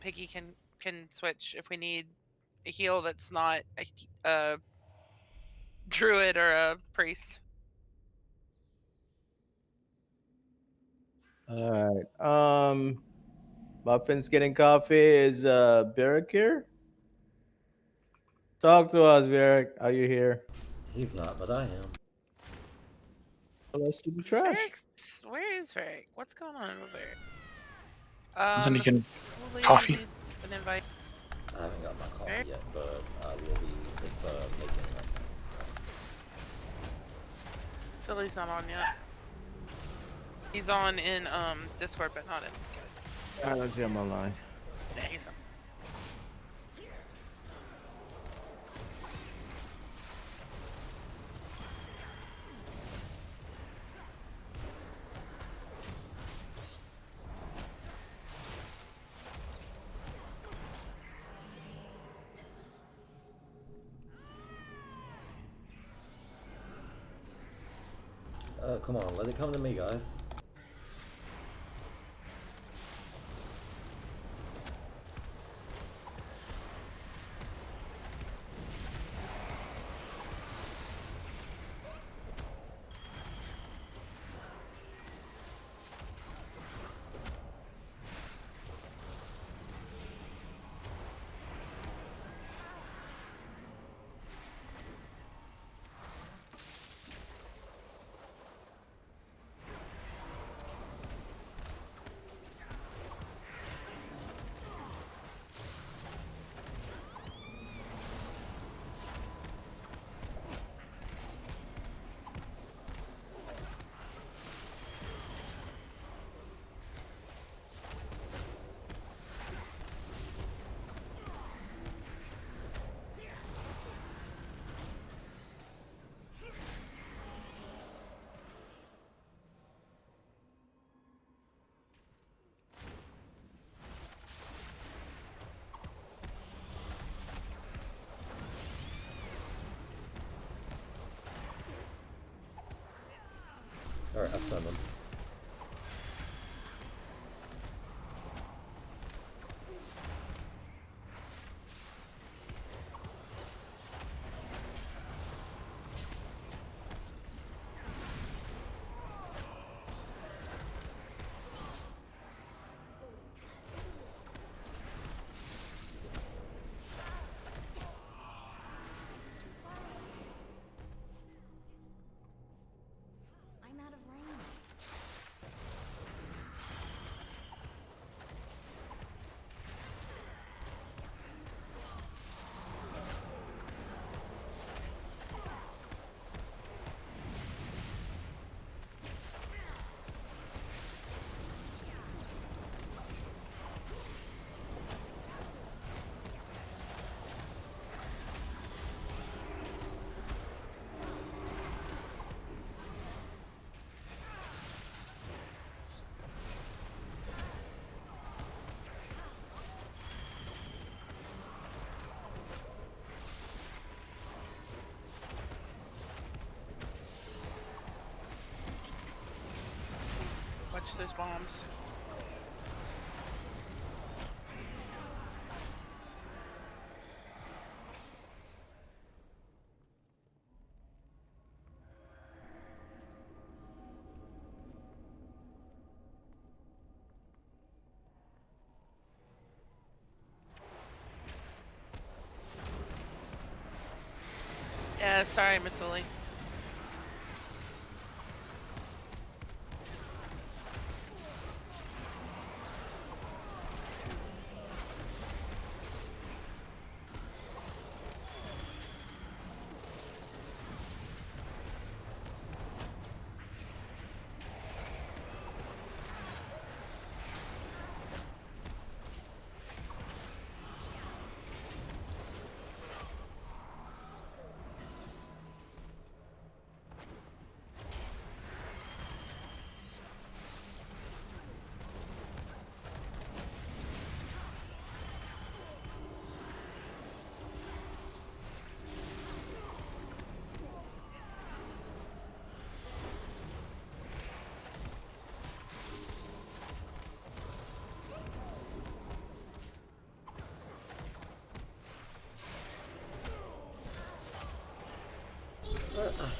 Piggy can switch if we need a heal that's not a druid or a priest. All right. Muffin's getting coffee. Is Barrick here? Talk to us, Barrick. Are you here? He's not, but I am. Tell us to the trash. Where is Varric? What's going on over there? Then you can Sully coffee. needs an invite. I haven't got my coffee Varric? yet, but I will be with making it right now. Sully's not on yet. He's on in Discord, but not in. I don't see him online. Yeah, he's on. Come on, let it come to me, guys. Alright, I'll send them. I'm out of range. Watch those bombs. Yeah, sorry, Miss Sully.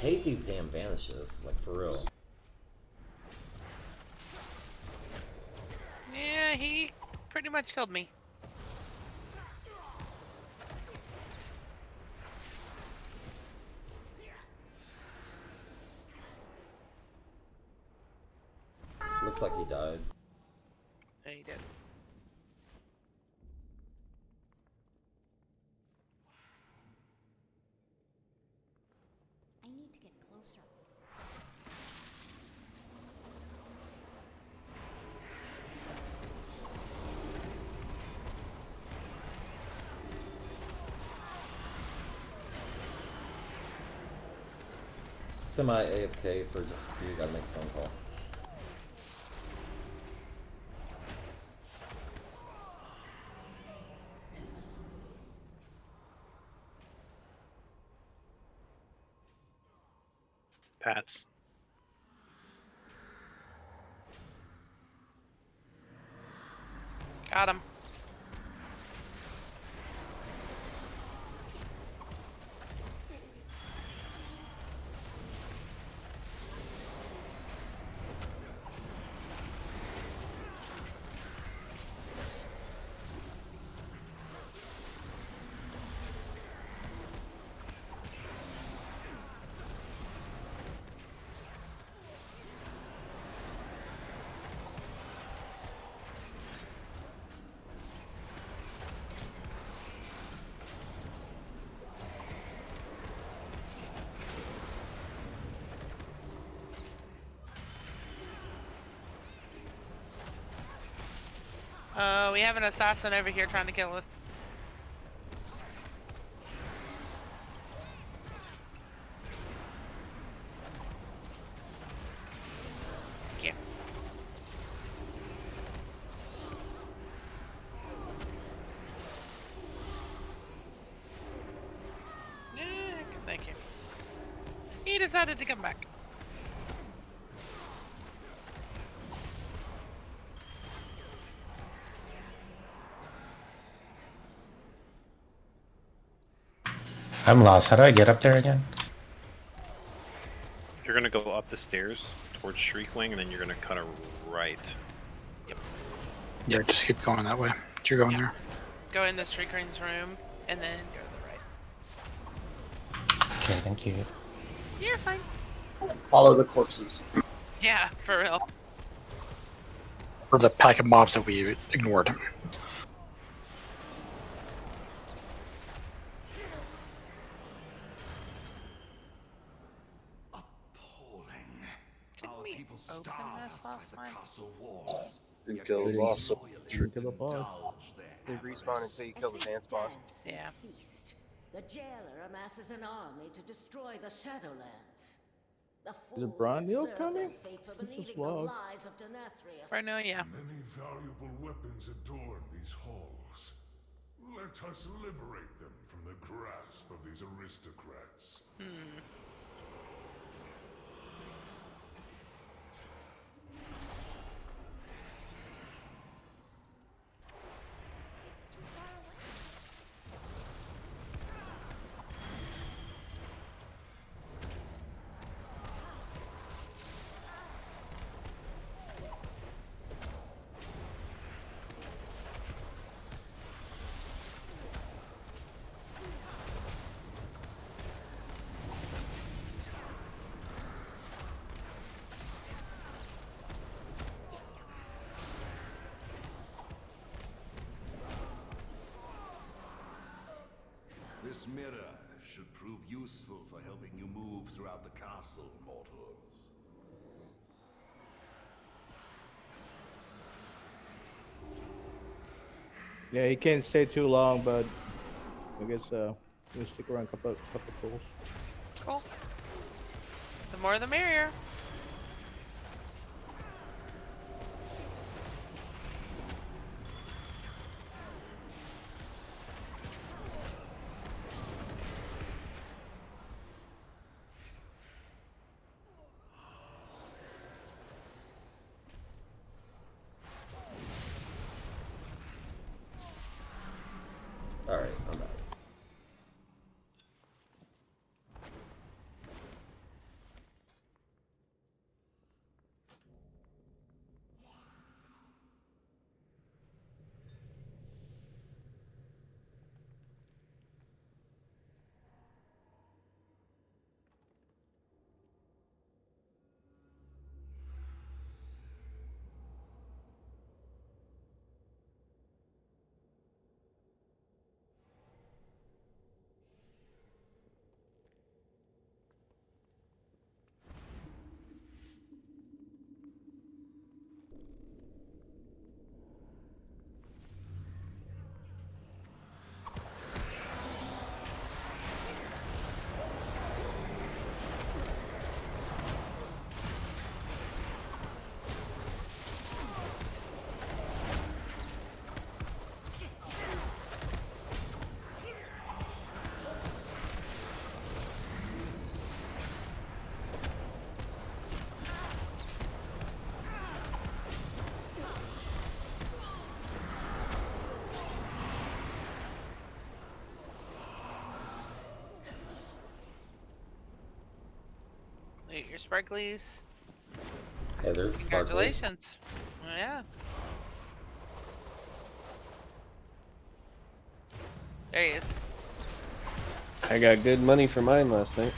hate these damn vanishes, like for real. Yeah, he pretty much killed me. Looks like he died. Yeah, he did. I need to get closer. Semi AFK for just a few, gotta make a phone call. Pats. Got him. We have an assassin over here trying to kill us. Yeah. Yeah, thank you. He decided to come back. I'm lost. How do I get up there again? You're gonna go up the stairs towards Shriekwing, and then you're gonna cut a right. Yeah, just keep going that way. You're going there. Go into Streakering's room and then go to the right. Okay, thank you. You're fine. Follow the corpses. Yeah, for real. For the pack of mobs that we ignored. Didn't we open this last time? You kill the boss, so Kill the boss. they respawn until you kill the dance boss. Yeah. Feast. The jailer amasses an army to destroy the Shadowlands. The Is it fools Bronil deserve coming? their fate for This is believing the wild. lies of Denathrius. Right now, yeah. Many valuable weapons adorn these halls. Let us liberate them from the grasp of these aristocrats. This mirror should prove useful for helping you move throughout the castle, mortals. Yeah, he can't stay too long, but I guess we'll stick around a couple pulls. Cool. The more the merrier. Alright, I'm back. Eat your sparklies. Hey, there's Sparkly. Congratulations. Oh, yeah. There he is. I got good money for mine last night.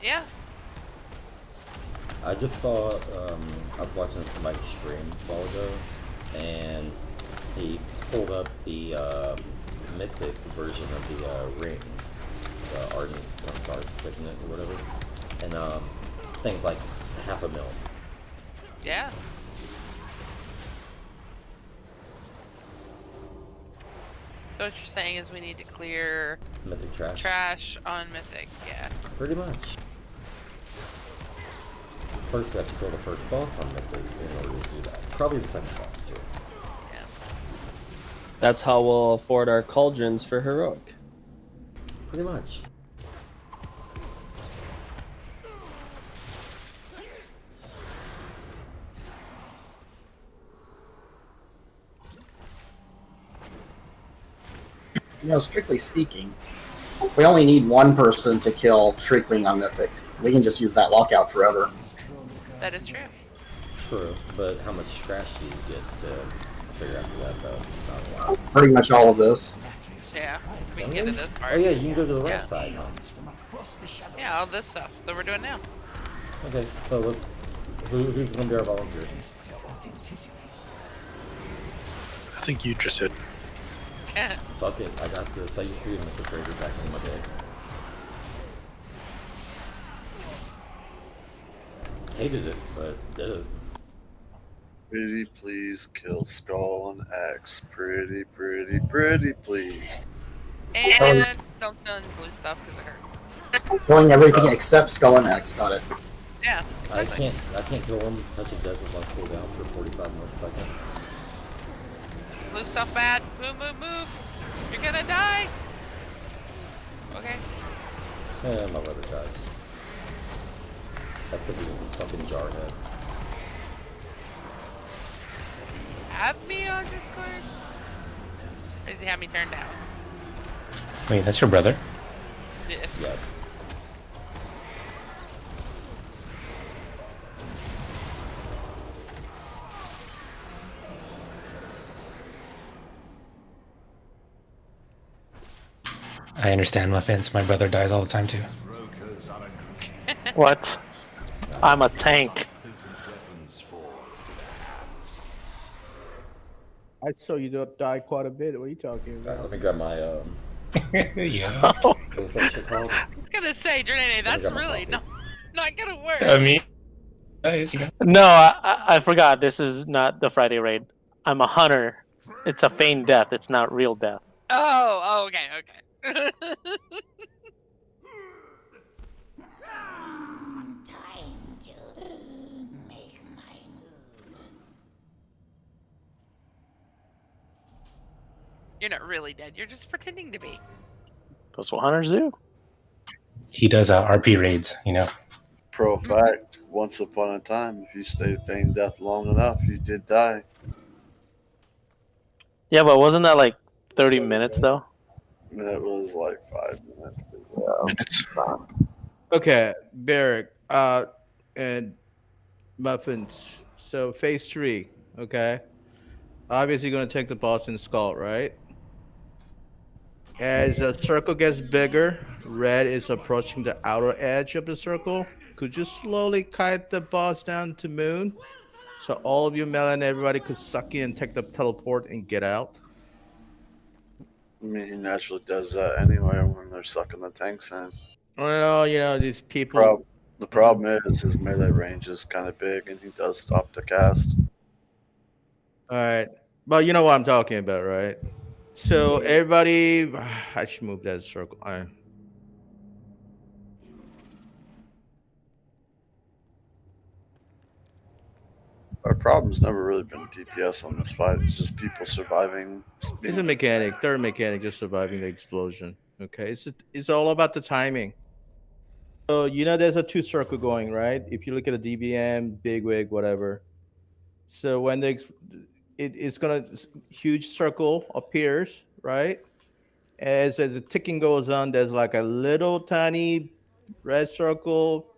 Yeah. I just saw, I was watching somebody stream a while ago, and he pulled up the mythic version of the ring, the Ardent Sunstar Signet or whatever, and things like $500,000. Yeah. So what you're saying is we need to clear Mythic trash. trash on Mythic, yeah. Pretty much. First, we have to kill the first boss on Mythic in order to do that. Probably the second boss too. Yeah. That's how we'll afford our cauldrons for heroic. Pretty much. You know, strictly speaking, we only need one person to kill Shriekwing on Mythic. We can just use that lockout forever. That is true. True, but how much trash do you get to figure after that though? Not a lot. Pretty much all of this. Yeah. We can get to this part. Oh yeah, you can go to the right Yeah. side, huh? Yeah, all this stuff that we're doing now. Okay, so let's. Who's gonna be our volunteer? I think you just did. Fuck it, I got this. I used to be a Mythic Raider back in my day. Hated it, but did it. Pretty please kill Skull and Axe. Pretty please. And don't done blue stuff because it hurt. Killing everything except Skull and X. Got it. Yeah, exactly. I can't kill him. Touch of Death is on cooldown for 45 more seconds. Blue stuff bad. Move, move, move. You're gonna die. Okay. My brother died. That's because he was a fucking jarhead. Have me on Discord? Or does he have me turned down? Wait, that's your brother? Yeah. Yes. I understand, Muffins. My brother dies all the time too. What? I'm a tank. I saw you die quite a bit. What are you talking Alright, about? let me grab my Yeah. what's that shit called? I was gonna say, Jordane, that's got my really coffee. not gonna work. I mean, guys, yeah. No, I forgot. This is not the Friday raid. I'm a hunter. It's a feigned death. It's not real death. Oh, okay. Time to make my move. You're not really dead. You're just pretending to be. That's what hunters do. He does RP raids, you know. Pro fact, once upon a time, if you stayed feigned death long enough, you did die. Yeah, but wasn't that like 30 minutes though? It was like 5 minutes. Minutes. Okay, Barrick, and Muffins. So phase 3, okay? Obviously you're gonna take the boss in Skull, right? As the circle gets bigger, red is approaching the outer edge of the circle. Could you slowly kite the boss down to moon? So all of you, Melon, everybody could suck in, take the teleport, and get out. I mean, he naturally does that anyway when they're sucking the tanks in. Well, you know, these people. The problem is his melee range is kind of big, and he does stop the cast. All right. Well, you know what I'm talking about, right? So everybody, I should move that circle. All right. Our problem's never really been DPS on this fight. It's just people surviving. It's a mechanic, third mechanic, just surviving the explosion. Okay, it's all about the timing. So you know, there's a 2 circle going, right? If you look at a DBM, bigwig, whatever. So when it's gonna huge circle appears, right? As the ticking goes on, there's like a little tiny red circle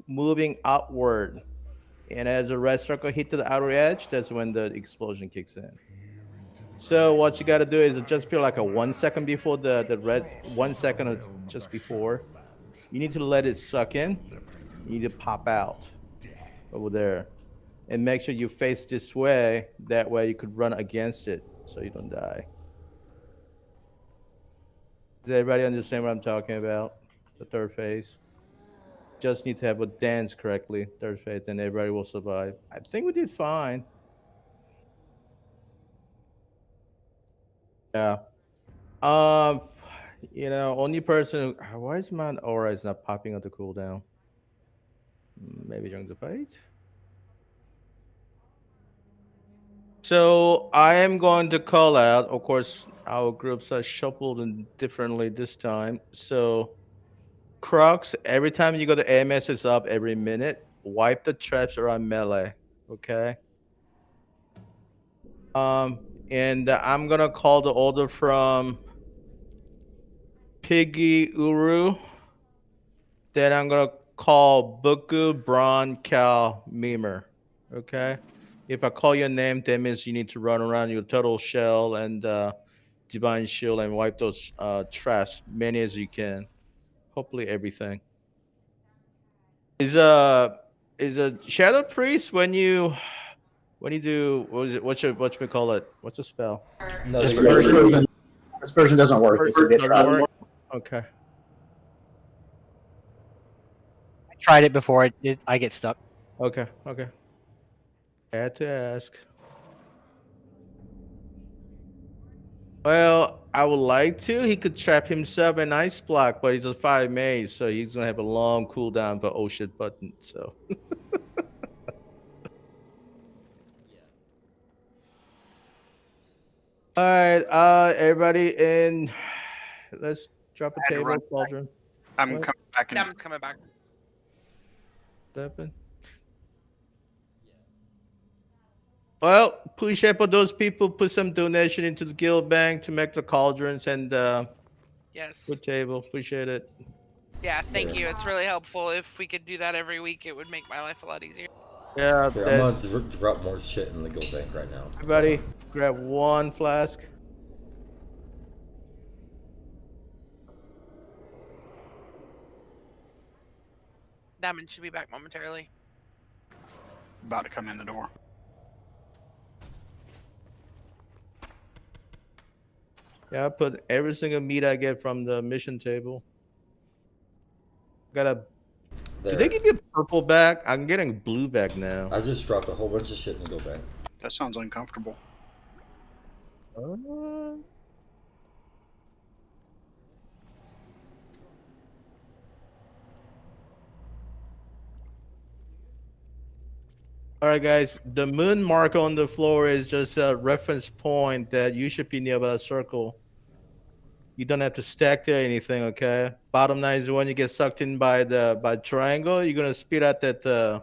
moving outward. And as the red circle hit to the outer edge, that's when the explosion kicks in. So what you got to do is just feel like a 1 second before the red, 1 second or just before. You need to let it suck in. You need to pop out over there. And make sure you face this way. That way you could run against it so you don't die. Does everybody understand what I'm talking about? The third phase. Just need to have a dance correctly, third phase, and everybody will survive. I think we did fine. Yeah. Um, only person. Why is my aura is not popping on the cooldown? Maybe during the fight. So I am going to call out. Of course, our groups are shuffled in differently this time. So Crux, every time you go to AMS is up every minute. Wipe the traps around melee. Okay. And I'm gonna call the order from Piggy Uru. Then I'm gonna call Buku, Braun, Cal, Memer. Okay. If I call your name, that means you need to run around your total shell and divine shield and wipe those trash many as you can. Hopefully everything. Is a shadow priest when you do what is it? What we call it? What's a spell? No, Dispersion doesn't work. It's a bit Doesn't trapped. work? Okay. I tried it before. I get stuck. Okay. Okay. I had to ask. Well, I would like to. He could trap himself in ice block, but he's a fire mage, so he's gonna have a long cooldown for oh shit button. So. All right, everybody in. Let's drop a I had to table, run. cauldron. I'm What? coming back in. Demon's coming back. Happened? Well, appreciate for those people put some donation into the guild bank to make the cauldrons and Yes. good table. Appreciate it. Yeah, thank you. It's really helpful. If we could do that every week, it would make my life a lot easier. Yeah, Here, I'm gonna drop more shit in the guild bank right now. everybody grab one flask. Diamond should be back momentarily. About to come in the door. Yeah, I put every single meat I get from the mission table. Got a. Did they give you a purple back? I'm getting blue back now. I just dropped a whole bunch of shit in the guild bank. That sounds uncomfortable. All right, guys. The moon mark on the floor is just a reference point that you should be near a circle. You don't have to stack there or anything, okay? Bottom line is when you get sucked in by triangle, you're gonna speed out that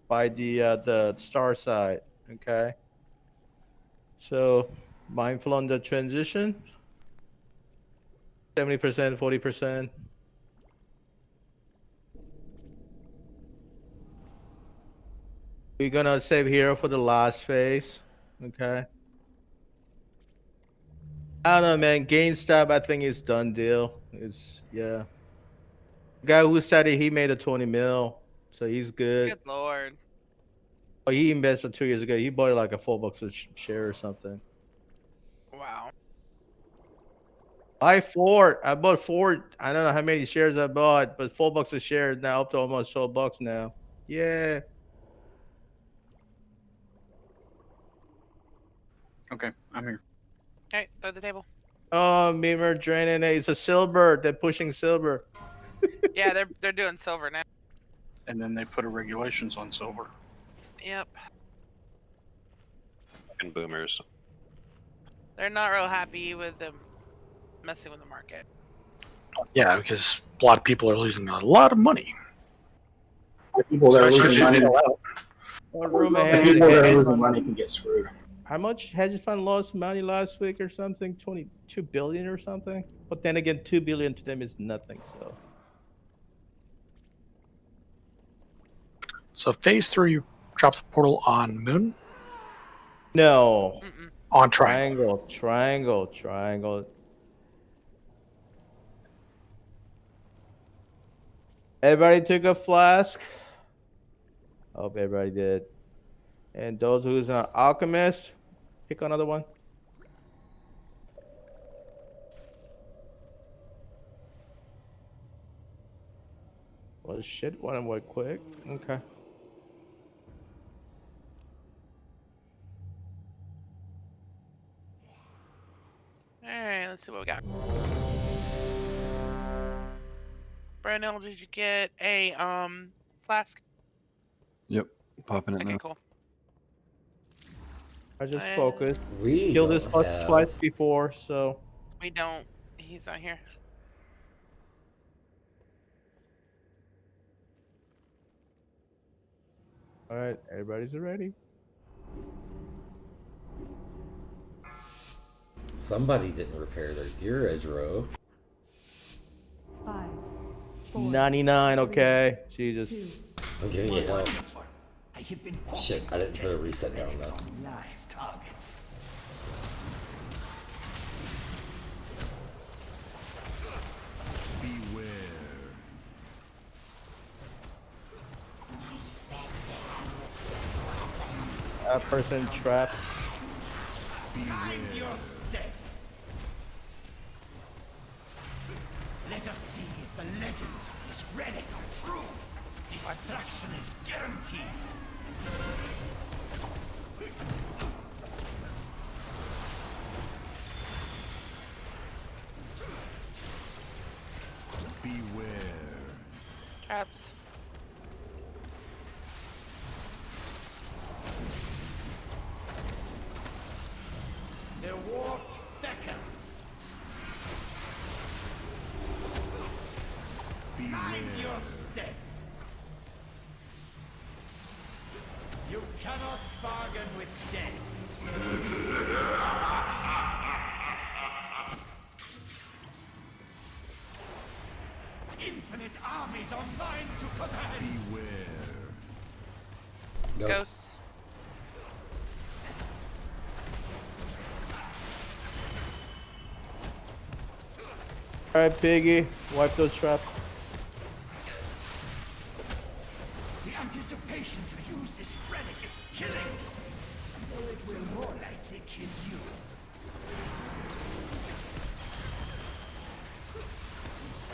by the star side, okay? So mindful on the transition. 70%, 40%. We're gonna save hero for the last phase, okay? I don't know, man. GameStop, I think is done deal. It's yeah. Guy who said it, he made a 20 mil, so he's good. Good lord. Oh, he invested 2 years ago. He bought it like a $4 a share or something. Wow. I bought four. I don't know how many shares I bought, but $4 a share is now up to almost $12 now. Yeah. Okay, I'm here. Okay, throw the table. Oh, Memer draining it. It's a silver. They're pushing silver. Yeah, they're doing silver now. And then they put a regulations on silver. Yep. Fucking boomers. They're not real happy with them messing with the market. Yeah, because a lot of people are losing a lot of money. The people that are Especially losing if you money, chill out. the people that are losing money can get screwed. How much hedge fund lost money last week or something? 22 billion or something? But then again, 2 billion to them is nothing, so. So phase 3 drops a portal on Moon, No. on Triangle. Triangle. Everybody took a flask. Hope everybody did. And those who's an alchemist, pick another one. Well, shit, one more quick. Okay. Alright, let's see what we got. Brandon, did you get a flask? Yep, popping it Okay, now. cool. I just focused. We Killed this don't fuck have- twice before, so. We don't. He's not here. All right, everybody's ready. Somebody didn't repair their gear, Edro. 5, It's 99, okay? Jesus. I'm giving you help. Shit, I didn't put a reset down though. Live targets. Beware. That person trapped. Mind your step. Let us see if the legends of this relic are true. Destruction is guaranteed. Beware. Traps. The warp beckons. Mind your step. You cannot bargain with death. Infinite armies are mine to command. Beware. Ghosts. All right, Piggy, wipe those traps. The anticipation to use this relic is killing me. Though it will more likely kill you.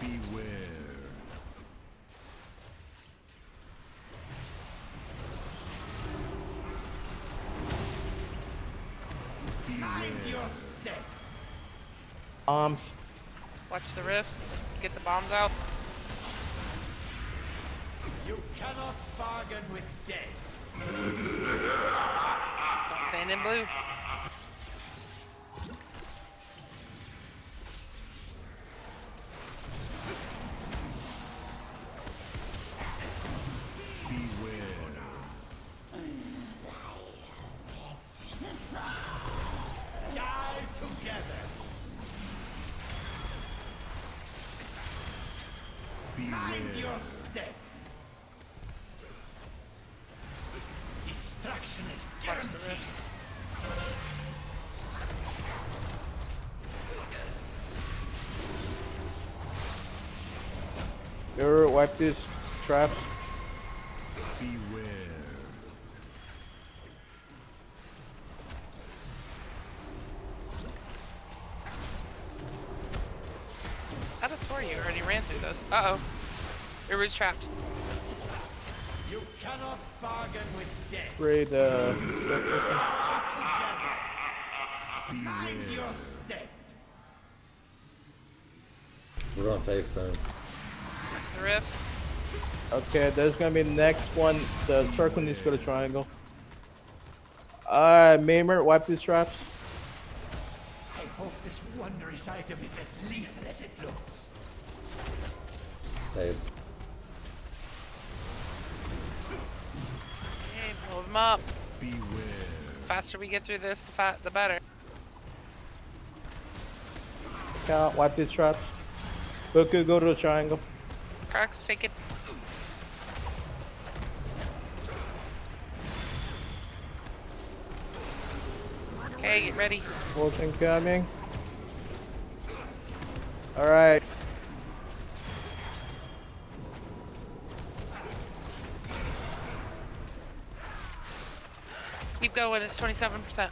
Beware. Mind your step. Bombs. Watch the rifts. Get the bombs out. You cannot bargain with death. Don't stand in blue. Die together. Mind your step. Destruction is Watch the guaranteed. rifts. Here, wipe these traps. Beware. I could swear you already ran through those. Uh-oh. Your root's trapped. You cannot bargain with death. Spray the. Mind your step. We're on phase soon. The rifts. Okay, there's gonna be the next one. The circle needs to go to triangle. Alright, Maimer, wipe these traps. I hope this wondrous item is as lethal as it looks. Phase. Okay, blow them up. Beware. The faster we get through this, the better. Count, wipe these traps. Boku, go to the triangle. Crux, take it. Get ready. Explosion coming. All right. Keep going. It's 27%.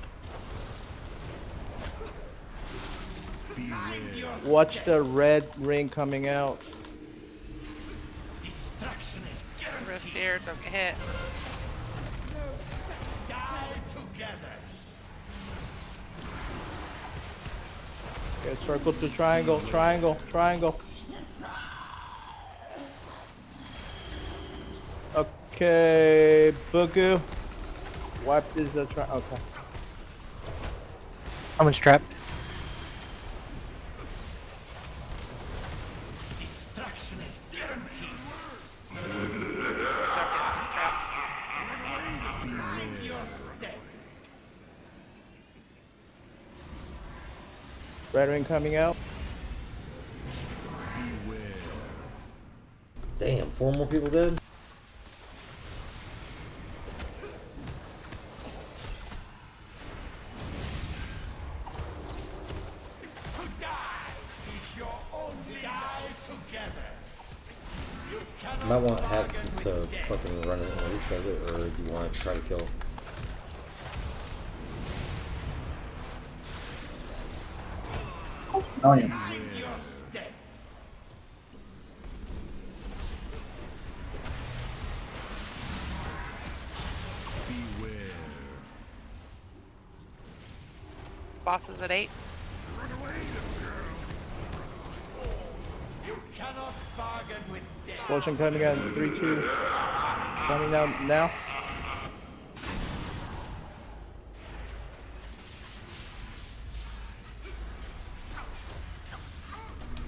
Watch the red ring coming out. Destruction is Rift's guaranteed. here. Don't get hit. Die together. Okay, circle to triangle, triangle, triangle. Okay, Boogu. Wipe this okay. Someone's trapped. Destruction is guaranteed. Mind your step. Red ring coming out. Damn, 4 more people dead? To die is your only die together. You cannot Might want Hack bargain just with to death. fucking run it and reset it, or do you want to try to kill? Oh, yeah. Mind your step. Boss is at 8. You cannot bargain with death. Explosion coming out in 3, 2. Coming out now.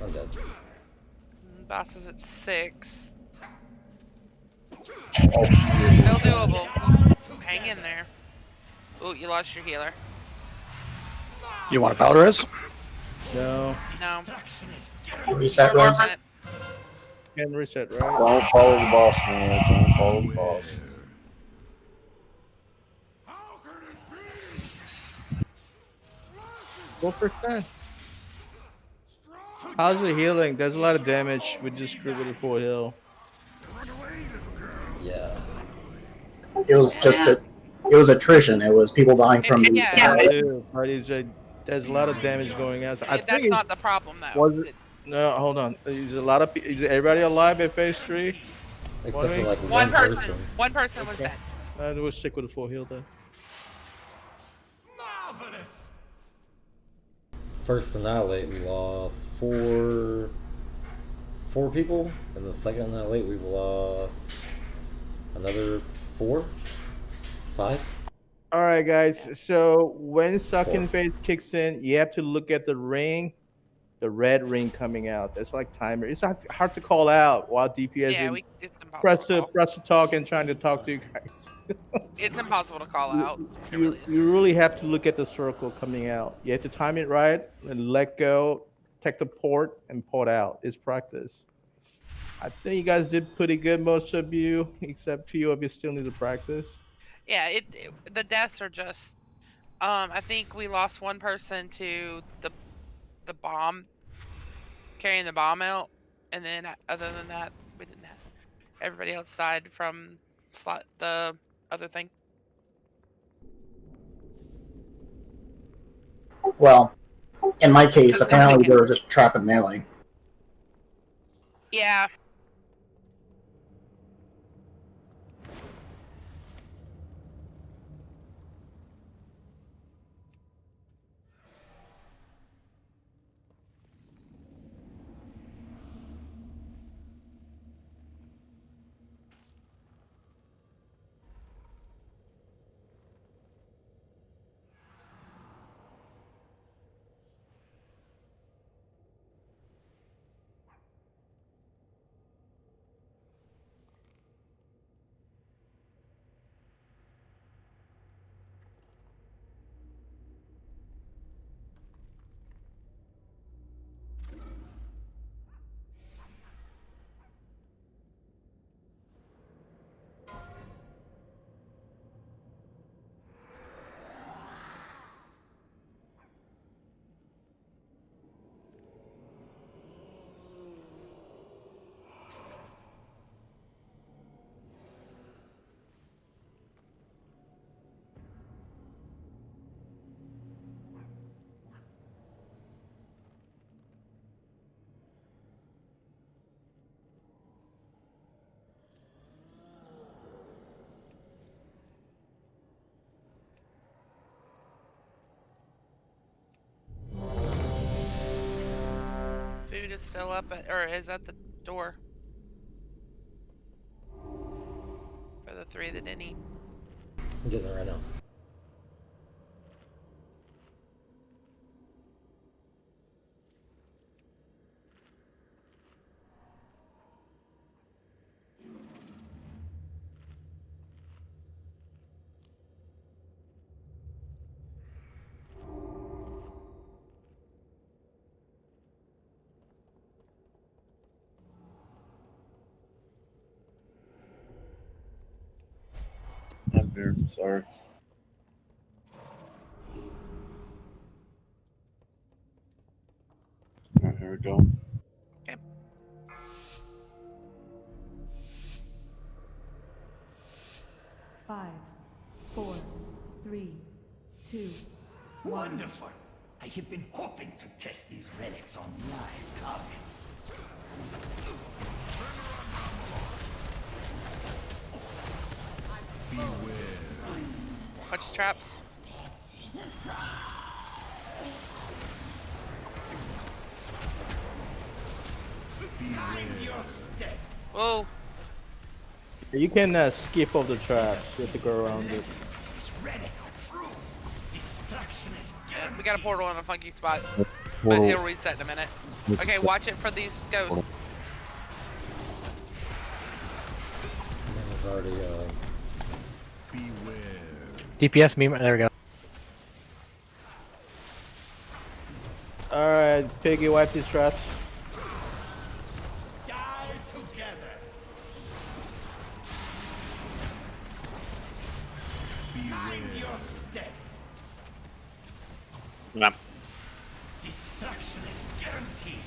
I'm dead. Boss is at 6. Still doable. Hang in there. Oh, you lost your healer. You want a battle res? No. No. Reset More res. minute. Can reset, right? Don't follow the boss, man. Don't follow the boss. How can it be? 4%. How's the healing? There's a lot of damage with just group with a full heal. Yeah. It was just it was attrition. It was people dying from the Yeah. Dude, but there's a lot of damage going on. So I think That's it's, not the problem, though. was it, no, hold on. Is a lot of is everybody alive at phase 3? Except for like One person. One person was Okay. dead. We'll stick with the full heal then. Marvelous. First Annihilate, we lost four people, and the second Annihilate, we lost another 4, 5. All right, guys. So when sucking phase kicks in, you have to look at the ring, the red ring coming out. That's like timer. It's hard to call out while DPS Yeah, is it's impossible. press to talk and trying to talk to you guys. It's impossible to call out. It you, really is. you really have to look at the circle coming out. You have to time it right and let go, take the port and port out. It's practice. I think you guys did pretty good, most of you, except few of you still need to practice. Yeah, the deaths are just. I think we lost one person to the bomb, carrying the bomb out, and then other than that, we didn't have. Everybody else died from the other thing. Well, in my case, Because apparently there was a trap in melee. Yeah. is still up or is at the door. For the 3 that didn't eat. I'm getting there right now. I'm here. Sorry. Alright, here we go. Okay. Five, 4, 3, 2, 1. Wonderful! I have been hoping to test these relics on live targets. Watch traps. Mind your step. Whoa. You can skip all the traps. You have to go around it. This relic true. Destruction is Yeah, we got a portal in a funky spot. But Portal. it'll reset in a minute. Okay, watch it for these ghosts. There's already DPS me. There we go. Alright, Piggy, wipe these traps. die together. Mind your step. Nah. Destruction is guaranteed.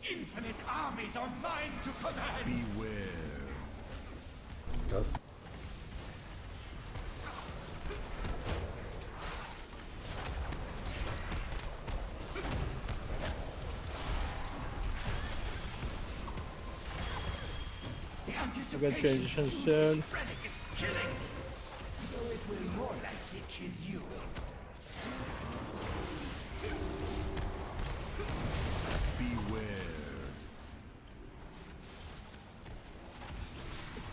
Infinite armies are mine to command. Ghost. The We're gonna anticipation transition to use soon. this relic is killing. Though it will more likely kill you.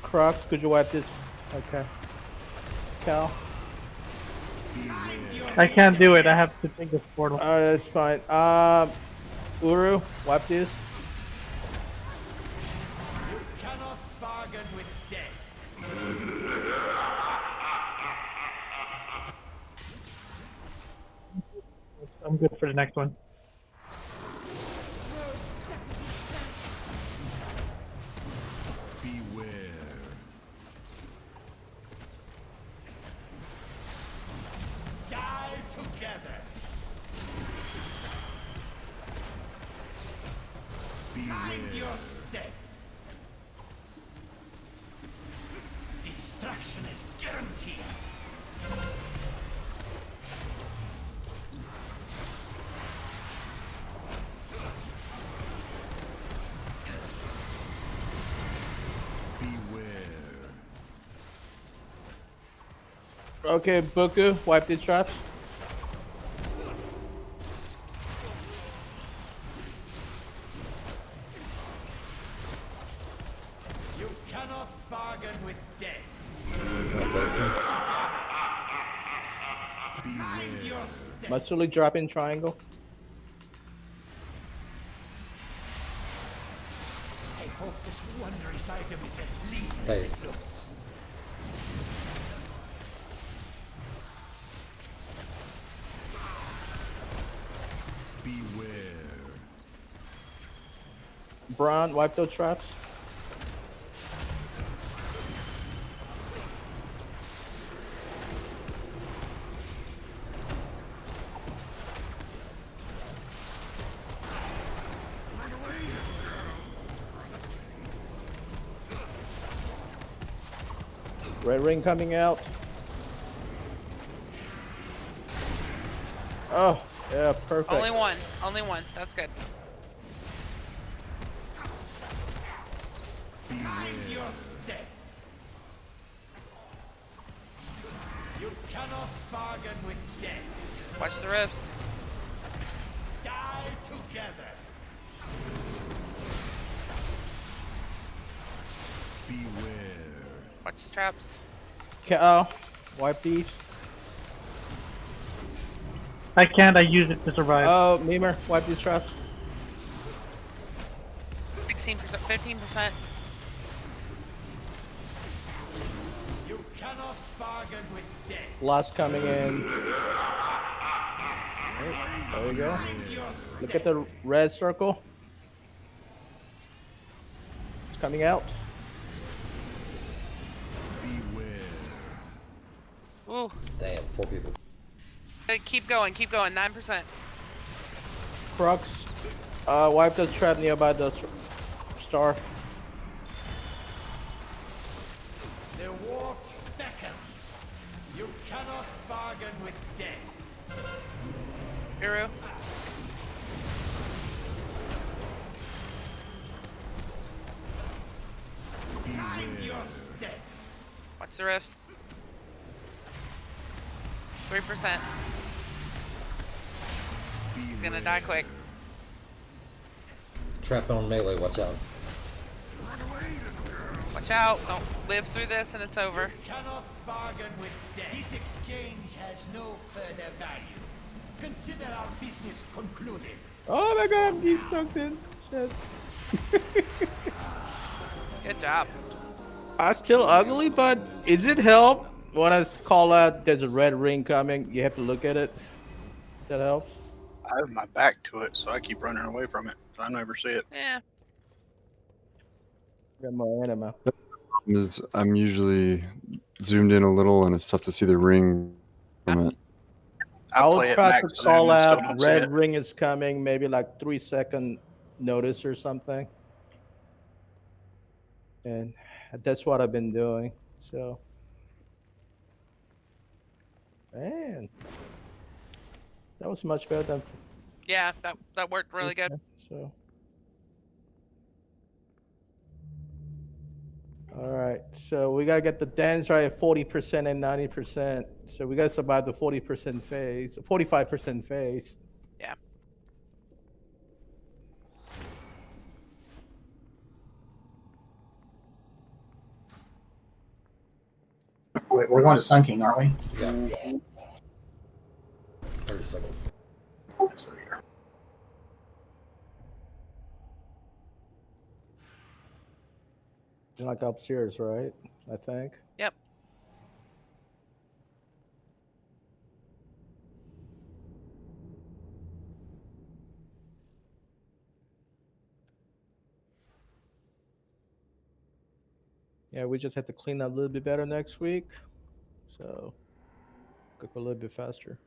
Crocs, could you wipe this? Okay. Cal? I can't do it. I have to take this portal. That's fine. Uru, wipe this. You cannot bargain with death. I'm good for the next one. Die together. Mind your step. Destruction is guaranteed. Okay, Buku, wipe these traps. You cannot bargain with death. Mind your step. Matsuli, drop in triangle. I hope this wondrous item is as lean as Nice. it looks. Braun, wipe those traps. Red ring coming out. Oh, yeah, perfect. Only one. Only one. That's good. Mind your step. You cannot bargain with death. Watch the rifts. Die together. Beware. Watch the traps. Wipe these. I can't. I use it to survive. Oh, Mimer, wipe these traps. 16%, 15%. You cannot bargain with death. Last coming in. There we go. Look at the red circle. It's coming out. Ooh. Damn, 4 people. Hey, keep going, 9%. Crux. Wipe the trap nearby the star. The war beckons. You cannot bargain with death. Uru. Mind your step. Watch the rifts. 3%. He's gonna die quick. Trap on melee, watch out. Watch out. Don't live through this and it's over. Cannot bargain with death. This exchange has no further value. Consider our business concluded. Oh my god, I'm deep sucked in. Shit. Good job. I'm still ugly, but is it help when I call out there's a red ring coming? You have to look at it. Does that help? I have my back to it, so I keep running away from it. So I never see it. Yeah. Got more anima. I'm usually zoomed in a little, and it's tough to see the ring from it. I'll play it try to max zoom call and still out don't see red it. ring is coming, maybe like 3-second notice or something. And that's what I've been doing. So, man, that was much better than. Yeah, that worked really good. So, all right. So we gotta get the dance right at 40% and 90%. So we gotta survive the 40% phase, 45% phase. Yeah. Wait, we're going to Sun King, aren't we? Yeah. 30 seconds. Yes, there we go. Like upstairs, right? I think. Yep. Yeah, we just have to clean up a little bit better next week. So, cook a little bit faster.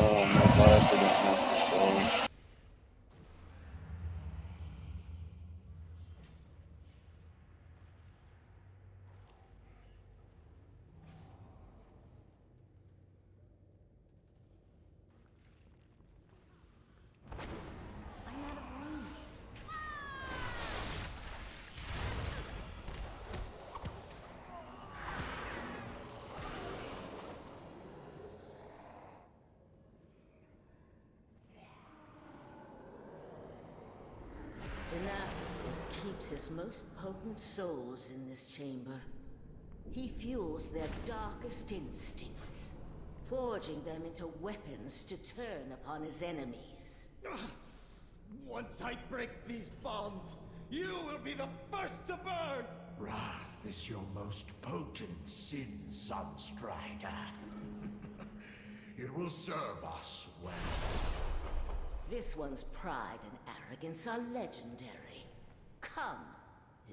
Oh, my God, didn't have to slow. Denathrius keeps his most potent souls in this chamber. He fuels their darkest instincts, forging them into weapons to turn upon his enemies. Once I break these bonds, you will be the first to burn! Wrath is your most potent sin, Sunstrider. It It will serve us well. This one's pride and arrogance are legendary. Come,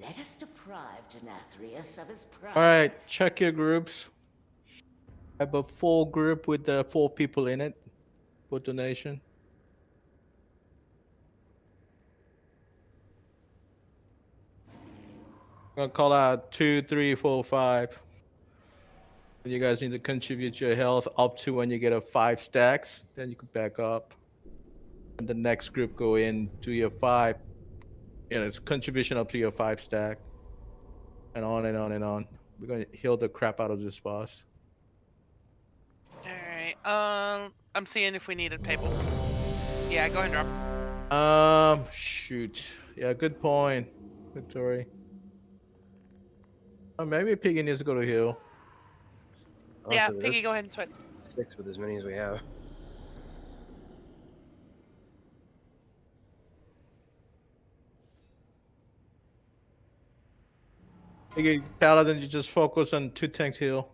let us deprive Denathrius of his pride. All right, check your groups. I have a full group with 4 people in it. For donation. I'm gonna call out 2, 3, 4, 5. You guys need to contribute your health up to when you get a 5 stacks. Then you can back up. And the next group go in to your 5. You know, it's contribution up to your 5 stack. And on and on and on. We're gonna heal the crap out of this boss. Alright, I'm seeing if we need a table. Yeah, go ahead and drop. Shoot. Yeah, good point, Victory. Maybe Piggy needs to go to heal. Yeah, Honestly, Piggy, there's go ahead and switch. 6 with as many as we have. Piggy, Paladin, you just focus on 2 tanks heal.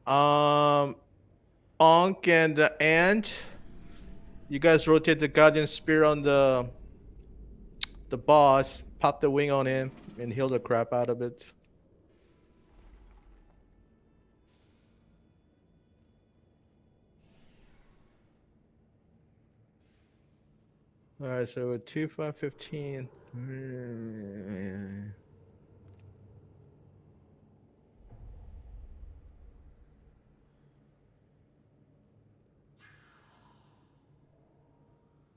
Onk and the Ant. You guys rotate the Guardian Spear on the boss, pop the wing on him, and heal the crap out of it. Alright, so we're 2, 5, 15.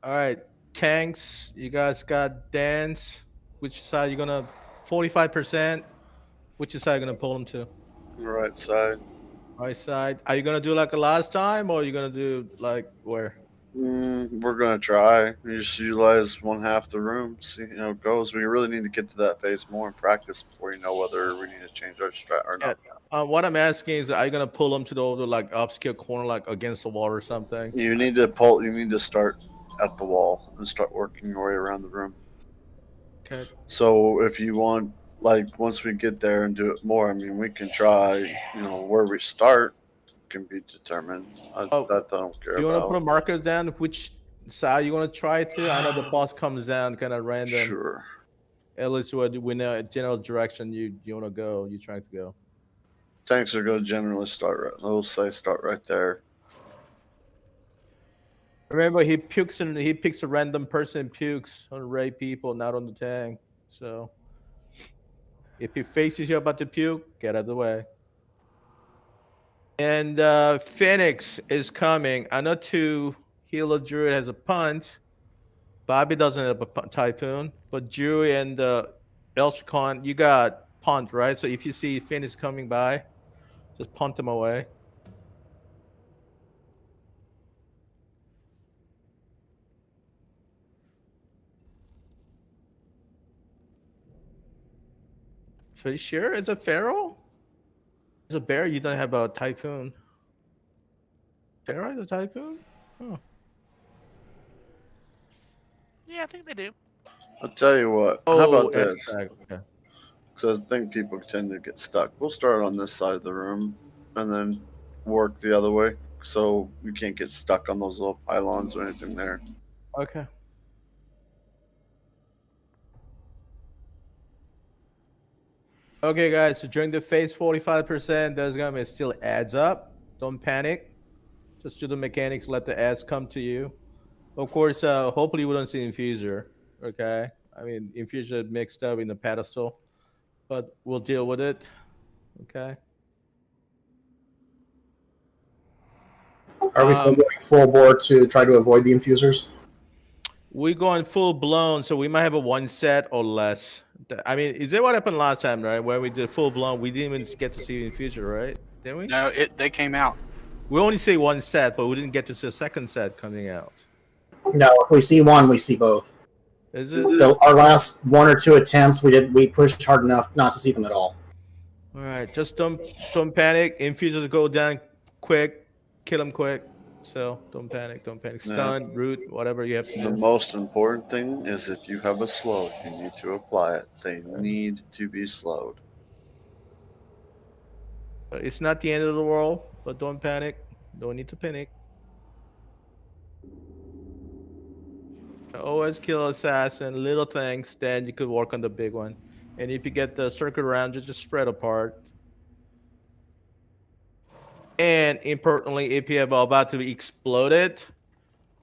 Alright, tanks, you guys got dance. Which side you gonna 45%? Which side you gonna pull them to? Right side. Right side. Are you gonna do like a last time, or are you gonna do like where? We're gonna try. You just utilize one half the room, see how it goes. We really need to get to that phase more and practice before you know whether we need to change our strat or not. What I'm asking is, are you gonna pull them to the like obscure corner, like against the wall or something? You need to pull. You need to start at the wall and start working your way around the room. Okay. So if you want, like, once we get there and do it more, I mean, we can try. You know, where we start can be determined. That I don't care You wanna about. put a markers down? Which side you wanna try to? I know the boss comes down kind of random. Sure. At least we know a general direction you wanna go. You're trying to go. Tanks are going to generally start right. They'll say start right there. Remember, he pukes and he picks a random person and pukes on Ray people, not on the tank. So if he faces you about to puke, get out of the way. And Phoenix is coming. I know to heal a druid has a punt. Bobby doesn't have a typhoon, but Drew and Elchicon, you got punt, right? So if you see Phoenix coming by, just punt him away. So you sure it's a feral? It's a bear. You don't have a typhoon. Feral is a typhoon? Oh. Yeah, I think they do. I'll tell you what. How Oh, about this? okay. Because I think people tend to get stuck. We'll start on this side of the room and then work the other way, so you can't get stuck on those little pylons or anything there. Okay. Okay, guys. So during the phase 45%, there's gonna be still adds up. Don't panic. Just do the mechanics. Let the ads come to you. Of course, hopefully we don't see infuser. Okay. I mean, infuser mixed up in the pedestal, but we'll deal with it. Okay. Are we still going full board to try to avoid the infusers? We're going full blown, so we might have a 1 set or less. I mean, is that what happened last time, right? Where we did full blown, we didn't even get to see infuser, right? Didn't we? No, they came out. We only see 1 set, but we didn't get to see a second set coming out. No, if we see one, we see both. Is it? Our last 1 or 2 attempts, we pushed hard enough not to see them at all. All right, just don't panic. Infusers go down quick, kill them quick. So don't panic, don't panic. Stun, root, whatever you have to The do. most important thing is if you have a slow, you need to apply it. They need to be slowed. It's not the end of the world, but don't panic. No need to panic. Always kill assassin, little things, then you could work on the big one. And if you get the circle around, just spread apart. And importantly, if you have about to be exploded,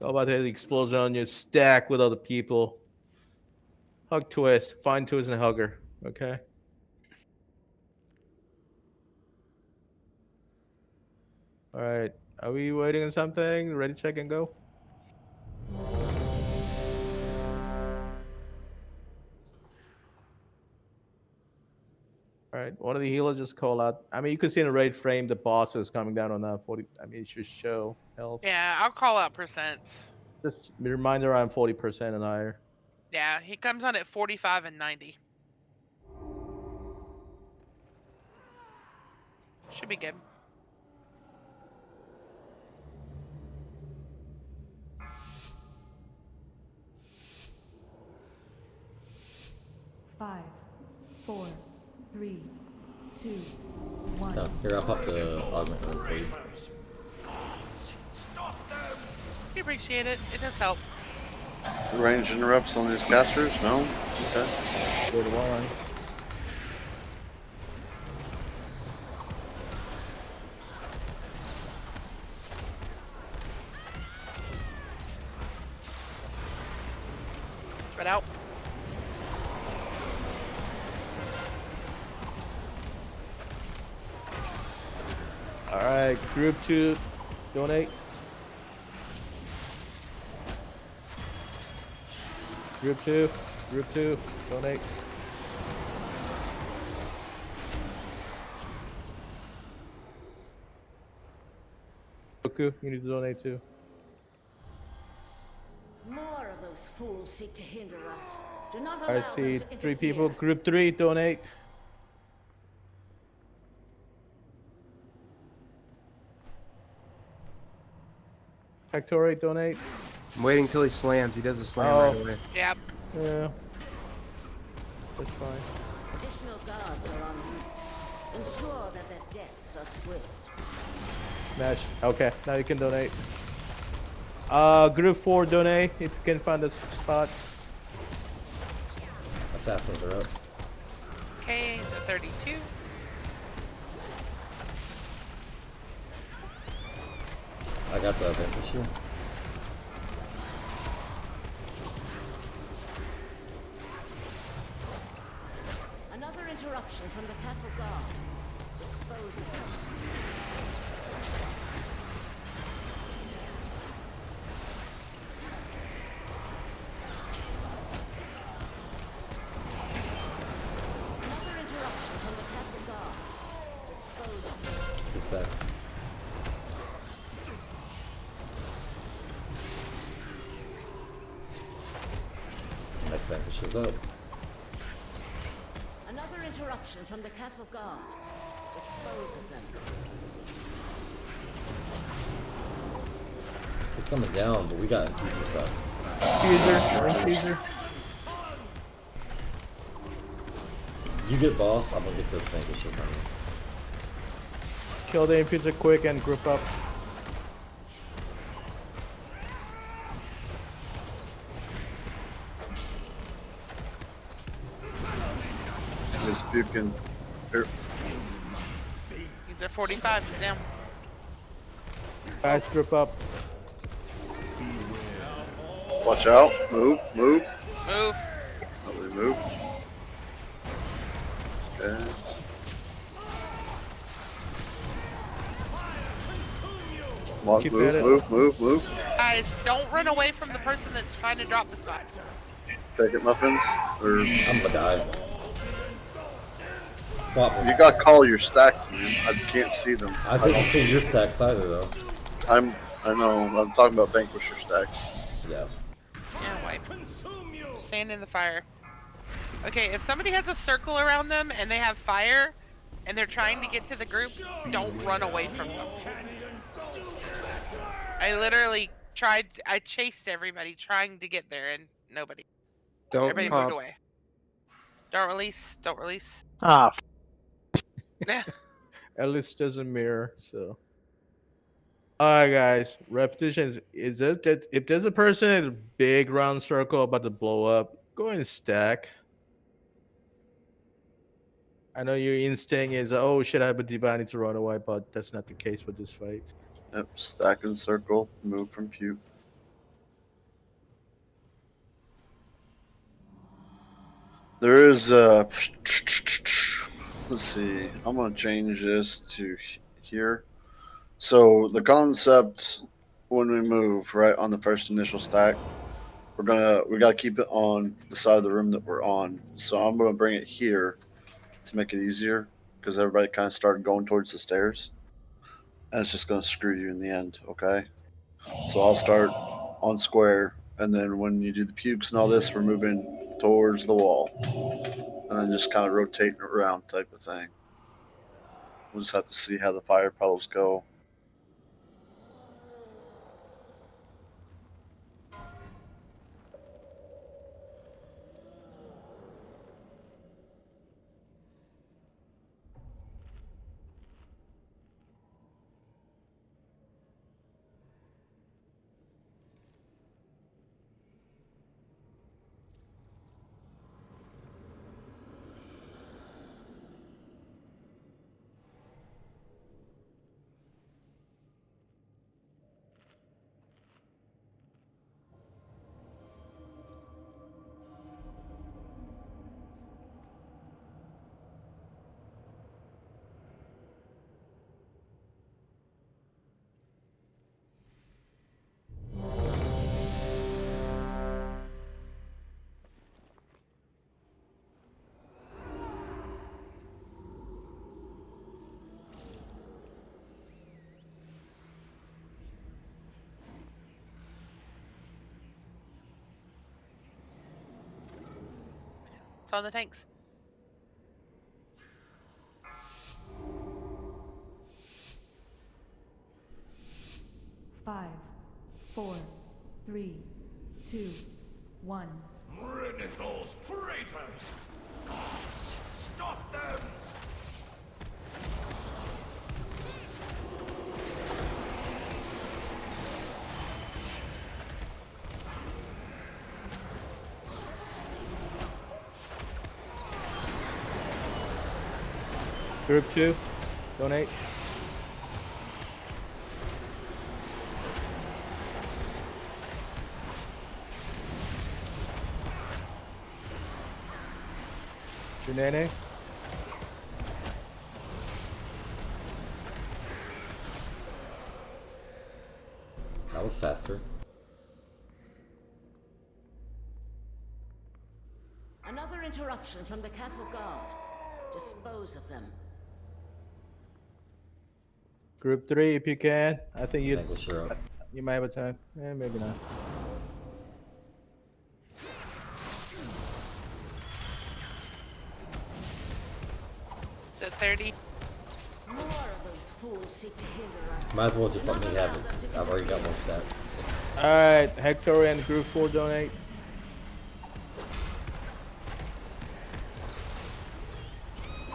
about to have the explosion on you, stack with other people. Hug twist, find twist and hugger. Okay. All right. Are we waiting on something? Ready, check, and go? All right. One of the healers just call out. I mean, you can see in the raid frame the boss is coming down on that 40. I mean, it should show health. Yeah, I'll call out percents. Just a reminder, I'm 40% and higher. Yeah, he comes on at 45 and 90. Should be good. Five, 4, 3, 2, 1. No, here, I'll pop the augment one for you. We appreciate it. It does help. Range interrupts on these casters? No? Okay. Go to wall line. Spread out. All right, group 2, donate. Group 2, donate. Goku, you need to donate too. More of those fools seek to hinder us. Do not allow I them see to 3 interfere. people. Group 3, donate. Factory, donate. I'm waiting till he slams. He does a slam Oh. right away. Yep. Yeah. That's fine. Additional guards are en route. Ensure that their deaths are swift. Smash. Okay, now you can donate. Group 4, donate if you can find a spot. Assassins are up. Okay, he's at 32. I got the vanquish here. Another interruption from the castle guard. Dispose of them. Another interruption from the castle guard. Dispose of them. Good stacks. Next vanquish is up. Another interruption from the castle guard. Dispose of them. It's coming down, but we got infusing stuff. Infuser. You get boss, I'm gonna get this vanquish from you. Kill the infuser quick and group up. Just puking. Here. He's at 45. He's down. Guys, group up. Watch out. Move. Move. Nobody move. Okay. Come on, Keep at it. move. Guys, don't run away from the person that's trying to drop the side. Take it, muffins. Or I'm gonna die. Swap you gotta call your stacks, man. I can't see them. I couldn't see your stacks either, though. I know. I'm talking about vanquisher stacks. Yeah. Yeah, wipe. Stand in the fire. Okay, if somebody has a circle around them and they have fire and they're trying to get to the group, don't run away from them. I literally I chased everybody trying to get there and nobody. Don't Everybody pop. moved away. Don't release. Ah, At least doesn't mirror, so. All right, guys. Repetitions. Is it that if there's a person in a big round circle about to blow up, go and stack. I know your instinct is, oh shit, I have a debuff, I need to run away, but that's not the case with this fight. Yep, stack in circle, move from puke. There is let's see, I'm gonna change this to here. So the concept when we move right on the first initial stack, we gotta keep it on the side of the room that we're on. So I'm gonna bring it here to make it easier because everybody kind of started going towards the stairs. And it's just gonna screw you in the end, okay? So I'll start on square, and then when you do the pukes and all this, we're moving towards the wall, and then just kind of rotating around type of thing. We'll just have to see how the fire puddles go. It's on the tanks. Five, 4, 3, 2, 1. Rid those traitors! Guards, stop them! Group 2, donate. Nene. That was faster. Another interruption from the castle guard. Dispose of them. Group 3, if you can. I think I think we'll sure up. you might have a time. Maybe not. Is it 30? More of those fools seek to hinder us. Might as well just let me have it. I've already got one stack. Alright, Hector and Group 4 donate.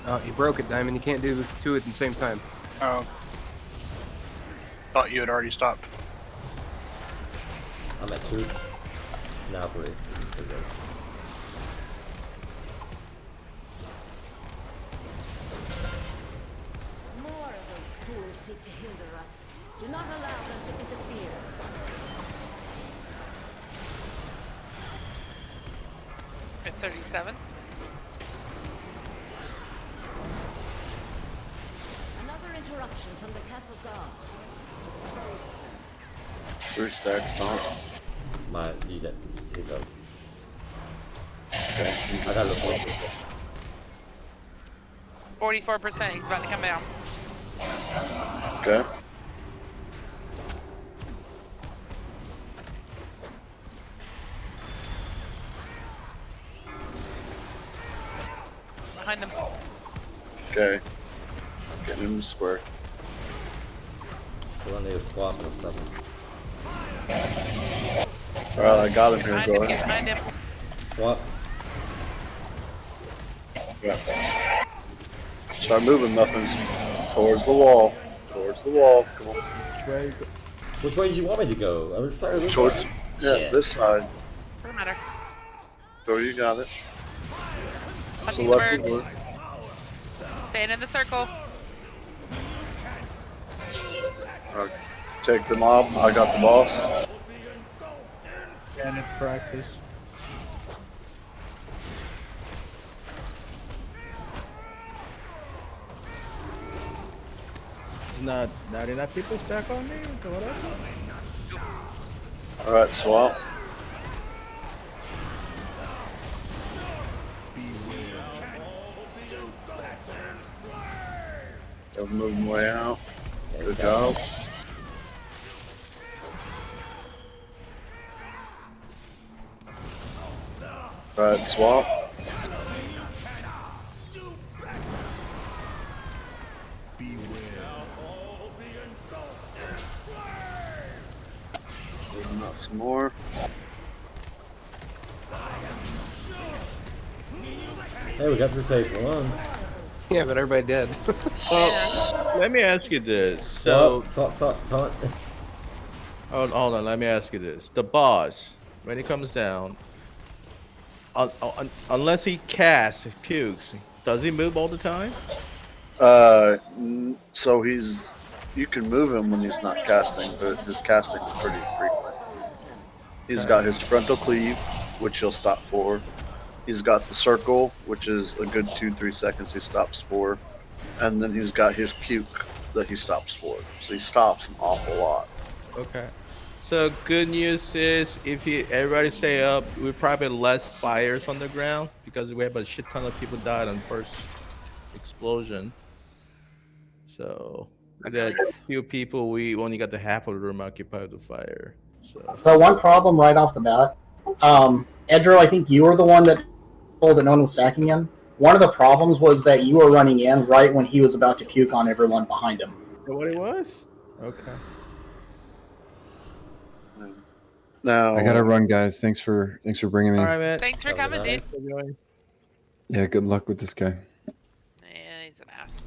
Oh, you broke it, Diamond. You can't do two at the same time. Oh. Thought you had already stopped. I'm at 2. Now 3. There we go. More of those fools seek to hinder us. Do not allow them to interfere. At 37? Another interruption from the castle guard. Dispose of them. 3 stacks, Tom. He's up. Okay. I got a little 44%. He's about to come down. Okay. Behind him. Okay. Getting him square. We'll need a swap in a second. Alright, I got him here. Behind Go him. Get ahead. behind him. Swap. Yeah. Start moving muffins towards the wall. Towards the wall. Come on. Which way did you want me to go? I'm sorry. Towards, yeah, this side. Doesn't matter. So you got it. Punching So the left bird. wood. Staying in the circle. Take the mob. I got the boss. And it practice. It's not enough people stack on me, so whatever. Alright, swap. They're moving way out. Good job. Alright, swap. Moving up some more. Hey, we got through phase 1. Yeah, but everybody dead. Well, let me ask you this. So, Stop. hold on. Let me ask you this: the boss, when he comes down, unless he casts pukes, does he move all the time? So you can move him when he's not casting, but his casting is pretty frequent. He's got his frontal cleave, which he'll stop for. He's got the circle, which is a good 2-3 seconds he stops for. And then he's got his puke that he stops for. So he stops an awful lot. Okay. So good news is if everybody stay up, we probably less fires on the ground because we have a shit ton of people died on first explosion. So with that few people, we only got the half of the room occupied with the fire. So one problem right off the bat, Edro, I think you were the one that told that no one was stacking in. One of the problems was that you were running in right when he was about to puke on everyone behind him. what it was? Okay. Now I gotta run, guys. Thanks for bringing me. All right, man. Thanks for coming, dude. Yeah, good luck with this guy. Yeah, he's an ass.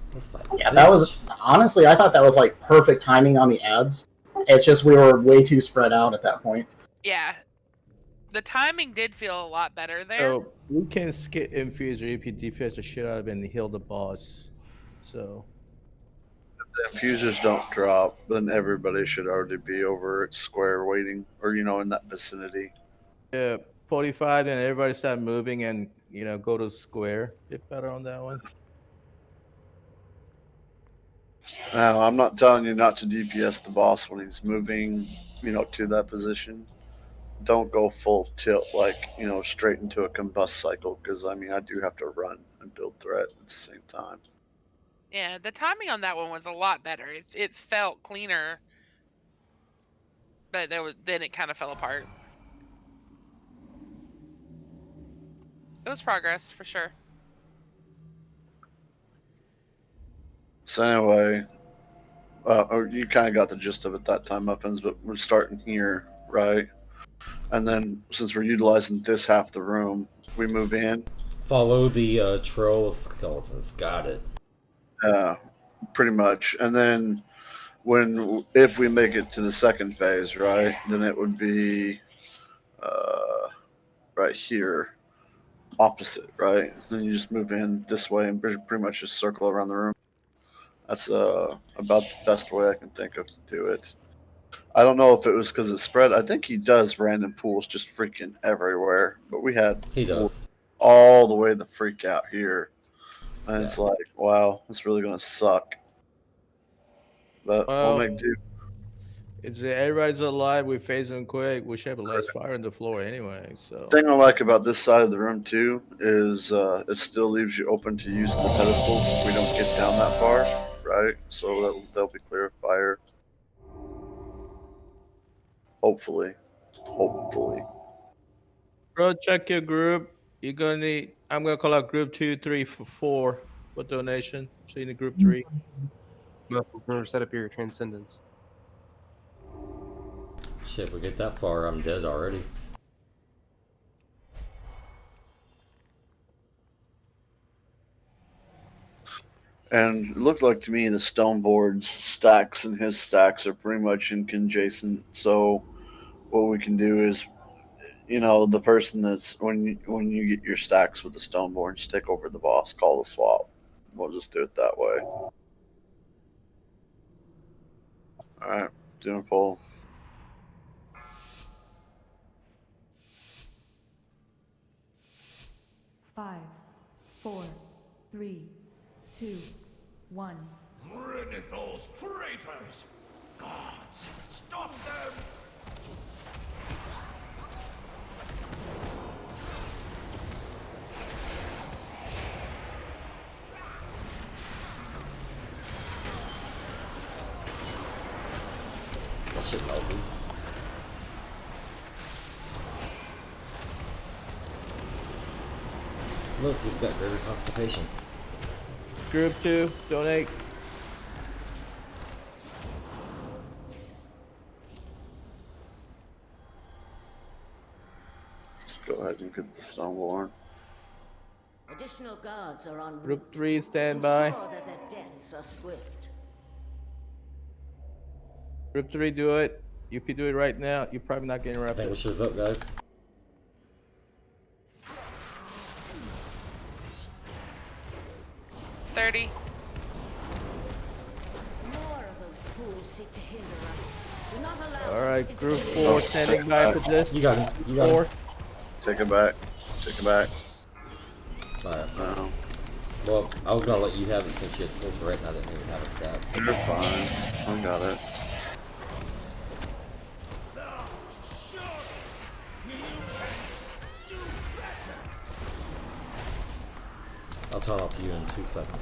Yeah, that was honestly, I thought that was like perfect timing on the ads. It's just we were way too spread out at that point. Yeah. The timing did feel a lot better there. So we can skip infuser if he DPS the shit out of it and heal the boss. So if the infusers don't drop, then everybody should already be over at square waiting, or in that vicinity. yeah, 45, and everybody start moving and go to square. Get better on that one. Now, I'm not telling you not to DPS the boss when he's moving, to that position. Don't go full tilt, straight into a combust cycle, because, I do have to run and build threat at the same time. Yeah, the timing on that one was a lot better. It felt cleaner, but then it kind of fell apart. It was progress for sure. So anyway, you kind of got the gist of it that time, Uppins, but we're starting here, right? And then since we're utilizing this half the room, we move in. Follow the trail of skeletons. Got it. Pretty much. And then if we make it to the second phase, right, then it would be right here, opposite, right? Then you just move in this way and pretty much just circle around the room. That's about the best way I can think of to do it. I don't know if it was because it's spread. I think he does random pools just freaking everywhere. But we had all the way the freak out here. And it's like, wow, it's really going to suck. But we'll make do. If everybody's alive, we're phasing quick. We should have less fire in the floor anyway. So Thing I like about this side of the room too is it still leaves you open to using the pedestals if we don't get down that far, right? So they'll be clear of fire. Hopefully. Bro, check your group. You're gonna need. I'm gonna call out group 2, 3, 4 for donation. See you in group 3. Well, we're gonna set up your transcendence. Shit, if we get that far, I'm dead already. And it looked like to me the stone board's stacks and his stacks are pretty much inconjacent. So what we can do is, the person that's when you get your stacks with the stone board, just take over the boss, call the swap. We'll just do it that way. All right, doing a poll. Five, 4, 3, 2, 1. Renithal's traitors! Gods, stop them! That shit melted. Look, he's got greater constipation. Group 2, donate. Let's go ahead and get the stone board. Additional guards are en Group route. 3, stand by. Ensure that their deaths are swift. Group 3, do it. UP, do it right now. You're probably not getting interrupted. Vanquishers up, guys. $30. More of those fools seek to hinder us. Do not allow All right, them to Group interfere. 4, standing by for this. You got him. You got him. Take it back. Take it back. Alright. No. Well, I was gonna let you have it since you had full threat and I didn't even have a stack. You're fine. I got it. I'll turn off you in 2 seconds.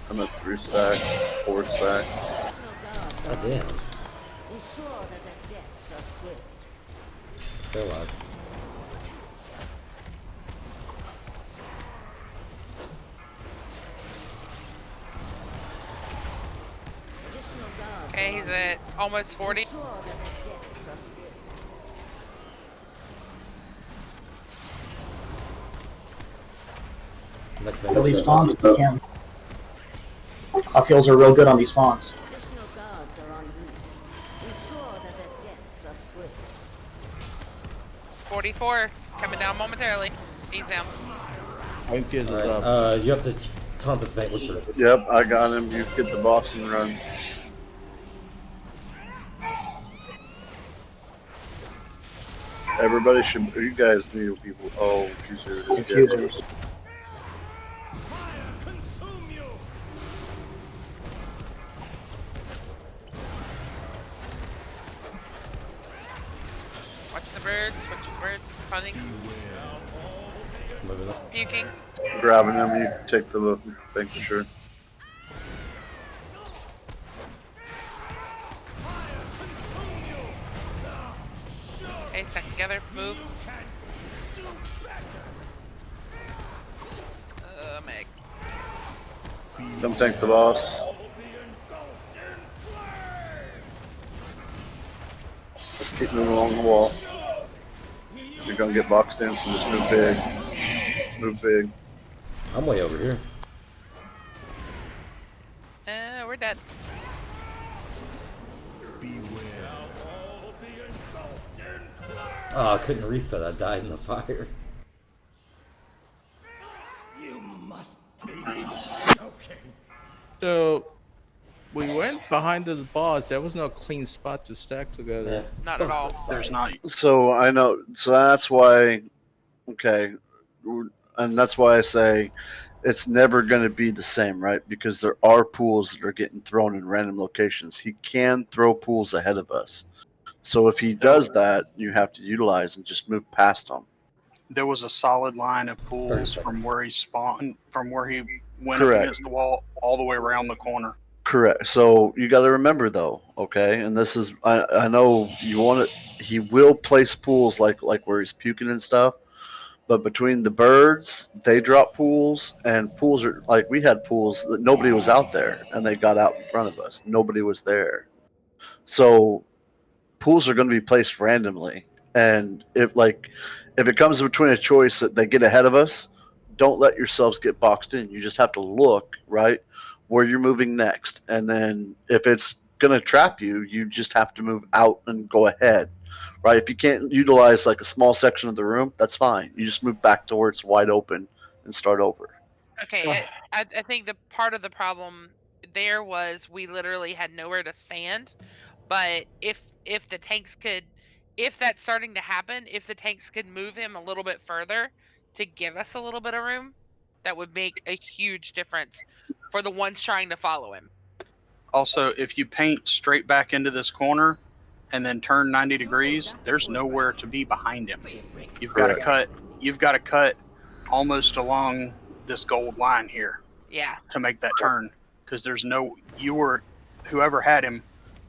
I'm at 3 stack, 4 stack. God damn. Ensure that their deaths are swift. Stay alive. Additional guards Okay, he's at almost 40. ensure that their deaths are swift. Next Kill these thing. fonts if you can. Feels are real good on these fonts. Additional guards are en route. Ensure that their deaths are swift. 44. Coming down momentarily. He's down. Infuse is Alright, up. you have to taunt the Vanquisher. Yep, I got him. You get the boss and run. Everybody should. You guys need people. Oh, Infusers. Consume you! Watch the birds. Watch the birds. Hunting. Moving up. Puking. Grabbing him. You take the Vanquisher. Okay, stack together. Move. Meg. Come tank the boss. Just keep moving along the wall. You're gonna get boxed in, so just move big. Move big. I'm way over here. We're dead. Oh, I couldn't reset. I died in the fire. You must be joking. So, we went behind this boss. There was no clean spot to stack together. Not at all. There's not. So I know. So that's why. Okay, and that's why I say it's never going to be the same, right? Because there are pools that are getting thrown in random locations. He can throw pools ahead of us. So if he does that, you have to utilize and just move past him. There was a solid line of pools from where he spawned, from where he went up Correct. against the wall, all the way around the corner. Correct. So you got to remember though, okay? And this is I know you want it. He will place pools like where he's puking and stuff. But between the birds, they drop pools, and pools are like we had pools that nobody was out there, and they got out in front of us. Nobody was there. So pools are going to be placed randomly, and if it comes between a choice that they get ahead of us, don't let yourselves get boxed in. You just have to look right where you're moving next, and then if it's gonna trap you, you just have to move out and go ahead, right? If you can't utilize like a small section of the room, that's fine. You just move back to where it's wide open and start over. Okay, I think the part of the problem there was we literally had nowhere to stand. But if the tanks could, if that's starting to happen, if the tanks could move him a little bit further to give us a little bit of room, that would make a huge difference for the ones trying to follow him. Also, if you paint straight back into this corner and then turn 90 degrees, there's nowhere to be behind him. You've got to Correct. cut. You've got to cut almost along this gold line here Yeah. to make that turn, because there's no. Whoever had him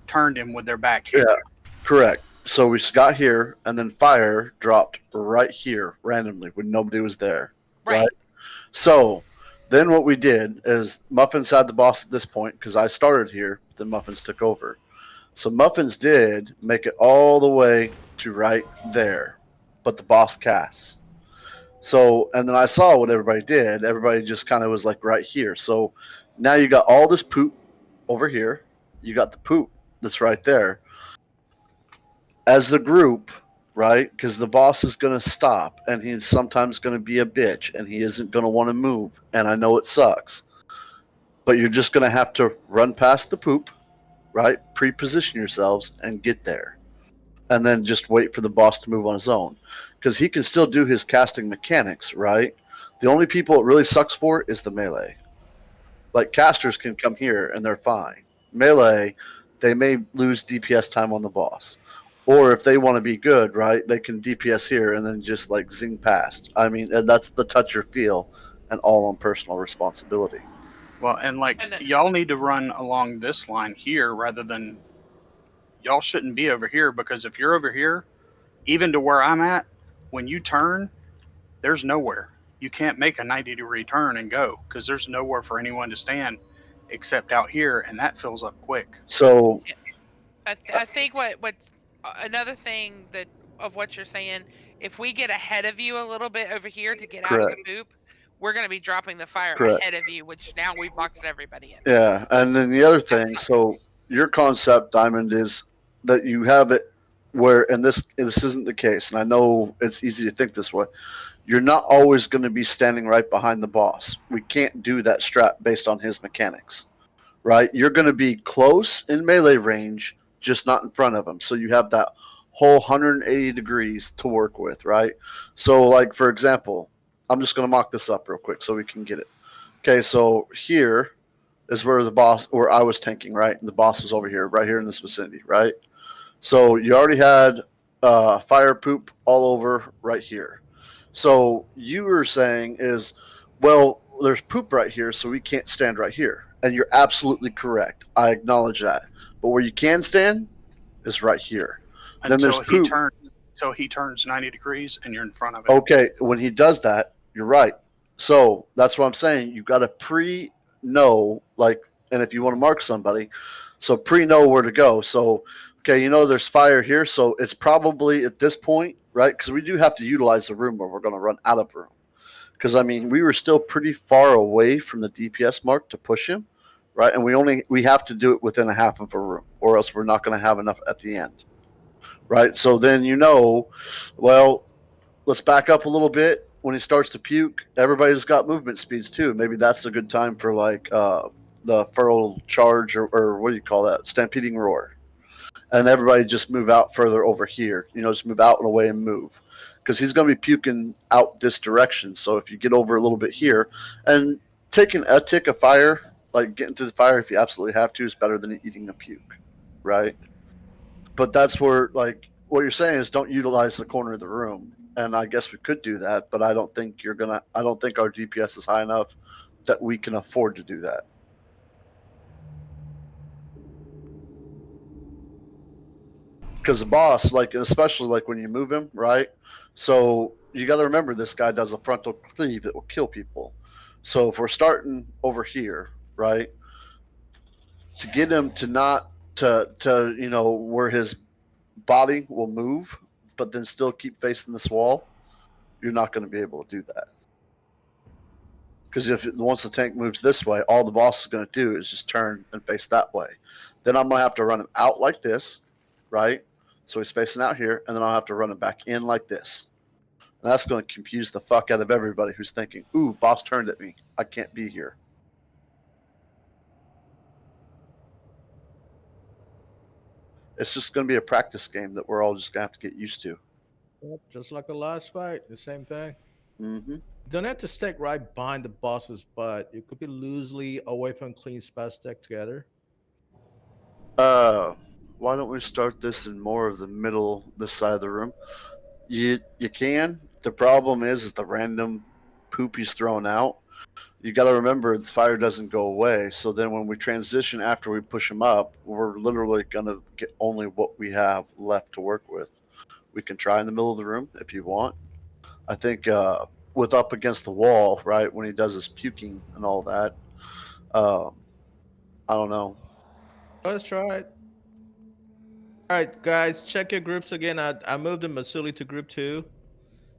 turned him with their back here. Yeah, correct. So we got here, and then fire dropped right here randomly when nobody was there. Right. So then what we did is Muffins had the boss at this point because I started here. Then Muffins took over. So Muffins did make it all the way to right there, but the boss casts. So, and then I saw what everybody did. Everybody just kind of was like right here. So now you got all this poop over here. You got the poop that's right there. As the group, right? Because the boss is going to stop and he's sometimes going to be a bitch and he isn't going to want to move. And I know it sucks. But you're just going to have to run past the poop, right? Pre-position yourselves and get there. And then just wait for the boss to move on his own. Because he can still do his casting mechanics, right? The only people it really sucks for is the melee. Like casters can come here and they're fine. Melee, they may lose DPS time on the boss. Or if they want to be good, right, they can DPS here and then just like zing past. I mean, and that's the touch or feel and all on personal responsibility. Well, and like y'all need to run along this line here rather than y'all shouldn't be over here, because if you're over here, even to where I'm at, when you turn, there's nowhere. You can't make a 90-degree turn and go because there's nowhere for anyone to stand except out here, and that fills up quick. So I think what another thing that of what you're saying, if we get ahead of you a little bit over here to get out of the Correct. poop, we're going to be dropping the fire Correct. ahead of you, which now we've boxed everybody in. Yeah, and then the other thing, so your concept, Diamond, is that you have it where, and this isn't the case, and I know it's easy to think this way. You're not always going to be standing right behind the boss. We can't do that strat based on his mechanics, right? You're going to be close in melee range, just not in front of him. So you have that whole 180 degrees to work with, right? So, like for example, I'm just going to mock this up real quick so we can get it. Okay, so here is where the boss, where I was tanking, right? And the boss was over here, right here in this vicinity, right? So you already had fire poop all over right here. So you were saying is, well, there's poop right here, so we can't stand right here. And you're absolutely correct. I acknowledge that. But where you can stand is right here. Then there's poop. Until he turns 90 degrees and you're in front of it. Okay, when he does that, you're right. So that's what I'm saying. You got to pre-know, like, and if you want to mark somebody, so pre-know where to go. So, okay, you know there's fire here, so it's probably at this point, right? Because we do have to utilize the room where we're going to run out of room. Because I mean, we were still pretty far away from the DPS mark to push him, right? And we have to do it within a half of a room, or else we're not going to have enough at the end, right? So then well, let's back up a little bit. When he starts to puke, everybody's got movement speeds too. Maybe that's a good time for like the feral charge or what do you call that? Stampeding roar. And everybody just move out further over here. Just move out and away and move. Because he's going to be puking out this direction. So if you get over a little bit here and taking a tick of fire, like getting through the fire if you absolutely have to, is better than eating a puke, right? But that's where, like, what you're saying is don't utilize the corner of the room. And I guess we could do that, but I don't think I don't think our DPS is high enough that we can afford to do that. Because the boss, like, especially like when you move him, right? So you got to remember this guy does a frontal cleave that will kill people. So if we're starting over here, right, to get him to not to where his body will move, but then still keep facing this wall, you're not going to be able to do that. Because if once the tank moves this way, all the boss is going to do is just turn and face that way. Then I'm going to have to run him out like this, right? So he's facing out here, and then I'll have to run him back in like this. And that's going to confuse the fuck out of everybody who's thinking, ooh, boss turned at me. I can't be here. It's just going to be a practice game that we're all just going to have to get used to. Yep, just like the last fight, the same thing. Mm-hmm. You don't have to stick right behind the boss's butt. You could be loosely away from clean spot stick together. Why don't we start this in more of the middle, this side of the room? You can. The problem is the random poop he's thrown out. You got to remember the fire doesn't go away. So then when we transition after we push him up, we're literally gonna get only what we have left to work with. We can try in the middle of the room if you want. I think with up against the wall, right, when he does his puking and all that, I don't know. Let's try it. All right, guys, check your groups again. I moved the Masuli to group 2.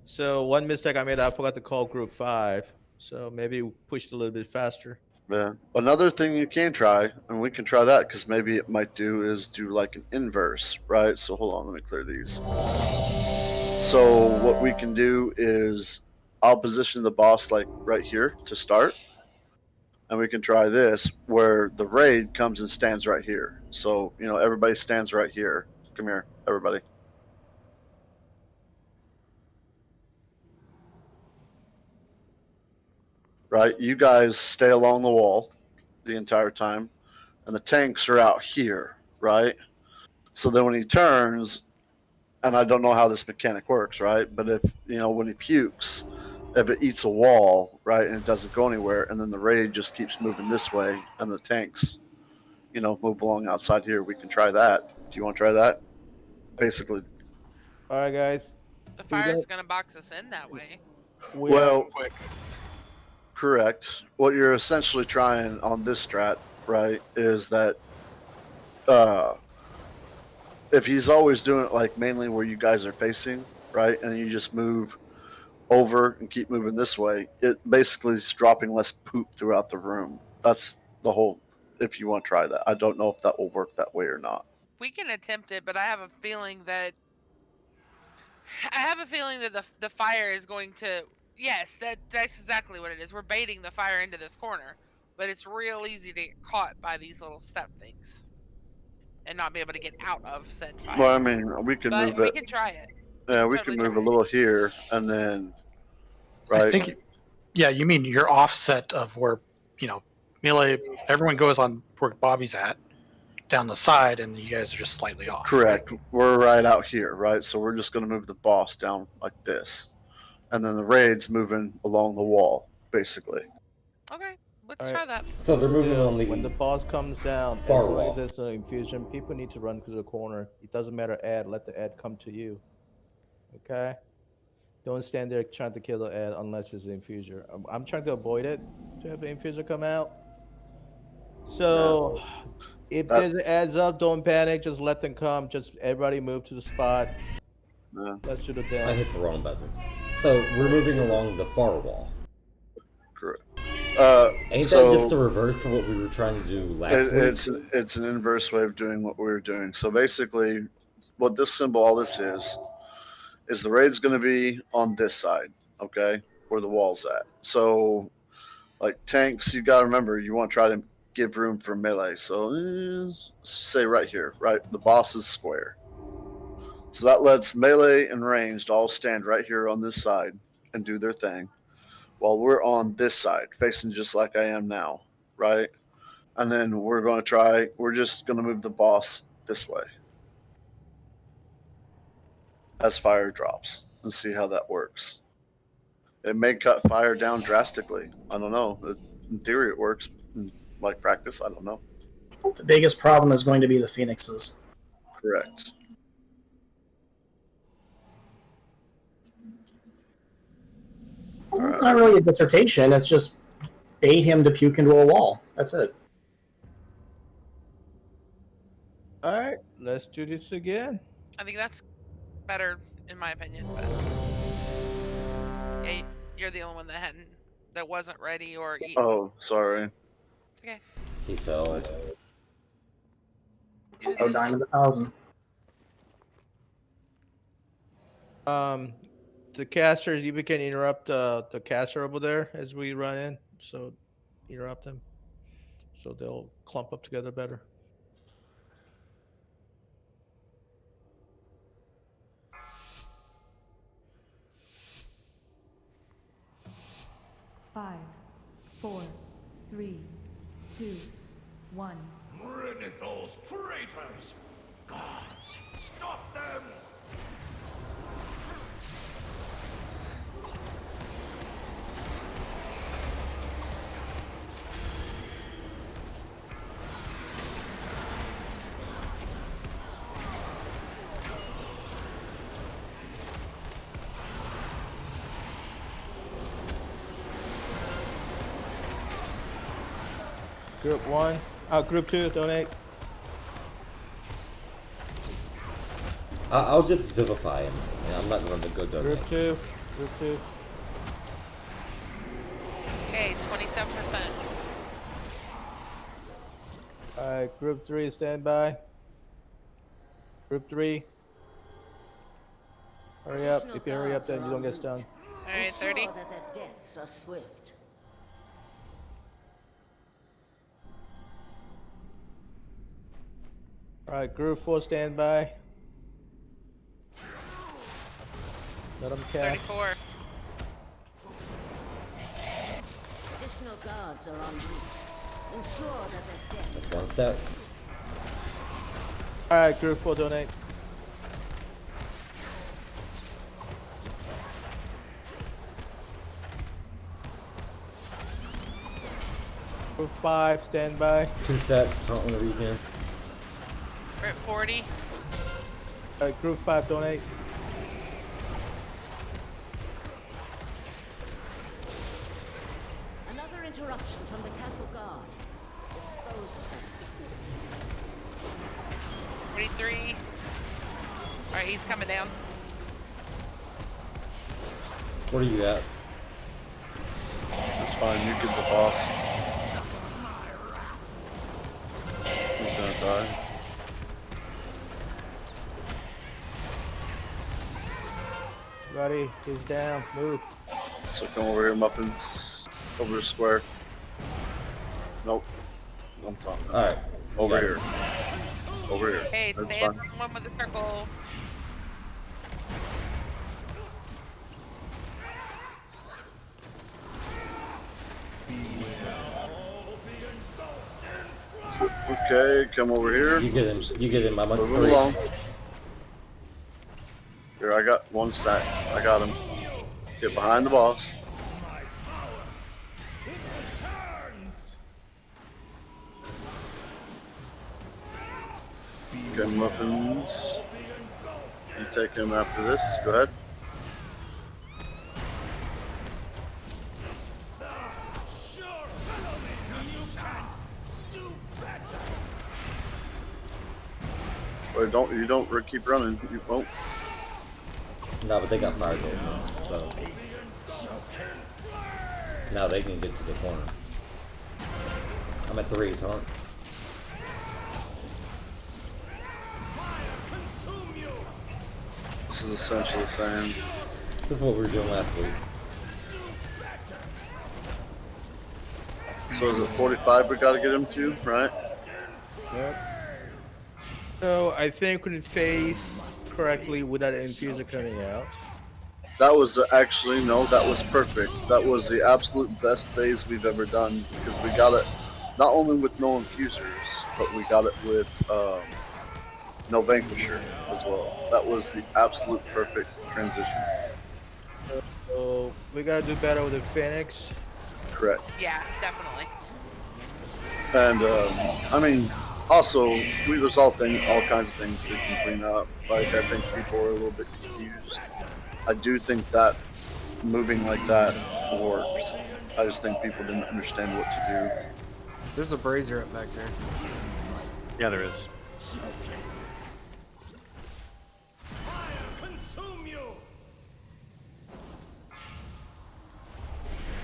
So one mistake I made, I forgot to call group 5. So maybe push a little bit faster. Yeah. Another thing you can try, and we can try that because maybe it might do, is do like an inverse, right? So hold on, let me clear these. So what we can do is I'll position the boss like right here to start. And we can try this where the raid comes and stands right here. So, you know, everybody stands right here. Come here, everybody. Right? You guys stay along the wall the entire time. And the tanks are out here, right? So then when he turns, and I don't know how this mechanic works, right? But if, you know, when he pukes, if it eats a wall, right, and it doesn't go anywhere, and then the raid just keeps moving this way, and the tanks, you know, move along outside here, we can try that. Do you want to try that? Basically. All right, guys. The fire's gonna box us in that way. Well, correct. What you're essentially trying on this strat, right, is that if he's always doing it like mainly where you guys are facing, right, and you just move over and keep moving this way, it basically is dropping less poop throughout the room. That's the whole, if you want to try that. I don't know if that will work that way or not. We can attempt it, but I have a feeling that the fire is going to. Yes, that's exactly what it is. We're baiting the fire into this corner, but it's real easy to get caught by these little step things and not be able to get out of said fire. Well, I mean, we can but move we it. can try it. Yeah, we totally can move try a little here and then, right? I think, yeah, you mean your offset of where, you know, melee, everyone goes on where Bobby's at, down the side, and you guys are just slightly off. Correct. We're right out here, right? So we're just going to move the boss down like this. And then the raid's moving along the wall, basically. Okay, let's try that. So they're moving on the when the boss comes down, far as long wall. as there's an infusion, people need to run to the corner. It doesn't matter ad, let the ad come to you. Okay? Don't stand there trying to kill the ad unless it's an infuser. I'm trying to avoid it to have the infuser come out. So if there's an adds up, don't panic, just let them come. Just everybody move to the spot. Let's do the I dance. hit the wrong button. So we're moving along the far wall. Correct. Ain't so that just a reverse of what we were trying to do last week? It's an inverse way of doing what we were doing. So basically, what this symbol, all this is the raid's going to be on this side, okay, where the wall's at. So, like tanks, you got to remember, you want to try to give room for melee. So, say right here, right? The boss is square. So that lets melee and ranged all stand right here on this side and do their thing, while we're on this side, facing just like I am now, right? And then we're going to try, we're just going to move the boss this way as fire drops and see how that works. It may cut fire down drastically. I don't know. In theory, it works. In like practice, I don't know. The biggest problem is going to be the phoenixes. Correct. Well, it's not really a dissertation. It's just bait him to puke into a wall. That's it. All right, let's do this again. I think that's better in my opinion. But yeah, you're the only one that hadn't that wasn't ready or eaten. Oh, sorry. It's okay. He fell. Oh, diamond 1,000. The casters, you can interrupt the caster over there as we run in. So interrupt them, so they'll clump up together better. Five, 4, 3, 2, 1. Renethos traitors! Gods, stop them! Group 1. Group 2, donate. I'll just vivify him. I'm not going to go donate. Group 2. Group 2. Okay, 27%. Alright, group 3, stand by. Group 3. Hurry up. If you hurry up, then you don't get stunned. Alright, 30. Ensure that their deaths are swift. Alright, group 4, stand by. Let them cast. 34. Additional guards are on route. Ensure that their deaths That's one step. Alright, group 4, donate. Group 5, stand by. 2 steps. Taunt whenever you can. We're at 40. Alright, group 5, donate. Another interruption from the castle guard. Dispose of them. 43. Alright, he's coming down. What are you at? It's fine. You get the boss. He's gonna die. Buddy, he's down. Move. So come over here, Muffins. Over the square. Nope. I'm fine. Alright. Over here. Over here. Hey, That's stand fine. on one with the circle. Okay, come over here. You get him. You get him. I'm at Move 3. along. Here, I got 1 stack. I got him. Get behind the boss. Okay, Muffins. You take him after this. Go ahead. Wait, don't keep running. You won't. No, but they got fire gold now, so now they can get to the corner. I'm at 3, taunt. This is essentially the same. This is what we were doing last week. So is it 45 we gotta get him to, right? Yep. So I think we face correctly without an infuser coming out. That was actually, no, that was perfect. That was the absolute best phase we've ever done because we got it not only with no infusers, but we got it with no vanquisher as well. That was the absolute perfect transition. So we gotta do better with the Phoenix. Correct. Yeah, definitely. And I mean, also there's all kinds of things we can clean up. Like I think people are a little bit confused. I do think that moving like that worked. I just think people didn't understand what to do. There's a brazier up back there. Yeah, there is.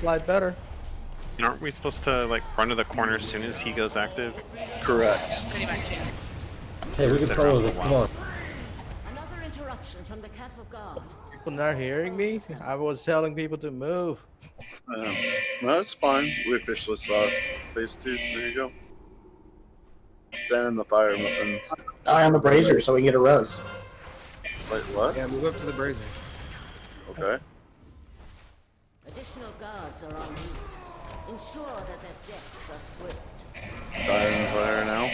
slide better. And aren't we supposed to like run to the corner as soon as he goes active? Correct. Pretty much, yeah. Hey, we can Sit follow around this. for a Come while. on. Another interruption from the castle guard. People not hearing me? I was telling people to move. No, it's fine. We officially saw phase 2. There you go. Stand in the fire, weapons. Die on the brazier so we can get a res. Wait, what? Yeah, move up to the brazier. Okay. Additional guards are en route. Ensure that their deaths are swift. Die in the fire now.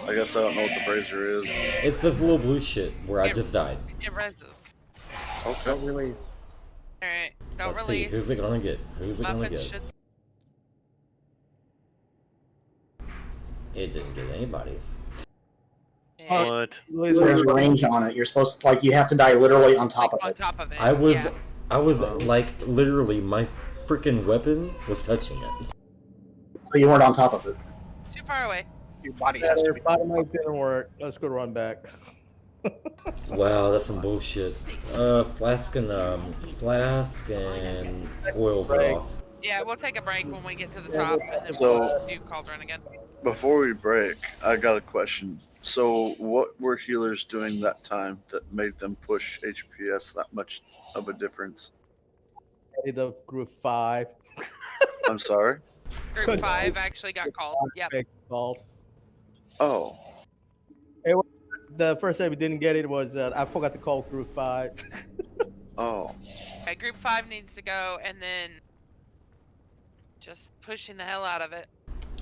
I guess I don't know what the brazier is. It's this little blue shit where I just died. It reses. Okay. Don't release. Alright, don't Let's see. release. Who's it gonna get? Who's it gonna Muffin get? should. It didn't get anybody. What? There's a range on it. You're supposed to, like, you have to die literally on top of On it. top of it. I was, yeah. I was like literally my freaking weapon was touching it. So you weren't on top of it. Too far away. Your body has to be. Bottom mic didn't work. Let's go run back. Wow, that's some bullshit. Flask and oils it off. Yeah, we'll take a break when we get to the top, and then So- we'll do cauldron again. Before we break, I got a question. So, what were healers doing that time that made them push HPS that much of a difference? The group 5. I'm sorry? Group 5 actually got called. Yep. Called. Oh. The first time we didn't get it was I forgot to call group 5. Oh. Okay, group 5 needs to go, and then just pushing the hell out of it.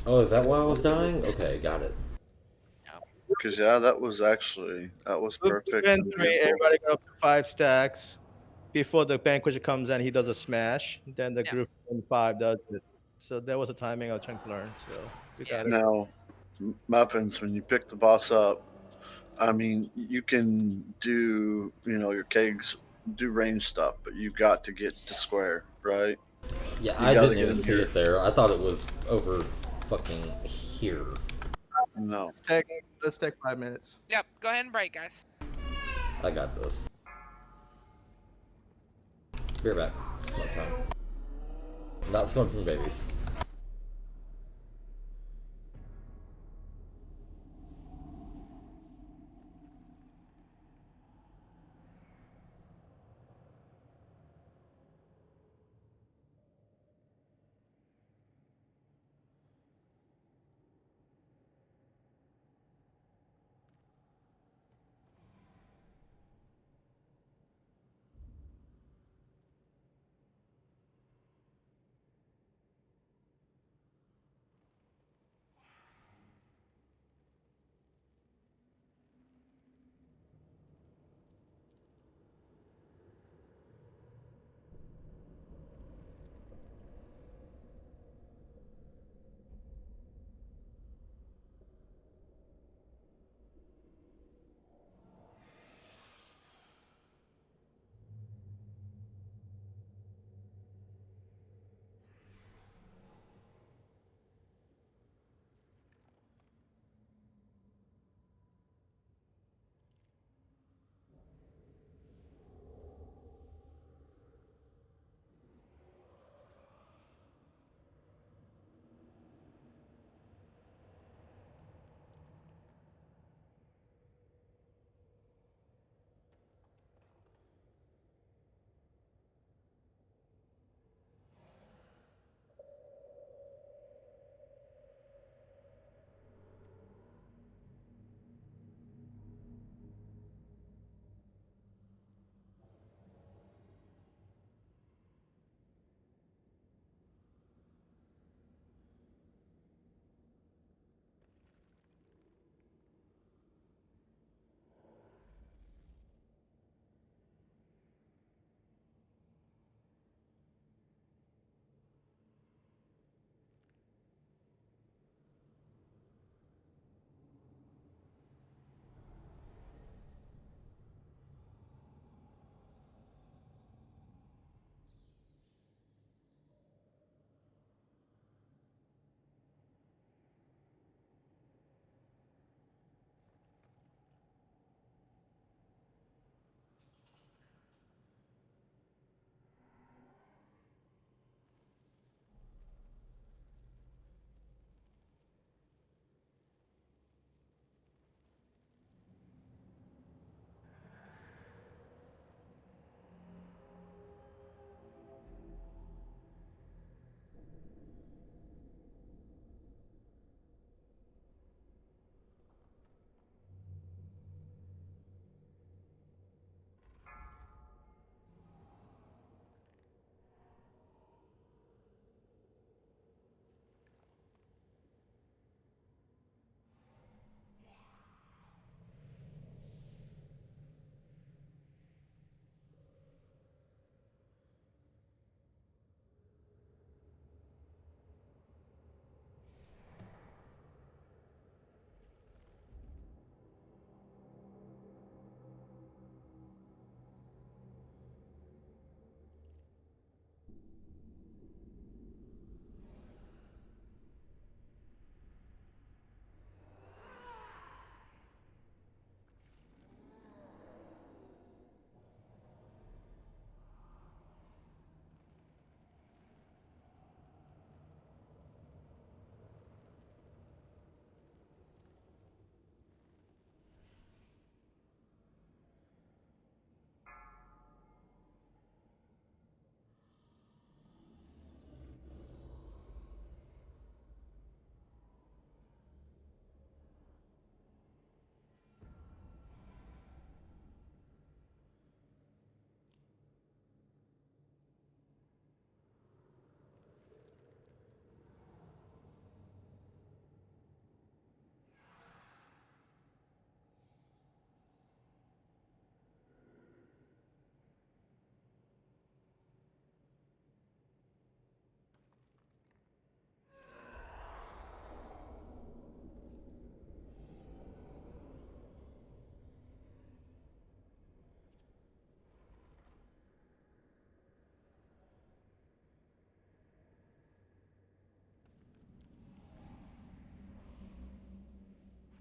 Oh, is that why I was dying? Okay, got it. Because, yeah, that was Group 2 perfect. and 3, everybody got up to 5 stacks. Before the Vanquisher comes in, he does a smash. Then the group 5 does it. So that was the timing I was trying to learn. So we got it. Now, Muffins, when you pick the boss up, I mean, you can do, your kegs, do range stuff, but you got to get to square, right? Yeah, You I gotta didn't get even in see here. it there. I thought it was over fucking here. No. Let's take 5 minutes. Yep, go ahead and break, guys. I got this. Be right back. Smoke time. Not smoking babies.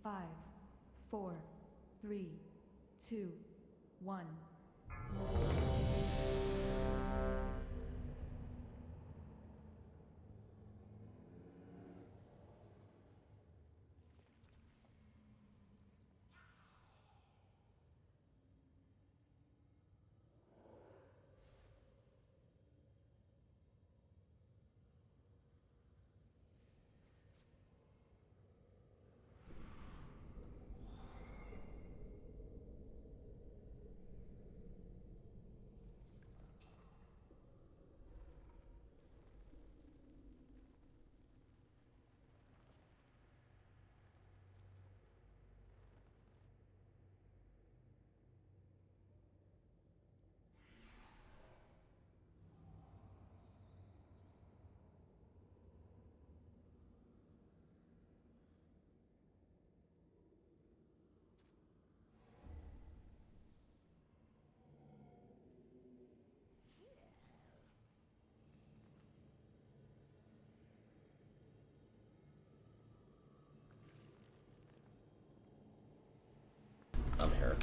5, 4, 3, 2, 1. I'm here.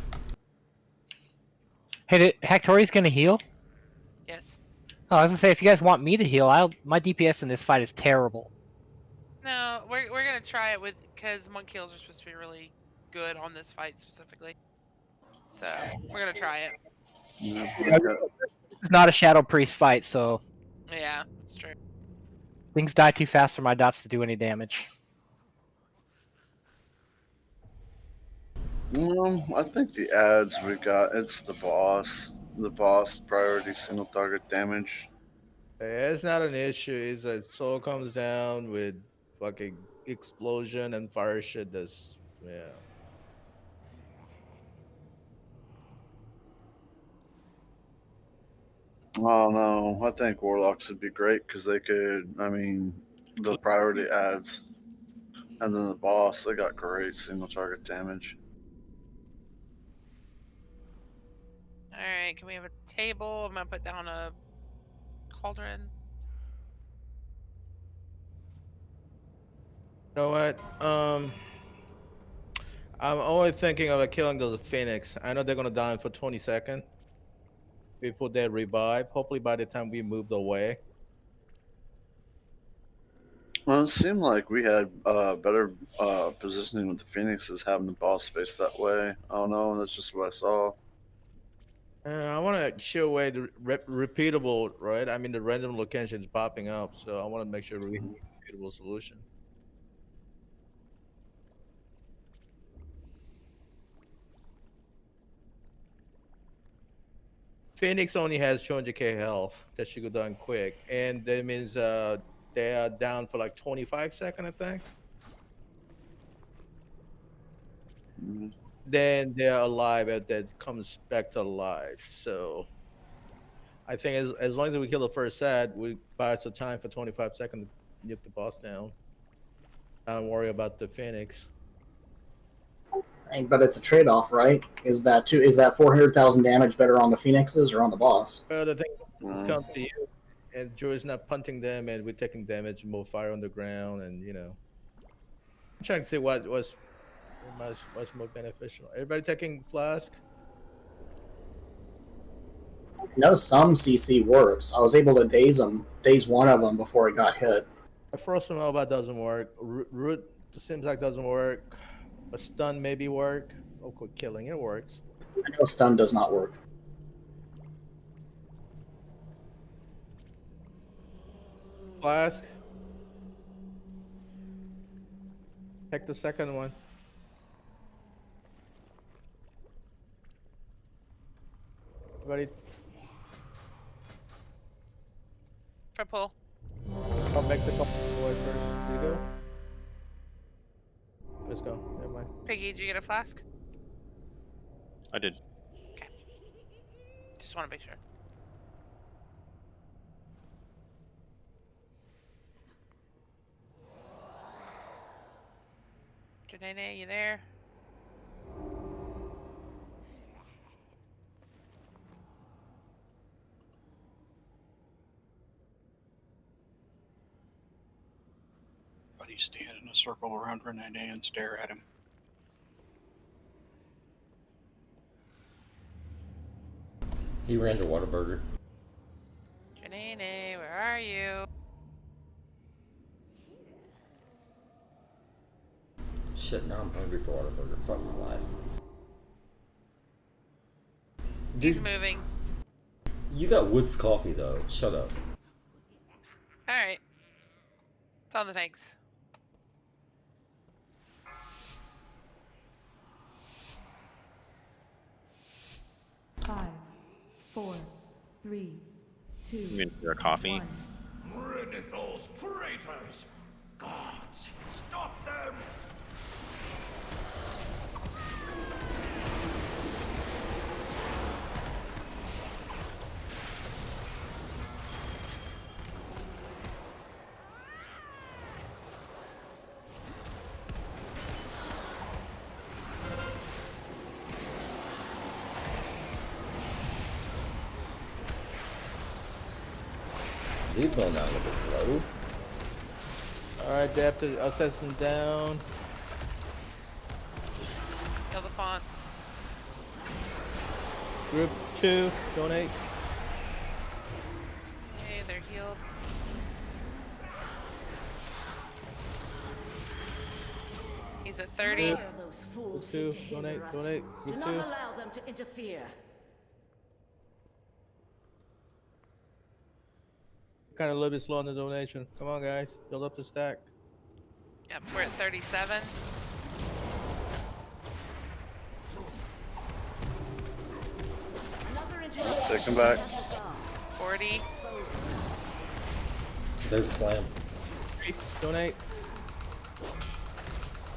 Hey, Hectori's gonna heal? Yes. Oh, I was gonna say, if you guys want me to heal, my DPS in this fight is terrible. No, we're gonna try it with because monk heals are supposed to be really good on this fight specifically. So we're gonna try it. It's not a Shadow Priest fight, so Yeah, that's true. things die too fast for my dots to do any damage. I think the ads we got, it's the boss. The boss priority single target damage. It's not an issue. It's that soul comes down with fucking explosion and fire shit. That's yeah. Oh no, I think warlocks would be great because they could. I mean, the priority ads, and then the boss. They got great single target damage. All right, can we have a table? I'm gonna put down a cauldron. You know what? I'm only thinking of killing those phoenix. I know they're gonna die for 20 seconds before they revive. Hopefully, by the time we moved away. Well, it seemed like we had better positioning with the phoenixes having the boss face that way. I don't know. That's just what I saw. I want to show away the repeatable, right? I mean, the random locations popping up, so I want to make sure we have a repeatable solution. Phoenix only has 200k health. That should go down quick, and that means they are down for like 25 seconds, I think. Then they're alive, and that comes back to life. So I think as long as we kill the first set, we buy us the time for 25 seconds to nuke the boss down. Don't worry about the Phoenix. But it's a trade-off, right? Is that 400,000 damage better on the phoenixes or on the boss? Well, the thing is, come to you, and Joe's not punting them, and we're taking damage, more fire on the ground, and I'm trying to see what's more beneficial. Everybody taking flask? I know some CC works. I was able to daze one of them before it got hit. A frozen robot doesn't work. Root seems like doesn't work. A stun maybe work. Oh, quick killing, it works. I know stun does not work. Flask. Pick the second one. Everybody, For pull. I'll make the couple boy first. Do you go? Let's go. Never mind. Piggy, did you get a flask? I did. Okay. Just want to make sure. Janae, you there? Buddy stand in a circle around Renee and stare at him. He ran to Whataburger. Janine, where are you? Shit, now I'm hungry for Whataburger. Fuck my life. He's Dude, moving. you got Woods coffee though. Shut up. Alright. It's on the tanks. Five, four, three, two, You mean your coffee? one. Renithal's traitors! Gods, stop them! He's going down a little bit slow. Alright, Adapter assassin down. Kill the fonts. Group 2, donate. Okay, they're healed. He's at 30. Why are those fools Group sent to 2, hinder donate, us? donate. Do Group not 2. allow them to interfere. Kind of a little bit slow on the donation. Come on, guys. Build up the stack. Yep, we're at 37. Another introduction Take him to back. Castle Guard. 40. There's a slam. Donate.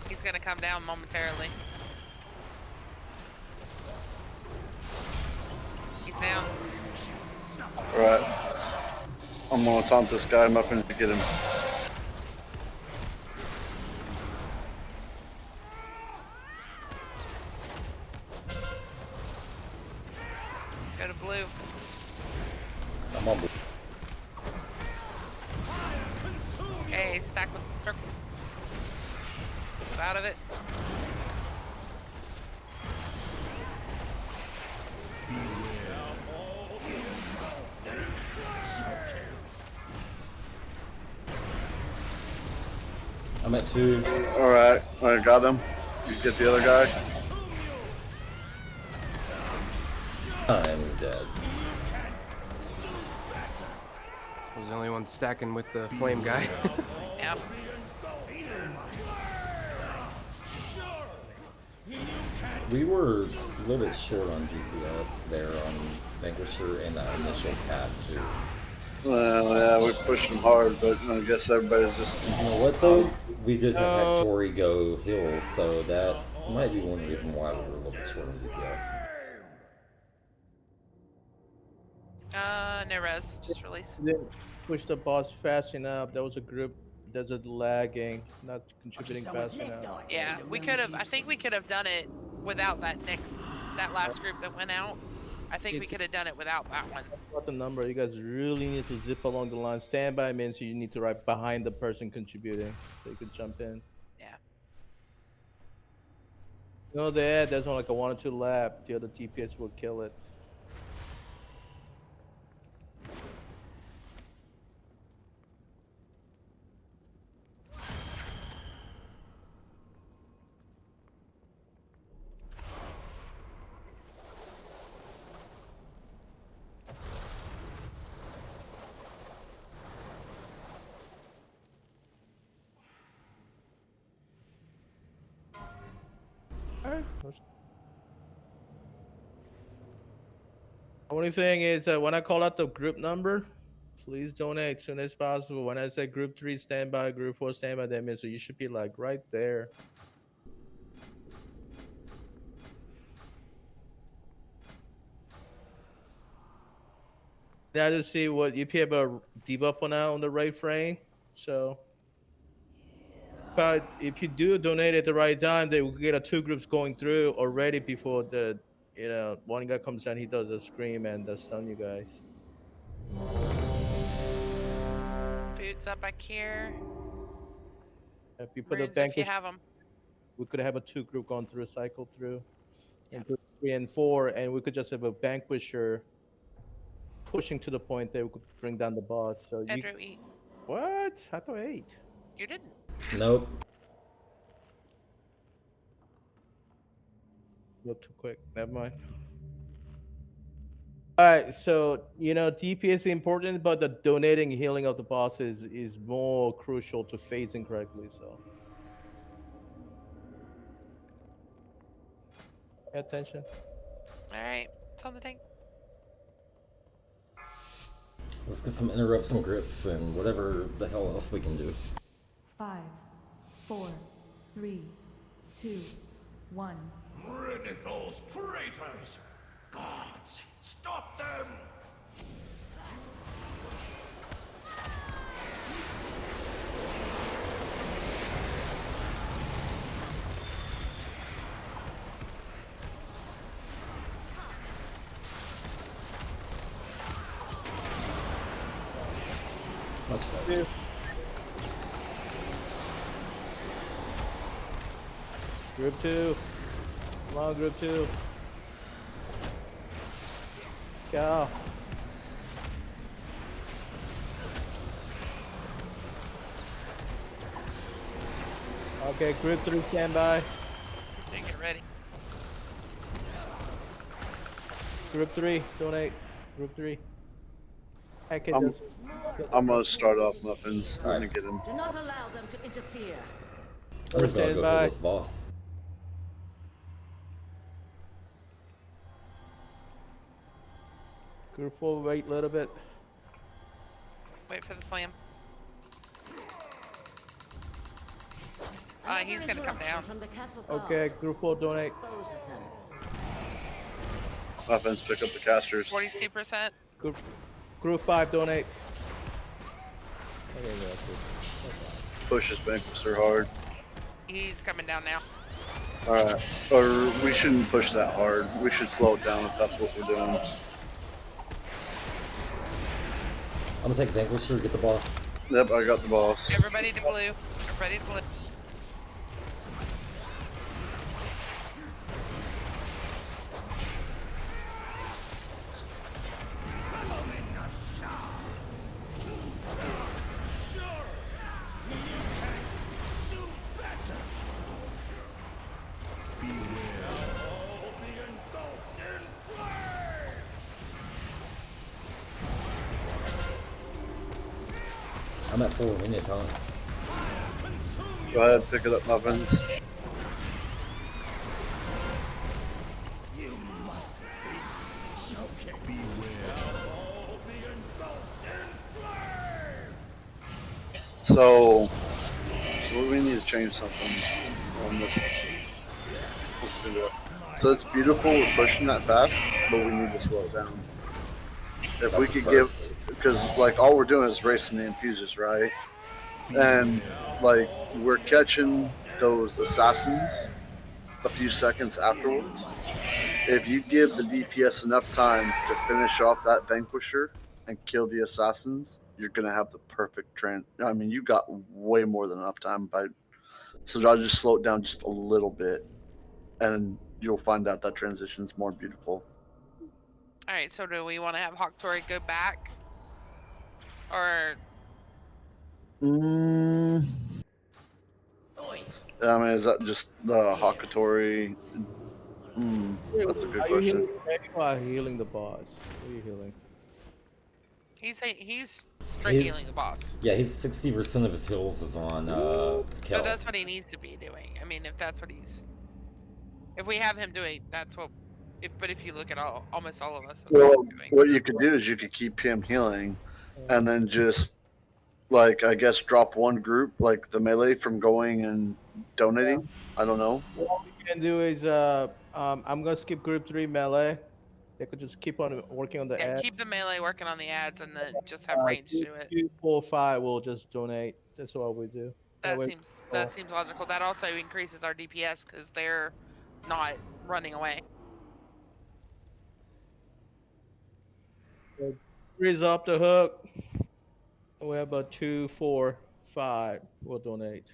He's gonna come down momentarily. He's down. Alright. I'm gonna taunt this guy. I'm up to get him. Go to blue. I'm on blue. Okay, stack with circle. Move out of it. I'm at 2. Alright, I got him. You get the other guy. I'm dead. I was the only one stacking with the flame guy. Yep. We were a little bit short on DPS there on Vanquisher and that initial cap too. Well, yeah, we pushed him hard, but I guess everybody's just. You know what though? We did have Tori go hills, so that might be one reason why we were a little bit short on DPS. No res. Just release. Didn't push the boss fast enough. There was a group that's lagging, not contributing fast enough. Yeah, we could have. I think we could have done it without that last group that went out. I think we could have done it without that one. About the number, you guys really need to zip along the line. Standby means you need to right behind the person contributing, so you could jump in. Yeah. You know that there's only like a 1 or 2 lap. The other TPS will kill it. Alright. Only thing is when I call out the group number, please donate as soon as possible. When I say group 3 standby, group 4 standby, that means so you should be like right there. Now to see what if you have a debuff on now on the right frame. So but if you do donate at the right time, they will get 2 groups going through already before the one guy comes down, he does a scream and stun you guys. Boots up back here. If you put a Runes bank, if you have them. we could have a 2 group going through, cycle through, Yep. and 3 and 4, and we could just have a vanquisher pushing to the point that we could bring down the boss. So you Andrew, eat. what? I thought 8. You didn't. Nope. Go too quick. Never mind. All right, so DPS is important, but the donating healing of the boss is more crucial to phasing correctly. So pay attention. All right, it's on the tank. Let's get some interrupts and grips and whatever the hell else we can do. 5, 4, 3, 2, 1. Ridicles, traitors! Gods, stop them! Much better. Group 2. Come on, group 2. Go. Okay, group 3 stand by. Then get ready. Group 3, donate. Group 3. Okay, I'm gonna start off muffins. Let me get him. Do not allow them to interfere. I'm just gonna Stand go by. kill this boss. Group 4, wait a little bit. Wait for the slam. He's gonna come down. From the castle guard. Okay, group 4, donate. Dispose of them. Muffins, pick up the casters. 42%. Group 5, donate. Okay, Push his banqueter hard. He's coming down now. Alright. Or we shouldn't push that hard. We should slow it down if that's what we're doing. I'm gonna take Vanquisher to get the boss. Yep, I got the boss. Everybody to blue. Everybody to blue. I'm at full. We need a taunt. Go ahead, pick it up, Muffins. You must be. Okay. Beware. All be engulfed in flame! So we need to change something on this. Let's do that. So it's beautiful we're pushing that fast, but we need to slow it down. If we could give, because like all we're doing is racing the infuses, right? And like we're catching those assassins a few seconds afterwards. If you give the DPS enough time to finish off that Vanquisher and kill the assassins, you're gonna have the perfect trend. I mean, you got way more than enough time so I'll just slow it down just a little bit, and you'll find out that transition's more beautiful. All right. So do we want to have Hawktori go back, or? I mean, is that just the Hakatori? That's a good Are you question. healing or healing the boss? What are you healing? He's straight healing the boss. Yeah, he's 60% of his heals is on Kel. But that's what he needs to be doing. I mean, if that's what he's, if we have him doing, that's what. But if you look at almost all of us, that's what Well, we're doing. what you could do is you could keep him healing, and then just like I guess drop one group like the melee from going and donating. I don't know. What we can do is I'm gonna skip group 3 melee. They could just keep on working on the Yeah, ad. keep the melee working on the ads, and then just have range do it. 2, 4, 5 will just donate. That's all we do. That way- seems logical. That also increases our DPS because they're not running away. 3 is off the hook. We have about 2, 4, 5 will donate.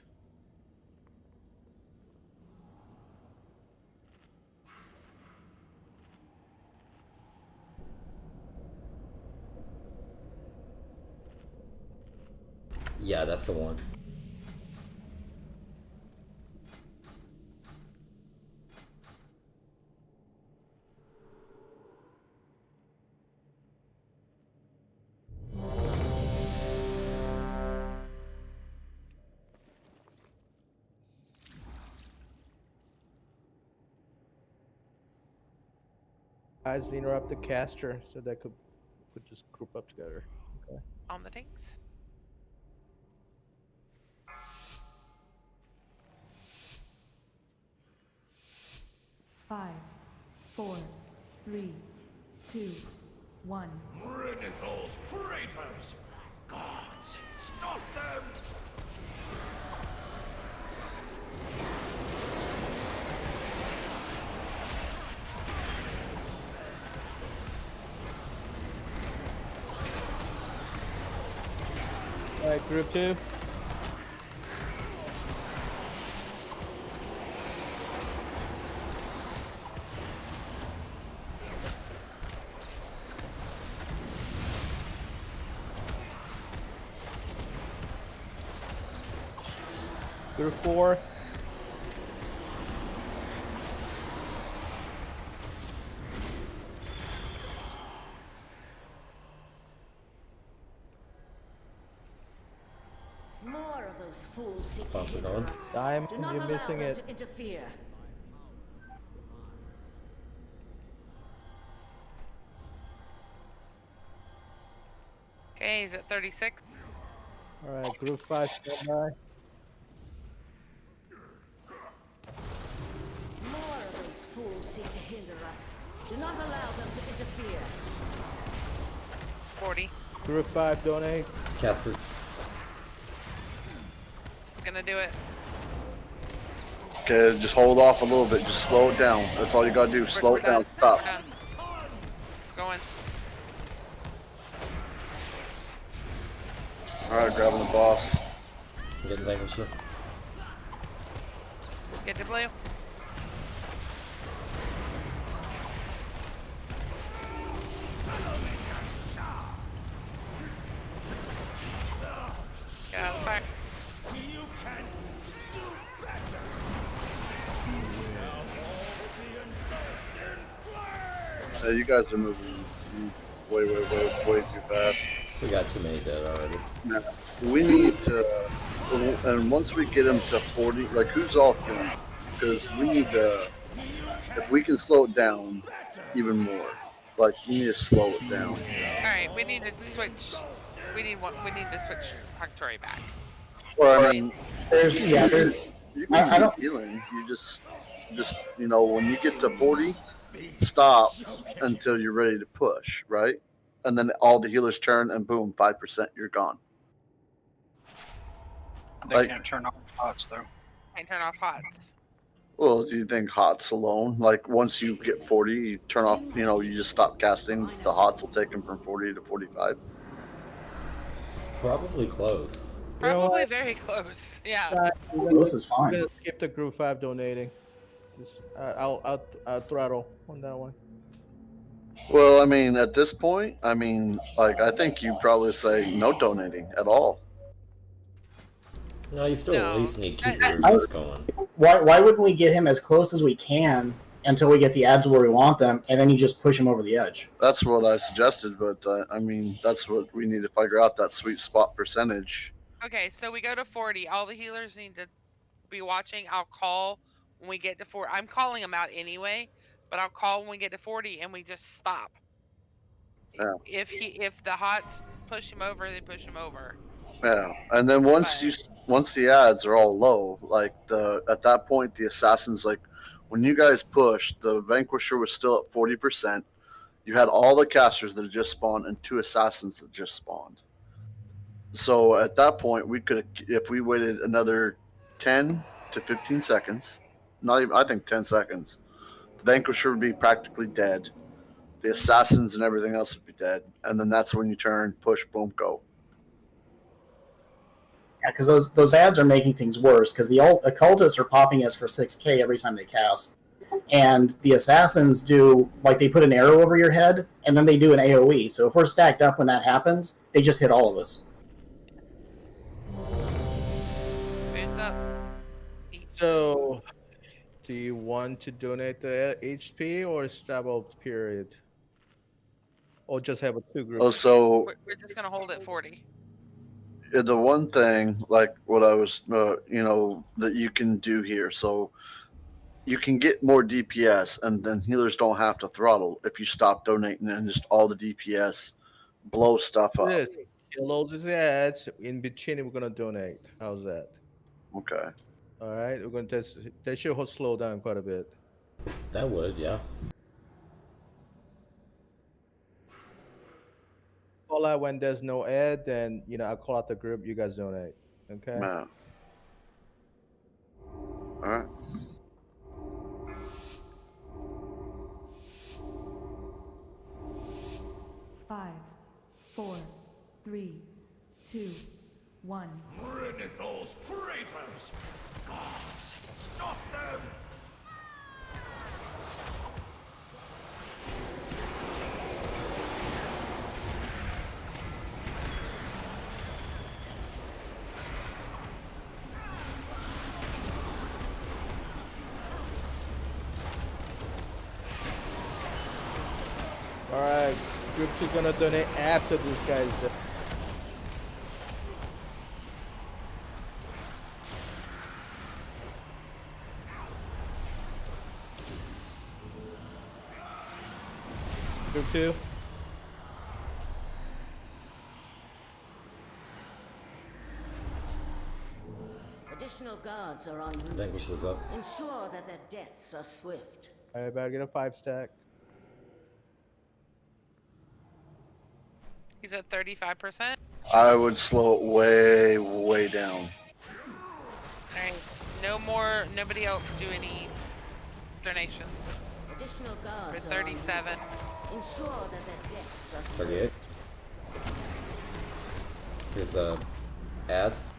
Yeah, that's the one. Guys, interrupt the caster so that could just group up together. Okay. On the tanks. Five, 4, 3, 2, 1. Ridicles, traitors! Gods, stop them! All right, group 2. Group 4. More of those fools seek to Pass it hinder on. us. Diamond, Do not you're allow missing them it. to interfere. Okay, he's at 36. All right, group 5. Stand by. More of those fools seek to hinder us. Do not allow them to interfere. 40. Group 5, donate. Caster. This is gonna do it. Okay, just hold off a little bit. Just slow it down. That's all you gotta do. Slow We're it down. done. Stop. We're done. Going. Alright, grabbing the boss. Getting vanquisher. Get to blue. Get out of the fire. You can do better! You guys are moving way too fast. We got too many dead already. Now, we need to, and once we get them to 40, like who's off them? Because we need to, if we can slow it down even more, like you need to slow it down. Alright, we need to switch. We need to switch Hectori back. Or I mean, There's you can I don't- keep healing. You just when you get to 40, stop until you're ready to push, right? And then all the healers turn, and boom, 5%, you're gone. They can't turn off pots though. Can't turn off HOTS. Well, do you think HOTS alone? Like once you get 40, you turn off. You just stop casting. The HOTS will take them from 40 to 45. Probably close. You know Probably what? very close. Yeah. This is fine. I'm gonna skip the group 5 donating. Just I'll throttle on that one. Well, I mean, at this point, I mean, like I think you probably say no donating at all. No, you still at least need to keep I- groups going. Why wouldn't we get him as close as we can until we get the ads where we want them, and then you just push him over the edge? That's what I suggested, but I mean, that's what we need to figure out, that sweet spot percentage. Okay, so we go to 40. All the healers need to be watching. I'll call when we get to 40. I'm calling them out anyway, but I'll call when we get to 40 and we just stop. Yeah. If the HOTS push him over, they push him over. Yeah, and then once the ads are all low, like at that point the assassins, like when you guys pushed, the Vanquisher was still at 40%. You had all the casters that had just spawned and 2 assassins that just spawned. So at that point, we could, if we waited another 10 to 15 seconds, not even, I think 10 seconds, the Vanquisher would be practically dead. The assassins and everything else would be dead, and then that's when you turn, push, boom, go. Yeah, because those ads are making things worse, because the occultists are popping us for 6k every time they cast. And the assassins do, like, they put an arrow over your head, and then they do an AoE. So if we're stacked up when that happens, they just hit all of us. So, do you want to donate the HP or stab out period? Or just have a two group? Oh, so We're just gonna hold it 40. the one thing, like what I was, that you can do here, so you can get more DPS, and then healers don't have to throttle if you stop donating and just all the DPS blow stuff up. Yes. Kill all these ads. In between, we're gonna donate. How's that? Okay. All right. We're gonna test. That should slow down quite a bit. That would, yeah. Call out when there's no ad, then I call out the group. You guys donate. Okay. Yeah. All right. Five, 4, 3, 2, 1. Renethor's traitors! Gods, stop them! All right. Group 2 gonna donate after these guys. Group 2. Additional guards are en route. Vanquish was up. Ensure that their deaths are swift. All right, better get a 5 stack. He's at 35%. I would slow it way, way down. Alright. No more. Nobody else do any donations. Additional guards For are en route. 37. Ensure that their deaths are swift. 38. Here's ads.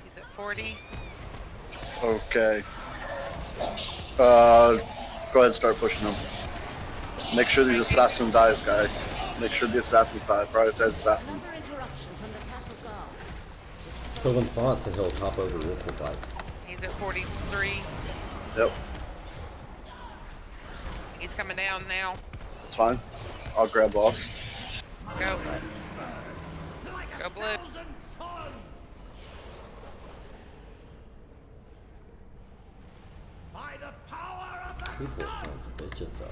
He's at 40. Okay. Go ahead and start pushing them. Make sure these assassins dies, guy. Make sure the assassins die. Prioritize assassins. Another interruption from the castle guard. Kill him fonts and he'll hop over real quick like. He's at 43. Yep, He's coming down now. it's fine. I'll grab boss. Go. Go blue. By the power of the These little sons of bitches though.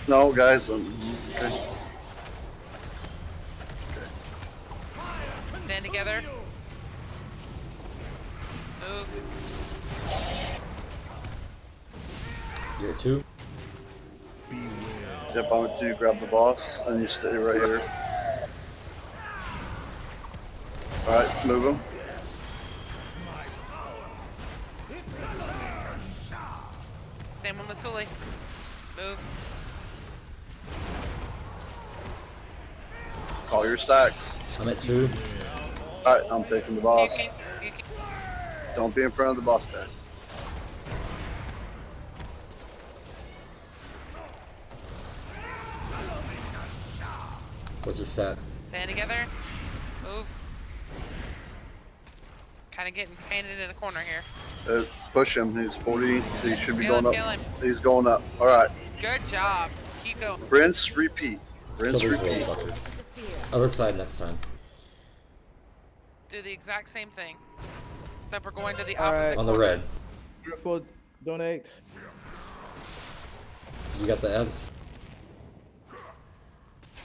No, guys. Okay. Stand together. Move. You're at 2. Yep, I'm going to grab the boss, and you stay right here. Alright, move him. Same one with Sully. Move. Call your stacks. I'm at 2. Alright, I'm taking the boss. You can. Don't be in front of the boss, guys. What's your stats? Stand together. Move. Kind of getting painted in a corner here. Push him. He's 40. He should be Kill going him, up. kill him. He's going up. Alright. Good job. Keep going. Rinse, repeat. Rinse, Kill these repeat. little fuckers. Other side next time. Do the exact same thing. Except we're going to the All opposite right. On the corner. red. Group 4 donate. You got the ads?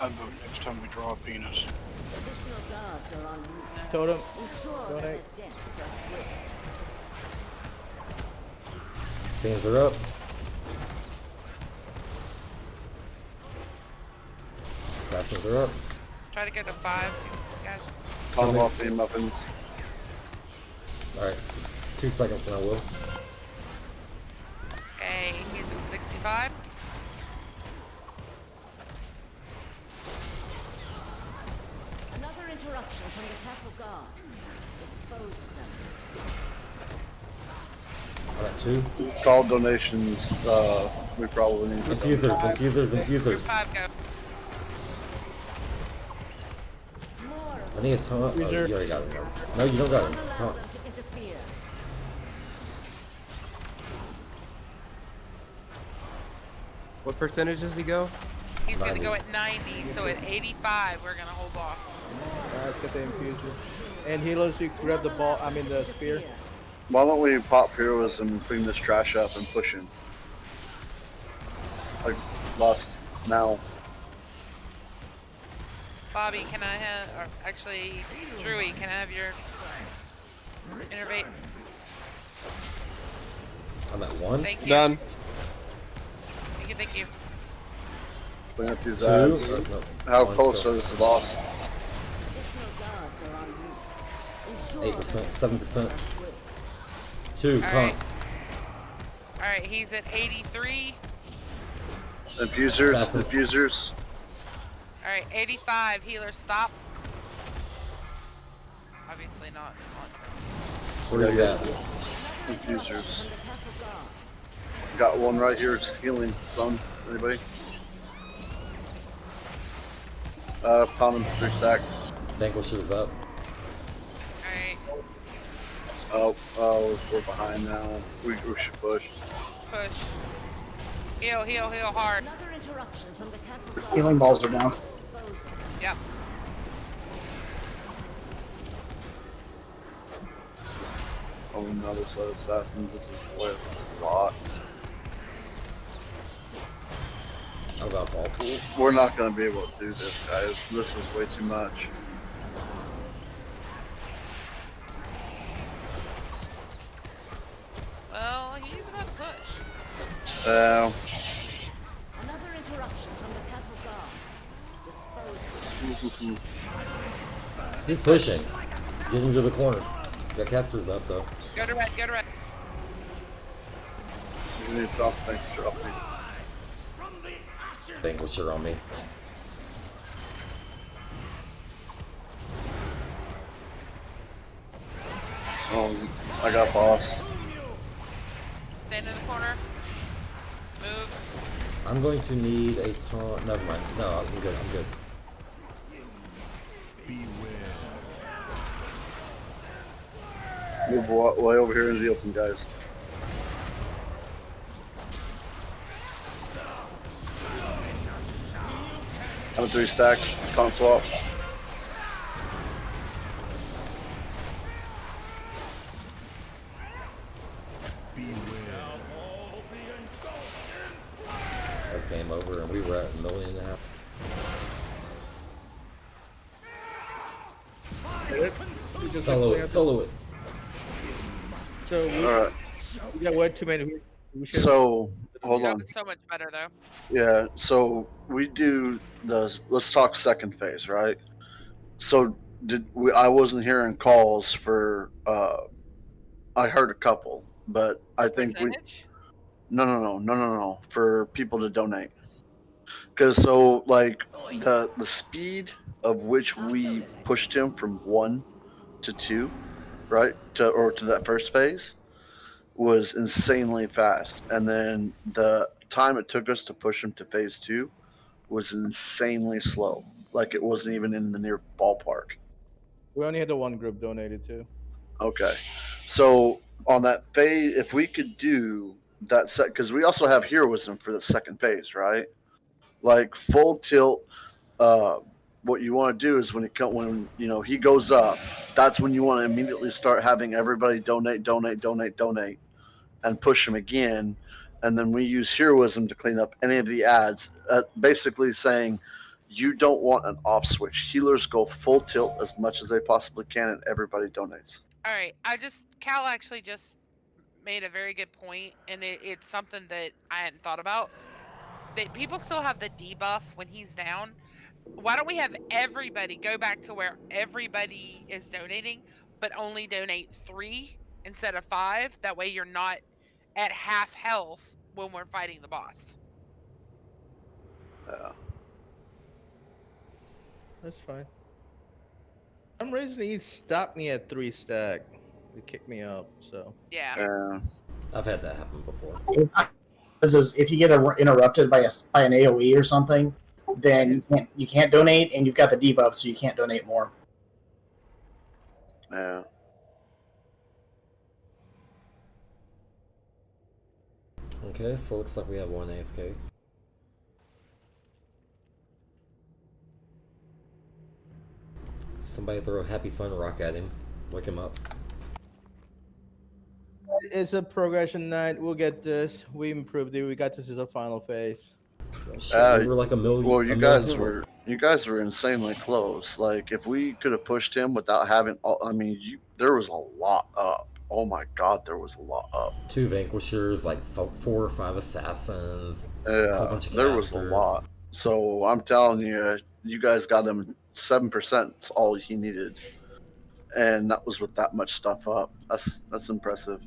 I vote next time we draw a penis. Additional guards are en route. Totem. Ensure that Donate. their deaths are swift. Fans are up. Assassins are up. Try to get to 5, guys. Call them off, beam muffins. Alright. 2 seconds and I will. Okay, he's at 65. Another interruption from the castle guard. Dispose of them. I'm at 2. Call donations. We probably need to Infusers, donate. infusers, Group infusers. 5 go. I need a taunt. Oh, you already got him. No, you don't got him. Taunt. What percentage does he go? He's going to 90. go at 90, so at 85, we're going to hold off. Let's get the infuser. And healers, you grab the ball. I mean the spear. Why don't we pop heroism and clean this trash up and push him? Like, lost now. Bobby, can I have, or actually, Drewy, can I have your innervate? I'm at 1. Thank you. Done. Thank you, thank you. Clean up these 2. ads. No, How 1 close still. is the loss? 8%, 7%. 2. All Taunt. right. All right, he's at 83. Infusers, Assassins. infusers. All right, 85. Healer, stop. Obviously not. Where are you at? Infusers. Got one right here, just healing. Son, anybody? Found him 3 stacks. Vanquisher's up. All right, Oh, we're behind now. We should push. push. Heal, heal, heal hard. Another interruption from the castle guard. Healing balls are down. Yep. Oh, another set of assassins. This is way a lot. I got ball pool. We're not gonna be able to do this, guys. This is way too much. Well, he's about to push. Another interruption from the castle guard. Disposed. He's pushing. Get him to the corner. Got Casper's up though. Go to red, go to red. You need something to drop me. Vanquisher on me. I got boss. Stand in the corner. Move. I'm going to need a taunt. Never mind. No, I'm good. I'm good. Move way over here in the open, guys. I'm at 3 stacks. Taunt swap. That's game over, and we were at 1.5 million. Solo it. Solo it. So we got way too many. So hold Job on. is so much better though. Yeah. So we do the. Let's talk second phase, right? So did we? I wasn't hearing calls for. I heard a couple, but I think we. No. For people to donate. Because so like the speed of which we pushed him from 1 to 2, right, to that first phase, was insanely fast, and then the time it took us to push him to phase 2 was insanely slow. Like it wasn't even in the near ballpark. We only had the one group donated too. Okay, so on that phase, if we could do that set, because we also have heroism for the second phase, right? Like full tilt. What you want to do is when he goes up, that's when you want to immediately start having everybody donate, and push him again. And then we use heroism to clean up any of the ads, basically saying you don't want an off switch. Healers go full tilt as much as they possibly can, and everybody donates. All right, Cal actually just made a very good point, and it's something that I hadn't thought about. That people still have the debuff when he's down. Why don't we have everybody go back to where everybody is donating, but only donate 3 instead of 5? That way you're not at half health when we're fighting the boss. Yeah. That's fine. For some reason he stopped me at 3 stack. He kicked me up, so. Yeah. Yeah. I've had that happen before. Is if you get interrupted by an AOE or something, then you can't donate, and you've got the debuff, so you can't donate more. Yeah. Okay, so looks like we have one AFK. Somebody throw a happy fun rock at him. Wake him up. It's a progression night. We'll get this. We improved it. We got this as a final phase. We were like a million. Well, you guys were insanely close. Like, if we could have pushed him without having, I mean, there was a lot up. Oh my God, there was a lot up. 2 vanquishers, like 4 or 5 assassins. A whole Yeah, bunch of there was a casters. lot. So I'm telling you, you guys got him 7%. All he needed, and that was with that much stuff up. That's impressive.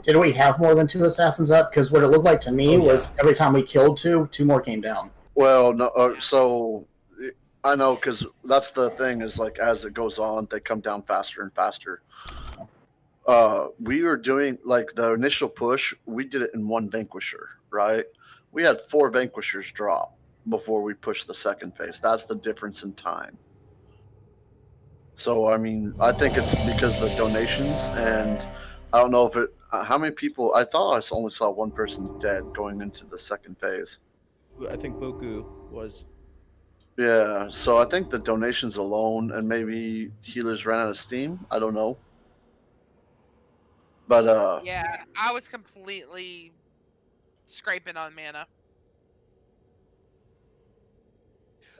Did we have more than 2 assassins up? Because what it looked like to me was every time we killed 2 more came down. Well, no, so I know, because that's the thing, is like as it goes on, they come down faster and faster. We were doing like the initial push, we did it in 1 vanquisher, right? We had 4 vanquishers drop before we pushed the second phase. That's the difference in time. So I mean, I think it's because of the donations, and I don't know if it. How many people? I thought I only saw 1 person dead going into the second phase. I think Boku was. Yeah, so I think the donations alone, and maybe healers ran out of steam. I don't know. But Yeah, I was completely scraping on mana.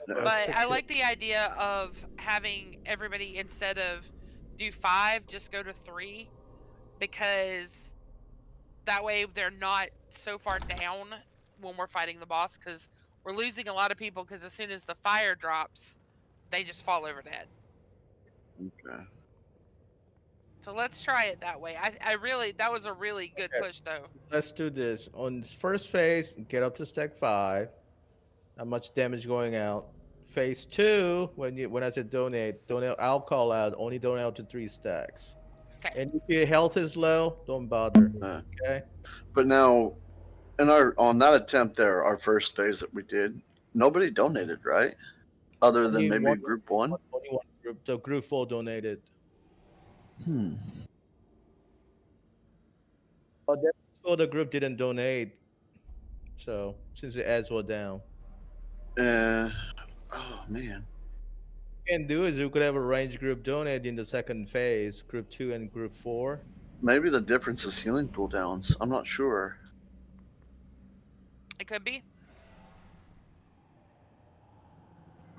But I like the idea of having everybody, instead of do 5, just go to 3, because that way they're not so far down when we're fighting the boss, because we're losing a lot of people, because as soon as the fire drops, they just fall over dead. Okay. So let's try it that way. I really, that was a really good push though. Let's do this. On first phase, get up to stack 5. Not much damage going out. Phase 2, when I said donate, I'll call out, only donate up to 3 stacks. Okay. And if your health is low, don't bother. Okay. But now, on that attempt there, our first phase that we did, nobody donated, right? Other than maybe group 1. Only 1 group. So group 4 donated. So the group didn't donate. So since the ads were down. Oh man. Can do is we could have a range group donate in the second phase, group 2 and group 4. Maybe the difference is healing cooldowns. I'm not sure. It could be.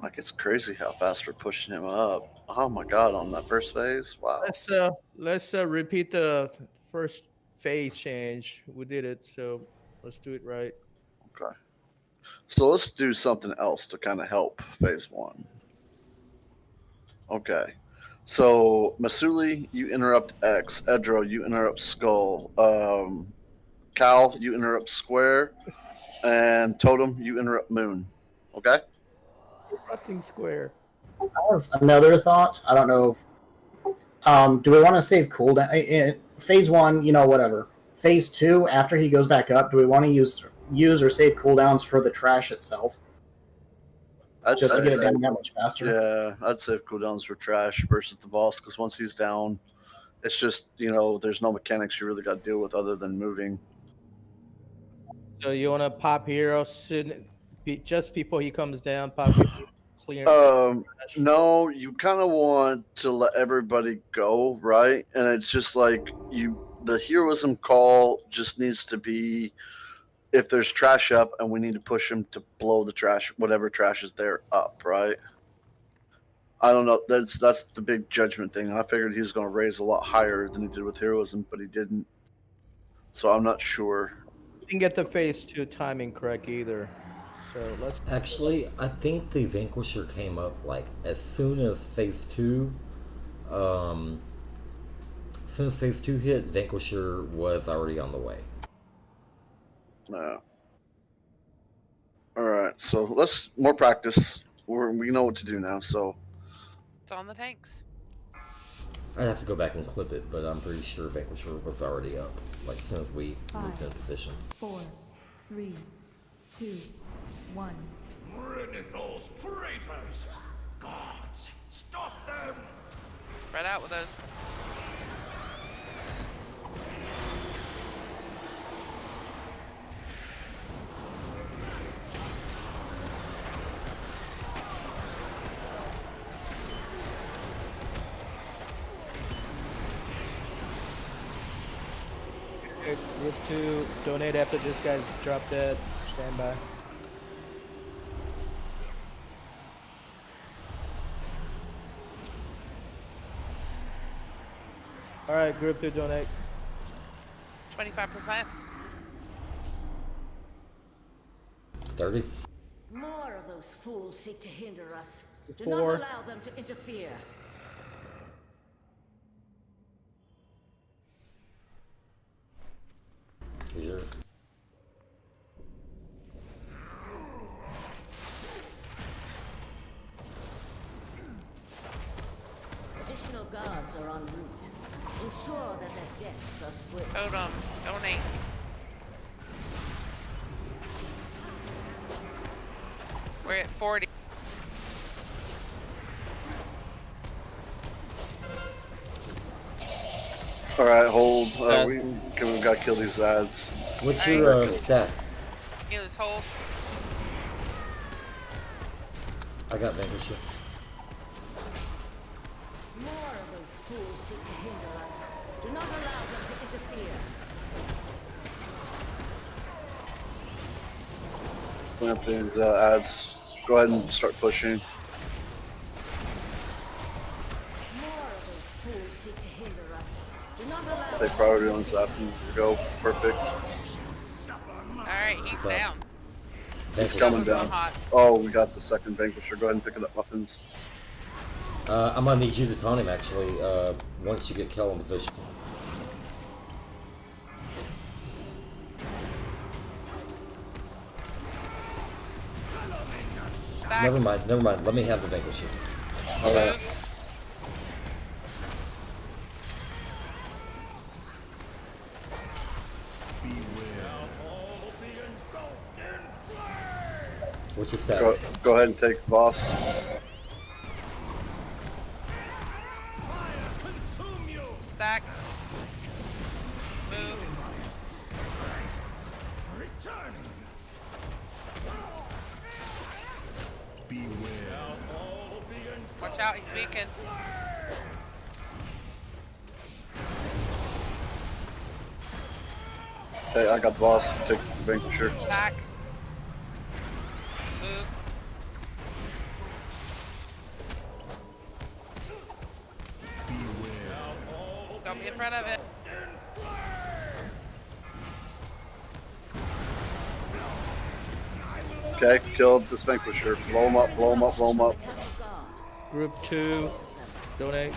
Like, it's crazy how fast we're pushing him up. Oh my God, on that first phase. Wow. Let's repeat the first phase change. We did it, so let's do it right. Okay. So let's do something else to kind of help phase 1. Okay. So Masuli, you interrupt X. Edro, you interrupt Skull. Cal, you interrupt Square. And Totem, you interrupt Moon. Okay? Interrupting Square. I have another thought. I don't know if. Do we want to save cooldown? Phase 1, whatever. Phase 2, after he goes back up, do we want to use or save cooldowns for the trash itself? Just to get it down that much faster? Yeah, I'd save cooldowns for trash versus the boss, because once he's down, it's just, there's no mechanics you really got to deal with other than moving. So you want to pop heroes, just before he comes down, pop heroes, clear. No, you kind of want to let everybody go, right? And it's just like the heroism call just needs to be, if there's trash up and we need to push him to blow the trash, whatever trash is there, up, right? I don't know. That's the big judgment thing. I figured he was going to raise a lot higher than he did with heroism, but he didn't. So I'm not sure. Didn't get the phase 2 timing correct either. So let's. Actually, I think the Vanquisher came up like as soon as phase 2. Since phase 2 hit, Vanquisher was already on the way. No. All right, so let's more practice. We know what to do now. So it's on the tanks. I'd have to go back and clip it, but I'm pretty sure Vanquisher was already up, like as soon as we moved into position. 4, 3, 2, 1. Renithal's traitors! Gods, stop them! Spread out with those. Okay, group 2, donate after this guy's drop dead. Stand by. Alright, group 2, donate. 25%. 30. More of those fools seek to hinder us. Do 4. not allow them to interfere. Is yours? Additional guards are en route. Ensure that their deaths are swift. Totem. Donate. We're at 40. All right, hold. We gotta kill these ads. What's your stats? Healers hold. I got Vanquisher. More of those fools seek to hinder us. Do not allow them to interfere. Clean up these ads. Go ahead and start pushing. More of those fools seek to hinder us. Do not allow Take priority on assassins. Go. Perfect. Alright, he's down. He's coming down. Oh, we got the second Vanquisher. Go ahead and pick it up weapons. I'm gonna need you to taunt him actually, once you get kill in position. Never mind. Let me have the Vanquisher. Alright. What's your status? Go ahead and take the boss. Stack. Move. Watch out, he's weakened. Hey, I got the boss. Take the Vanquisher. Stack. Move. Don't be in front of it. Okay, killed this Vanquisher. Blow him up, blow him up, blow him up. Group 2, donate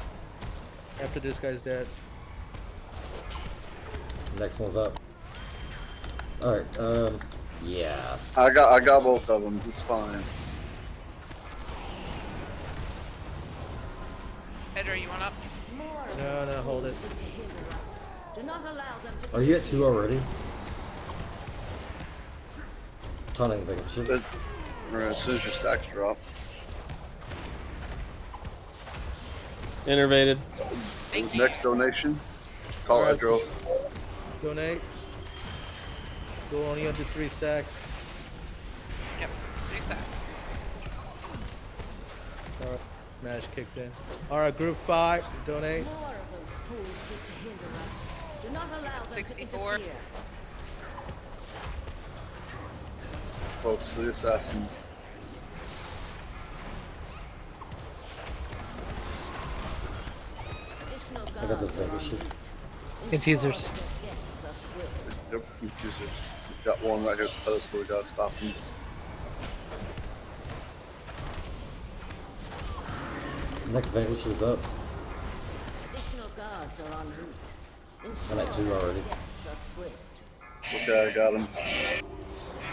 after this guy's dead. Next one's up. Alright, yeah. I got both of them. It's fine. Pedro, you want up? No, hold it. Do not allow them to Are you at 2 already? Taunting Vanquisher. Alright, as soon as your stacks drop. Innervated. Next donation. Call Alright. Edro. Donate. Go only under 3 stacks. Yep, 3 stacks. Alright, smash kicked in. Alright, group 5, donate. More of those fools seek to hinder us. Do not allow them 64. to interfere. Focus the assassins. I got this Vanquisher. Confusers. Yep, confusers. Got one right here at the pedestal. We gotta stop him. Next Vanquisher's up. Additional guards are en route. I'm at 2 already. Deaths are swift. Okay, I got him.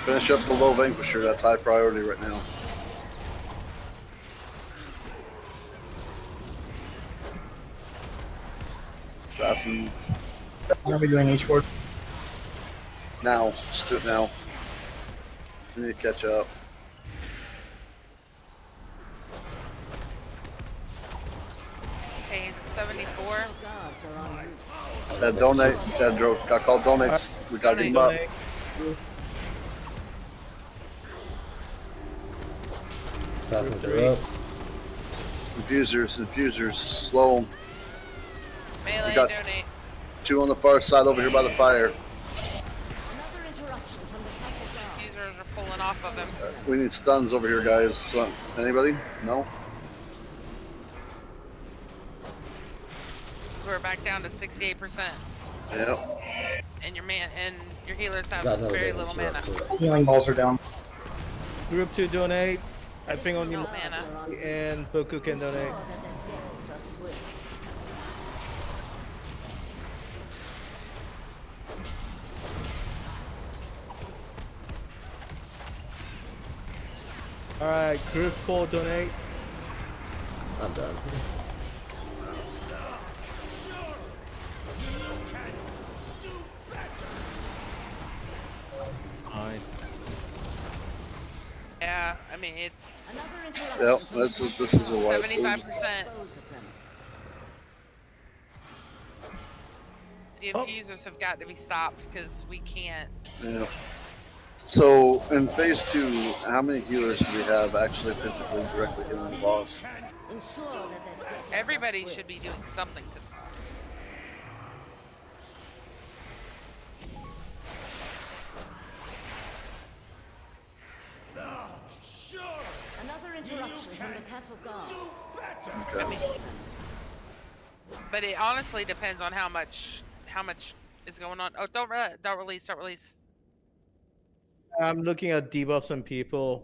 Finish up the low Vanquisher. That's high priority right now. Assassins. When are we doing H-Word? Now. Just do it now. We need to catch up. Okay, he's at 74. Donate. Got called donates. We gotta get him up. Assassins are up. Infusers, slow 'em. Melee, We got donate. 2 on the far side over here by the fire. Users are pulling off of him. We need stuns over here, guys. Anybody? No? So we're back down to 68%. Yep. And your healers have Got another very big little mana. Healing balls are down. Group 2 donate. I think only No mana. and Boku can donate. Alright, group 4 donate. I'm done. Fine. Yeah, I mean it's Yep, this is a wipe. 75%. The infusers have got to be stopped because we can't. Yeah. So in phase 2, how many healers do we have actually physically directly hitting the boss? Everybody should be doing something to the boss. Another interruption from the castle guard. I mean, but it honestly depends on how much is going on. Oh, don't release. I'm looking at debuffs on people.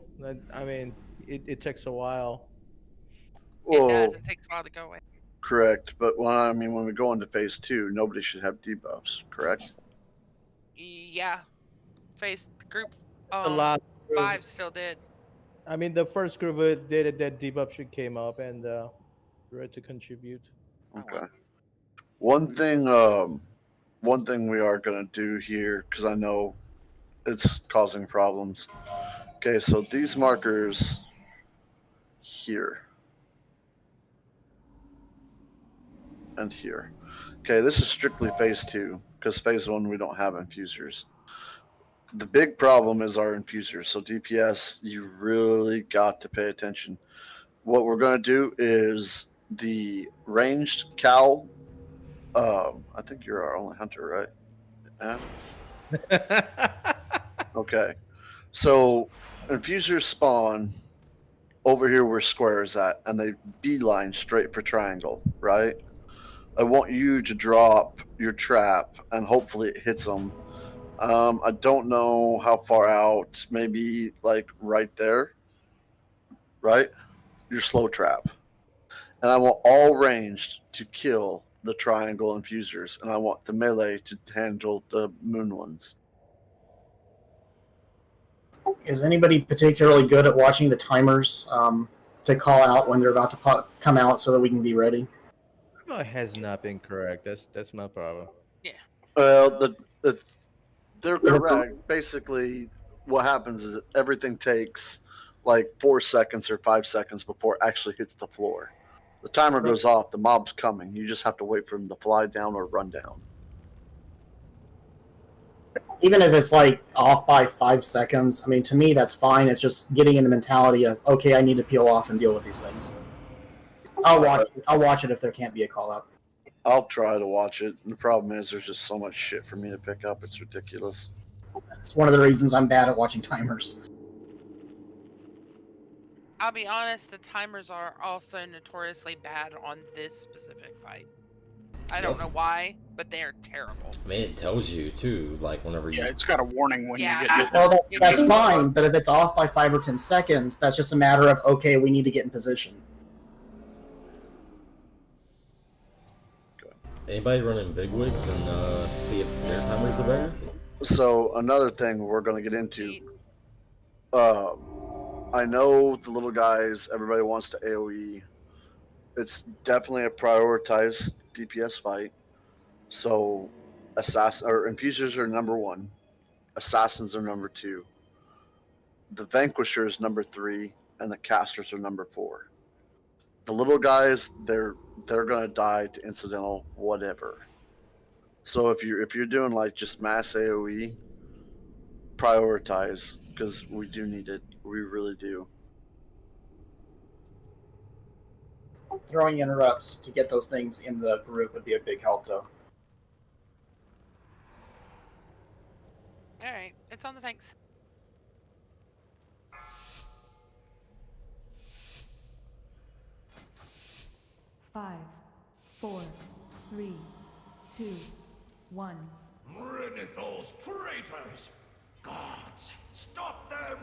I mean, it takes a while. It Well, does. It takes a while to go away. correct, but when we go into phase 2, nobody should have debuffs, correct? Yeah, group The last group, 5 still did. I mean, the first group did it, that debuff should came up and ready to contribute. Okay. One thing we are gonna do here, because I know it's causing problems. Okay, so these markers here and here. Okay, this is strictly phase 2, because phase 1 we don't have infusers. The big problem is our infusers. So DPS, you really got to pay attention. What we're gonna do is the ranged cow. I think you're our only hunter, right? Okay. So infusers spawn over here where square is at, and they beeline straight for triangle, right? I want you to drop your trap, and hopefully it hits them. I don't know how far out, maybe like right there, right? Your slow trap. And I want all ranged to kill the triangle infusers, and I want the melee to handle the moon ones. Is anybody particularly good at watching the timers to call out when they're about to come out so that we can be ready? No, it has not been correct. That's my problem. Yeah. Well, they're correct. Basically, what happens is everything takes like 4 seconds or 5 seconds before it actually hits the floor. The timer goes off, the mob's coming. You just have to wait for them to fly down or run down. Even if it's like off by 5 seconds, I mean, to me, that's fine. It's just getting in the mentality of, okay, I need to peel off and deal with these things. I'll watch it if there can't be a call out. I'll try to watch it. The problem is there's just so much shit for me to pick up. It's ridiculous. That's one of the reasons I'm bad at watching timers. I'll be honest, the timers are also notoriously bad on this specific fight. I don't know why, but they are terrible. I mean, it tells you too, like whenever you. Yeah, it's got a warning when you get. Well, that's fine, but if it's off by 5 or 10 seconds, that's just a matter of, okay, we need to get in position. Anybody running big wigs and see if their timers are better? So another thing we're going to get into. I know the little guys. Everybody wants to AOE. It's definitely a prioritized DPS fight. So, infusers are number 1. Assassins are number 2. The Vanquisher is number 3, and the Casters are number 4. The little guys, they're gonna die to incidental whatever. So if you're doing like just mass AOE, prioritize because we do need it. We really do. Throwing interrupts to get those things in the group would be a big help, though. All right, it's on the thanks. Five, 4, 3, 2, 1. Renithal's traitors! Gods, stop them!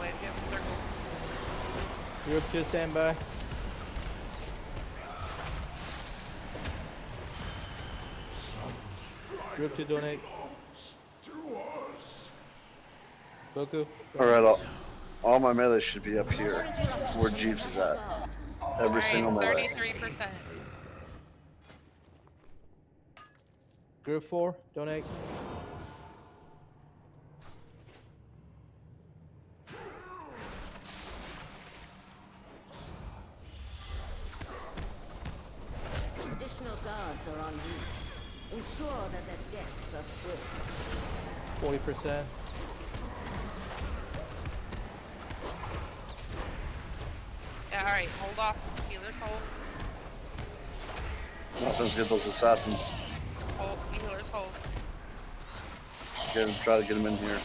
Wait, if you have the circles. Group 2 stand by. Group 2 donate. To us. Goku. Alright, all my melee should be up here, where Jeeves is at. Every single melee. 33%. Group 4 donate. Additional guards are on route. Ensure that their deaths are swift. 40%. Yeah, all right, hold off. Healers hold. Nothing's get those assassins. Hold. Healers hold. Try to get them in here.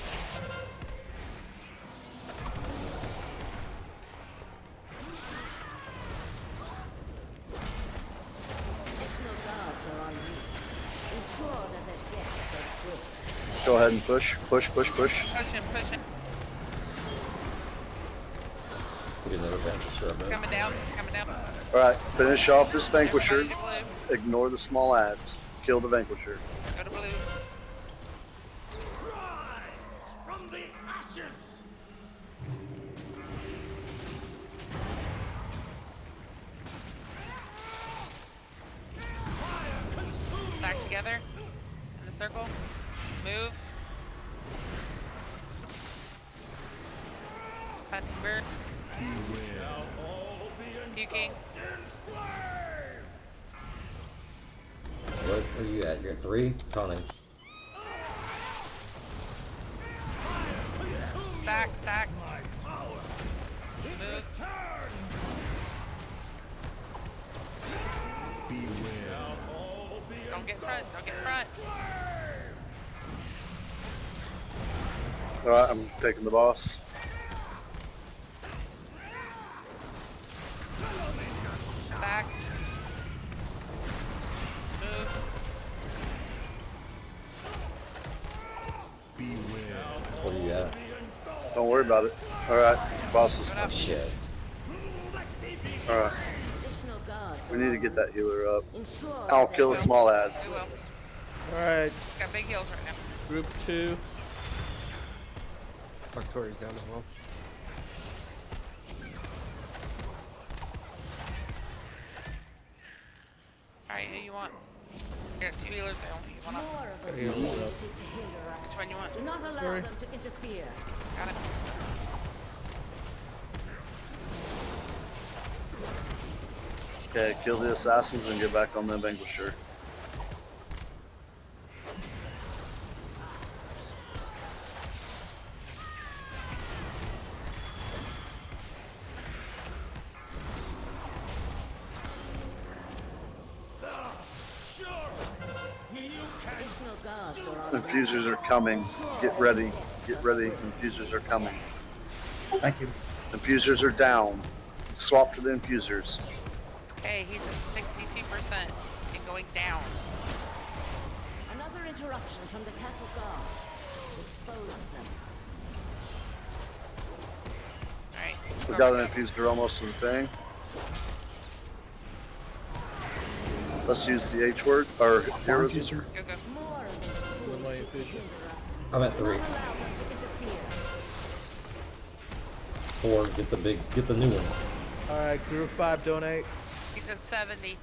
Additional guards are on route. Ensure that their deaths are swift. Go ahead and push. Push him, push him. Get another Vanquisher. Coming down, coming down. Alright, finish off this Vanquisher. Ignore the small ads. Kill the Vanquisher. Go to blue. Rise from the ashes! Back together. In the circle. Move. Hunting bird. Puking. What are you at? You're at 3? Counting. Stack, stack. Move. Don't get in front, don't get in front. Alright, I'm taking the boss. Back. Move. What are you at? Don't worry about it. Alright, boss is Oh, shit. Alright. Additional guards We need to get that healer up. Ensure I'll that kill the small ads. We will. Alright. Got big heals right now. Group 2. Victoria's down as well. Alright, who you want? You got 2 healers there. You want more of Gotta the heal demons myself. seek to hinder us. Which one you want? Do not allow Sorry. them to interfere. Got it. Okay, kill the assassins and get back on the Vanquisher. Additional guards are on route. Infusers are coming. Get ready. Get ready. Infusers are coming. Thank you. Infusers are down. Swap to the infusers. Okay, he's at 62% and going down. Another interruption from the castle guard. Dispose of them. Alright. We got an infuser almost to the thing. Let's use the H word or Orange heroism. user. Go, go. More of those fools seek to hinder us. I'm at Do 3. not allow them to interfere. 4. Get the new one. Alright, group 5, donate. He's at 70.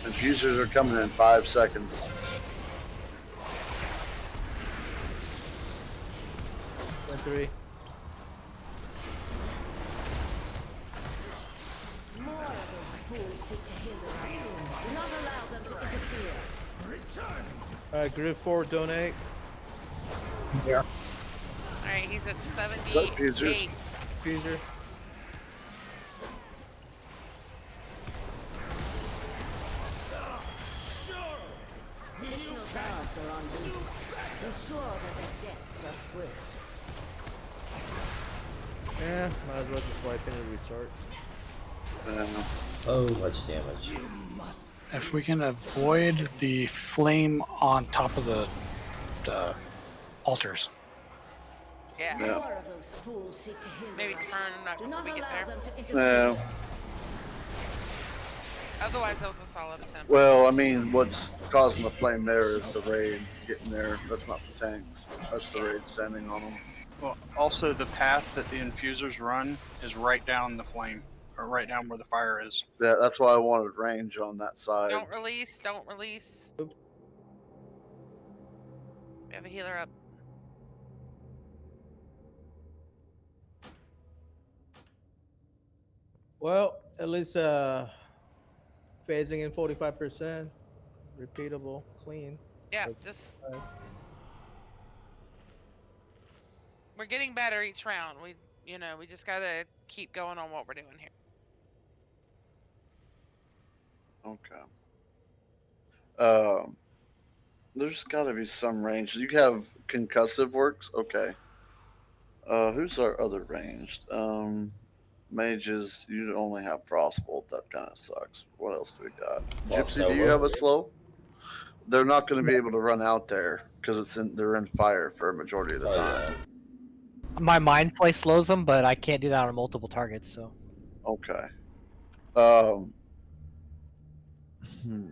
Infusers are coming in 5 seconds. And 3. More of those fools seek to hinder our sins. Do not allow them to interfere. Return. Alright, group 4, donate. Yeah. Alright, he's at What's up, Fuser? 78. Fuser. Additional guards are on duty. Ensure that their deaths are swift. Yeah, might as well just wipe in and restart. Oh, much damage. If we can avoid the flame on top of the altars. Yeah. More of those fools seek to hinder Maybe us. turn right Do before not we get allow there. them to interfere. No. Otherwise, that was a solid attempt. Well, I mean, what's causing the flame there is the raid getting there. That's not the tanks. That's the raid standing on them. Well, also the path that the infusers run is right down the flame, or right down where the fire is. Yeah, that's why I wanted range on that side. Don't release. Don't release. We have a healer up. Well, at least phasing in 45%. Repeatable, clean. Yeah, just we're getting better each round. We just gotta keep going on what we're doing here. Okay. There's got to be some range. You have concussive works. Okay. Who's our other ranged? Mages. You only have frostbolt. That kind of sucks. What else do we got? Gypsy, do you have a slow? They're not going to be able to run out there because they're in fire for a majority of the time. My mind play slows them, but I can't do that on multiple targets. So. Okay. Hmm.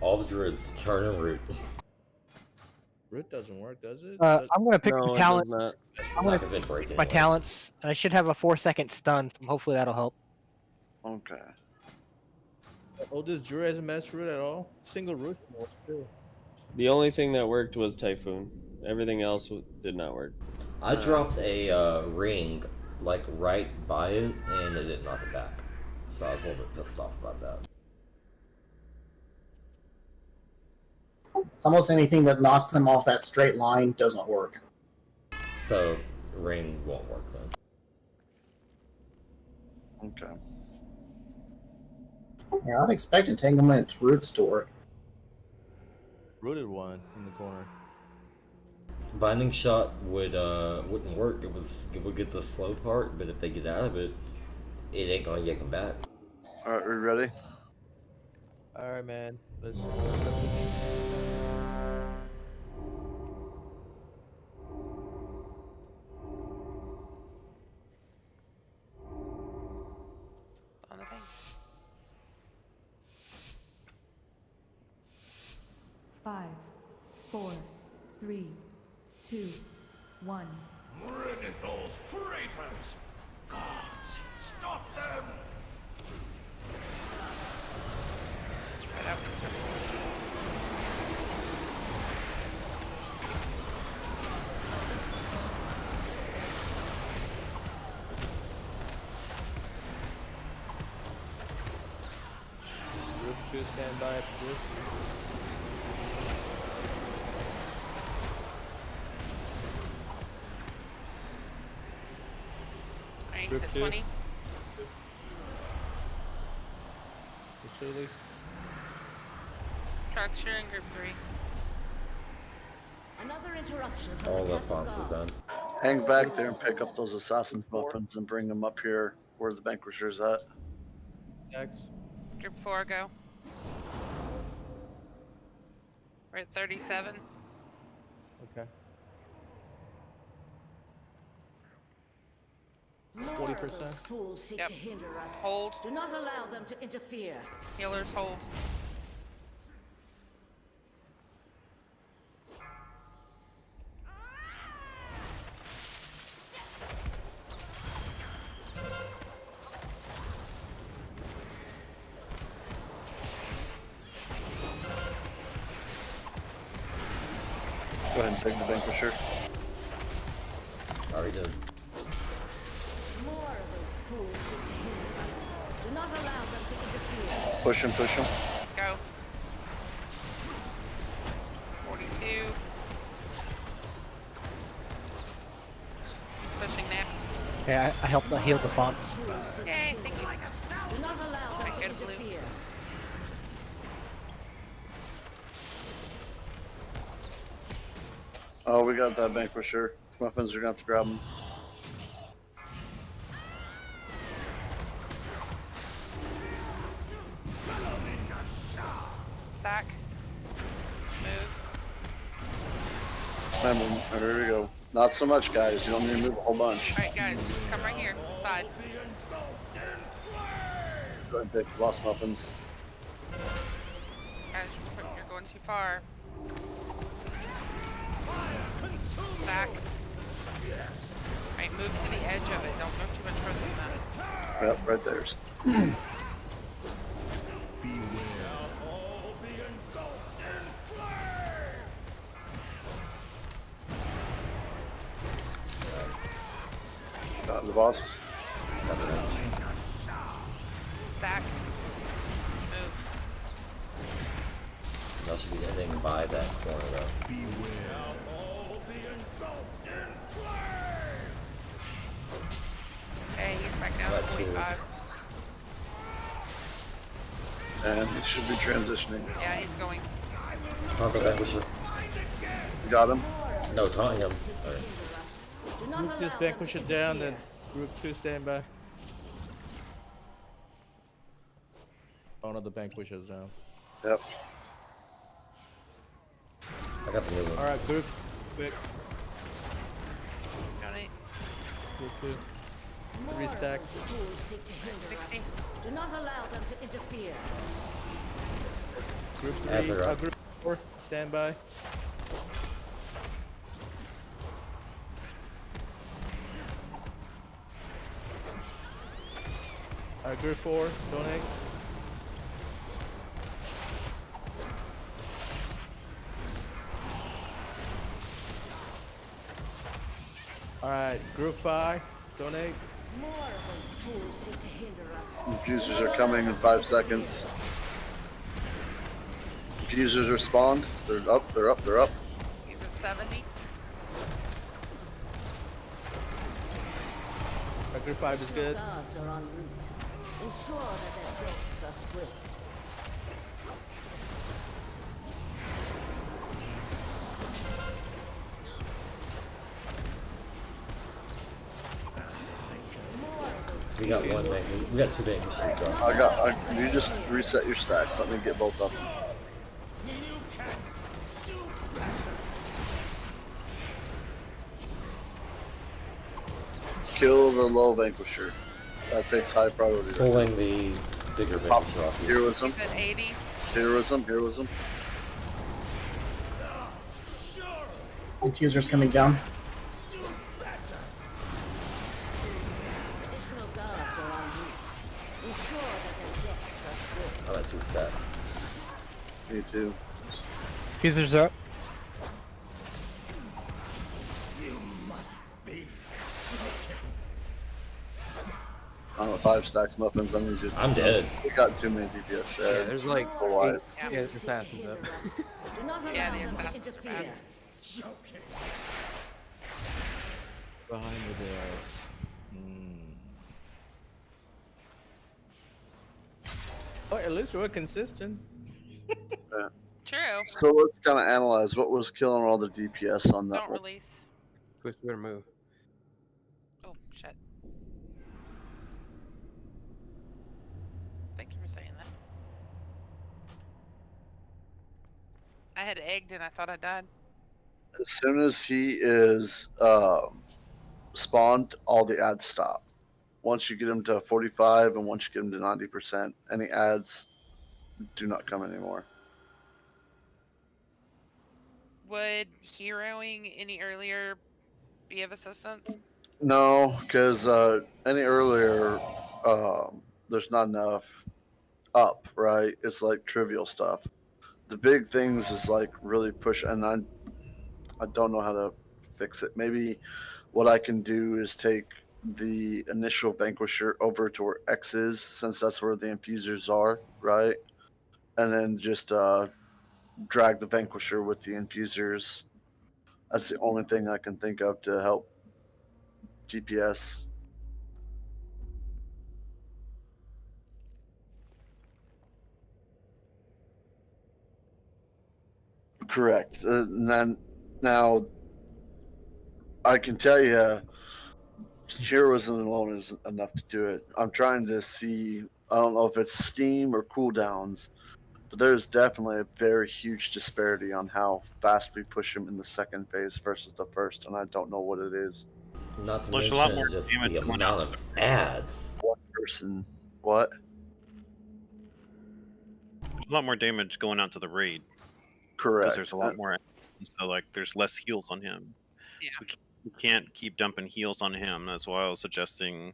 All the druids turn and root. Root doesn't work, does it? I'm gonna pick my talent. I'm gonna Not break pick my anyways. talents, and I should have a 4-second stun. So hopefully that'll help. Okay. Oh, this Drew hasn't messed root at all. Single root works too. The only thing that worked was Typhoon. Everything else did not work. I dropped a ring like right by it, and it didn't knock it back. So I was a little bit pissed off about that. Almost anything that knocks them off that straight line doesn't work. So ring won't work then. Okay. Yeah, I'd expect entanglement roots to work. Rooted one in the corner. Binding shot wouldn't work. It would get the slow part, but if they get out of it, it ain't gonna yank them back. All right, we ready? All right, man. Let's. On the things. 5, 4, 3, 2, 1. Rid those traitors! Gods, stop them! Spread out the circles. Group 2 stand by for this. Alright, Group he's at 2. 20. Facility. Structure in group 3. Another interruption from All the the Castle fonts are Guard. done. Hang back there and pick up those assassin's weapons and bring them up here where the Vanquisher's at. X. Group 4, go. We're at 37. Okay. More 40%. of those fools seek Yep. to hinder us. Hold. Do not allow them to interfere. Healers, hold. Go ahead and take the Vanquisher. Already did. More of those fools seek to hinder us. Do not allow them to interfere. Push him, push him. Go. 42. He's pushing now. Okay, I helped heal the fonts. Yay, thank you. Do not allow them to interfere. Oh, we got that Vanquisher. Weapons are gonna have to grab him. Stack. Move. There we go. Not so much, guys. You don't need to move a whole bunch. Alright, guys, come right here. Side. Go ahead and take the lost weapons. Guys, you're going too far. Stack. Alright, move to the edge of it. Don't move too much further than that. Yep, right there. Got the boss. Stack. Move. That should be ending by that corner though. Okay, he's back down to Right, 45. And he should be transitioning. Yeah, he's going. Taunt the Vanquisher. You got him? No, taunt him. Okay. Group this Vanquisher down, then group 2 stand by. One of the Vanquishers down. Yep. I got the new one. Alright, group, quick. Donate. Group 2. 3 stacks. 60. Do not allow them to interfere. Group 3, After up. group 4, stand by. Alright, group 4, donate. Alright, group 5, donate. More of those fools seek to hinder us. Diffusers are coming in 5 seconds. Diffusers respond. They're up, they're up, they're up. He's at 70. Group 5 is good. Guards are en route. Ensure that their deaths are swift. We got one Vanquisher. We got two Vanquishers. You just reset your stacks. Let me get both of them. Kill the low Vanquisher. That takes high priority. Pulling the bigger Vanquisher off. Heroism. He's at 80. Heroism. Heroism. Infuser's coming down. Additional guards are en route. Ensure that their deaths are swift. I got 2 stacks. Me too. Fusers are up. You must be. I'm at 5 stacks muffins. I'm dead. We got too many DPS there. Yeah, there's like Alive. 8 yeah, assassins up. Do not allow Yeah, the them to assassins are bad. interfere. Behind the barrels. Oh, at least we're consistent. Yeah. True. So let's kind of analyze what was killing all the DPS on that Don't one. release. Twist, better move. Oh, shit. I had egged and I thought I died. As soon as he is spawned, all the ads stop. Once you get him to 45 and once you get him to 90%, any ads do not come anymore. Would heroing any earlier be of assistance? No, because any earlier, there's not enough up, right? It's like trivial stuff. The big things is like really push, and I don't know how to fix it. Maybe what I can do is take the initial Vanquisher over to where X is, since that's where the infusers are, right? And then just drag the Vanquisher with the infusers. That's the only thing I can think of to help DPS. Correct. And then now I can tell you, heroism alone isn't enough to do it. I'm trying to see. I don't know if it's Steam or cooldowns, but there's definitely a very huge disparity on how fast we push them in the second phase versus the first, and I don't know what it is. Not to There's a lot mention more just damage the going out amount to of the ads. One person, what? There's a lot more damage going out to the raid. Correct. Because there's a lot more. So like, there's less heals on him. Yeah. So we can't keep dumping heals on him. That's why I was suggesting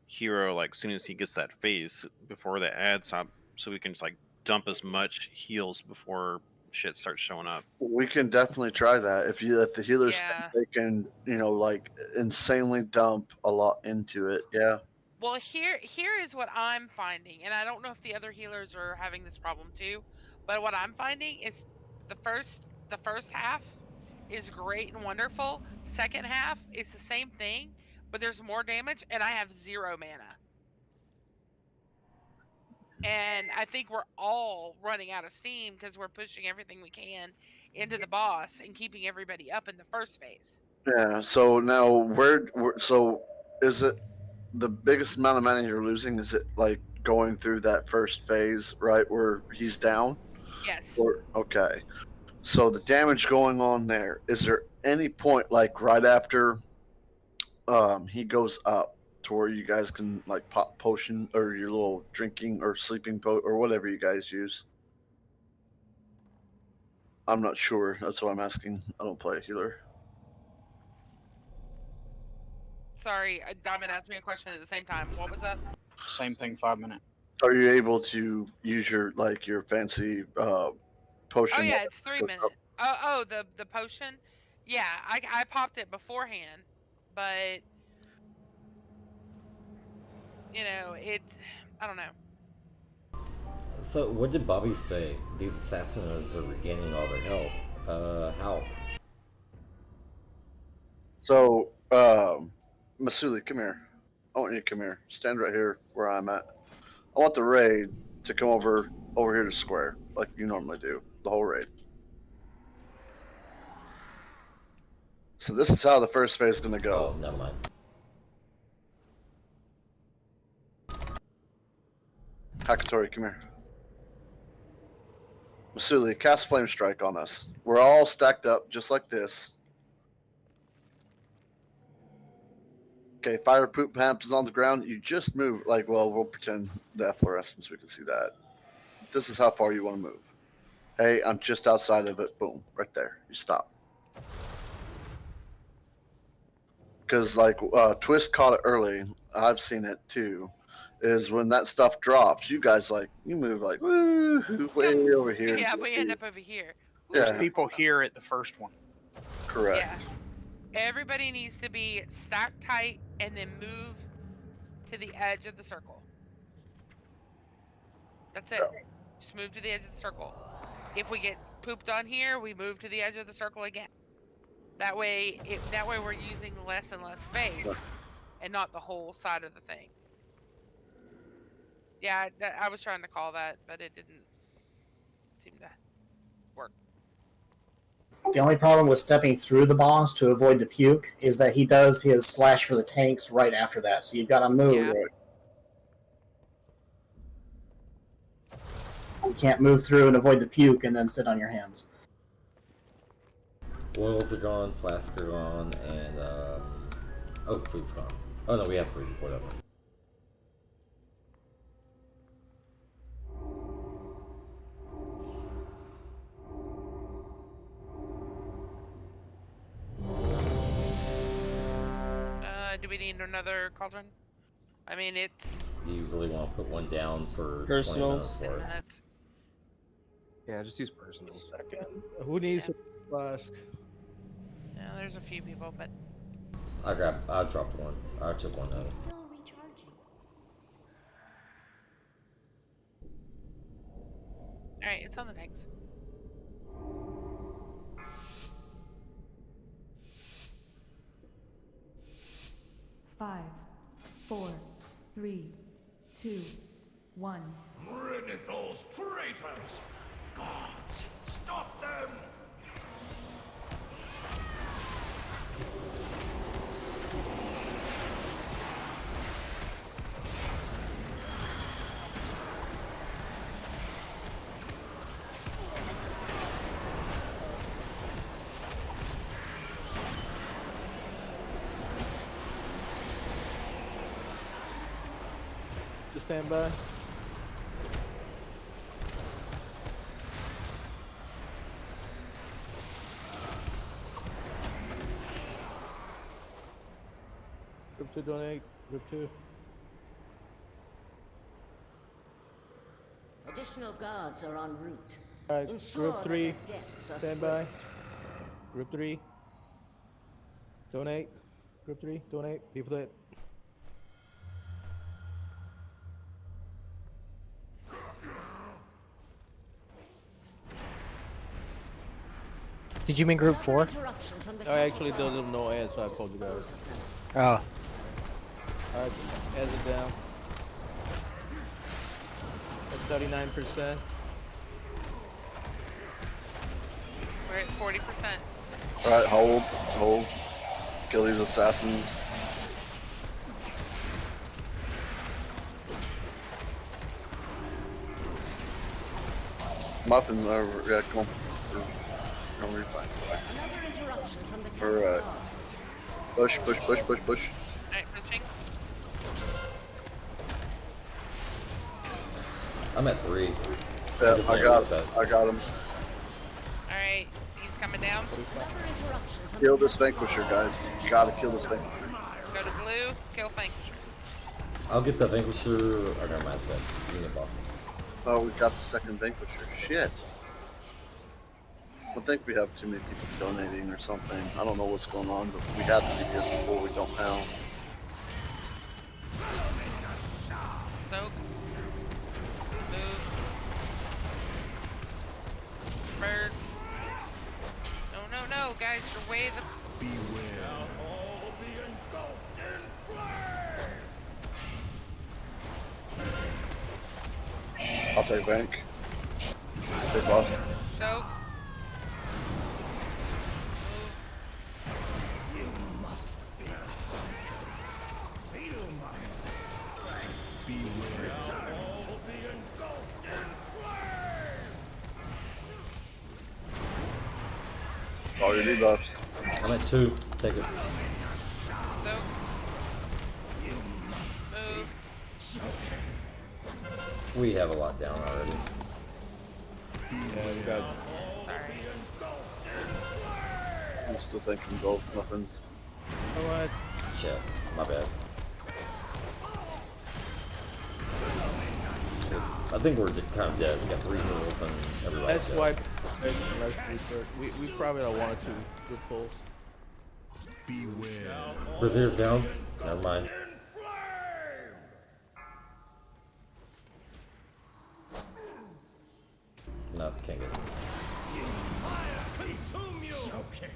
hero, like, as soon as he gets that phase before the ads stop, so we can just like dump as much heals before shit starts showing up. We can definitely try that. If the healers Yeah. think they can, like insanely dump a lot into it, yeah. Well, here is what I'm finding, and I don't know if the other healers are having this problem too, but what I'm finding is the first half is great and wonderful. Second half it's the same thing, but there's more damage, and I have 0 mana. And I think we're all running out of steam because we're pushing everything we can into the boss and keeping everybody up in the first phase. Yeah. So now, so is it the biggest amount of money you're losing? Is it like going through that first phase, right, where he's down? Yes. Or okay. So the damage going on there. Is there any point, like right after he goes up, to where you guys can like pop potion or your little drinking or sleeping or whatever you guys use? I'm not sure. That's what I'm asking. I don't play a healer. Sorry, Diamond asked me a question at the same time. What was that? Same thing, 5 minutes. Are you able to use your fancy potion? Oh yeah, it's 3 minutes. Oh, the potion. Yeah, I popped it beforehand, but I don't know. So, what did Bobby say? These assassins are regaining all their health. How? So, Masuli, come here. I want you to come here. Stand right here where I'm at. I want the raid to come over here to square, like you normally do. The whole raid. So this is how the first phase is gonna go. Oh, never mind. Hakatori, come here. Masuli, cast Flame Strike on us. We're all stacked up just like this. Okay, fire poop pamps is on the ground. You just move, we'll pretend the efflorescence, we can see that. This is how far you want to move. Hey, I'm just outside of it. Boom, right there. You stop. Because Twist caught it early. I've seen it too. Is when that stuff drops, you guys you move woo, way over here. Yeah, we end up over here. There's people here at the first one. Correct. Yeah. Everybody needs to be stacked tight and then move to the edge of the circle. That's it. Just move to the edge of the circle. If we get pooped on here, we move to the edge of the circle again. That way we're using less and less space and not the whole side of the thing. Yeah, I was trying to call that, but it didn't seem to work. The only problem with stepping through the boss to avoid the puke is that he does his slash for the tanks right after that, so you've got to move. Yeah. You can't move through and avoid the puke and then sit on your hands. Oils are gone, flasks are gone, and oh, food's gone. Oh no, we have food. Whatever. Do we need another cauldron? I mean, it's Do you really want to put one down for Personals? 20 minutes 10 worth? minutes. Yeah, just use personals. Second. Who needs a flask? Yeah, there's a few people, but I dropped one. I took one out. Still recharging. all right, it's on the tanks. Five, 4, 3, 2, 1. Rid of those traitors! Gods, stop them! Just stand by. Group 2 donate. Group 2. Additional guards are en route. Alright, Ensure group that 3. their deaths are Stand by. swift. Group 3. Donate. Group 3. Donate. People that. Did you mean group 4? I actually doesn't know ad, so I apologize. Oh. Alright, as it down. At 39%. We're at 40%. Alright, hold. Kill these assassins. Muffins over. Yeah, come on. No, we're fine. Another interruption from the Alright. Push. Alright, pushing. I'm at 3. Yeah, just I wanna got reset. him. Alright, he's coming down. Kill this Vanquisher, guys. You gotta kill this Vanquisher. Go to blue, kill Vanquisher. I'll get the Vanquisher. Oh, never mind. It's dead. Unit boss. Oh, we got the second Vanquisher. Shit. I think we have too many people donating or something. I don't know what's going on, but we had the DPS before, we don't now. Soak. Move. Birds. No, guys, you're way the. I'll take Vank. Take boss. Soak. All your debuffs. I'm at 2. Take it. Soak. Move. We have a lot down already. Yeah, we got. Sorry. I'm still thinking gold muffins. You know what? Shit. My bad. I think we're kind of dead. We got 3 heroes and everybody. Let's wipe. Let's research. We probably don't want to group pulls. Brazier's down. Never mind. No, can't get it. Consume you! Joking.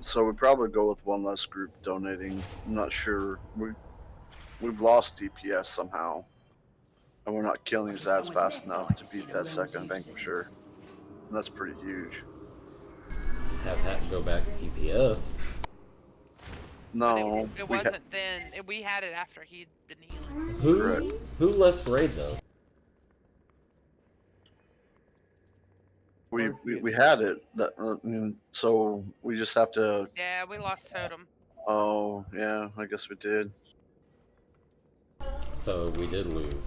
So we probably go with one less group donating. I'm not sure. We've lost DPS somehow, and we're not killing his ass fast enough to beat that second Vanquisher. And that's pretty huge. Have Hatton go back to TPS. No, It wasn't then. We had it after he'd been healing. Who left raid though? We had it. So we just have to. Yeah, we lost totem. Oh yeah, I guess we did. So we did lose.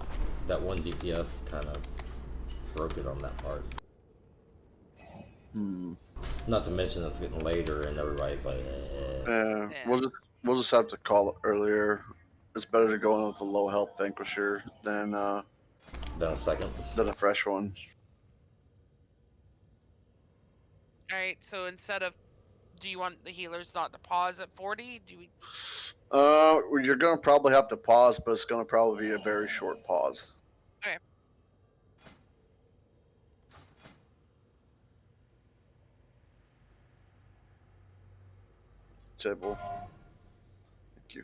That one DPS kind of broke it on that part. Not to mention it's getting later and everybody's like, Yeah. We'll just have to call it earlier. It's better to go in with a low health vanquisher than a second than a fresh one. All right, so instead of, do you want the healers not to pause at 40? Do we? You're gonna probably have to pause, but it's gonna probably be a very short pause. Okay. Table. Thank you.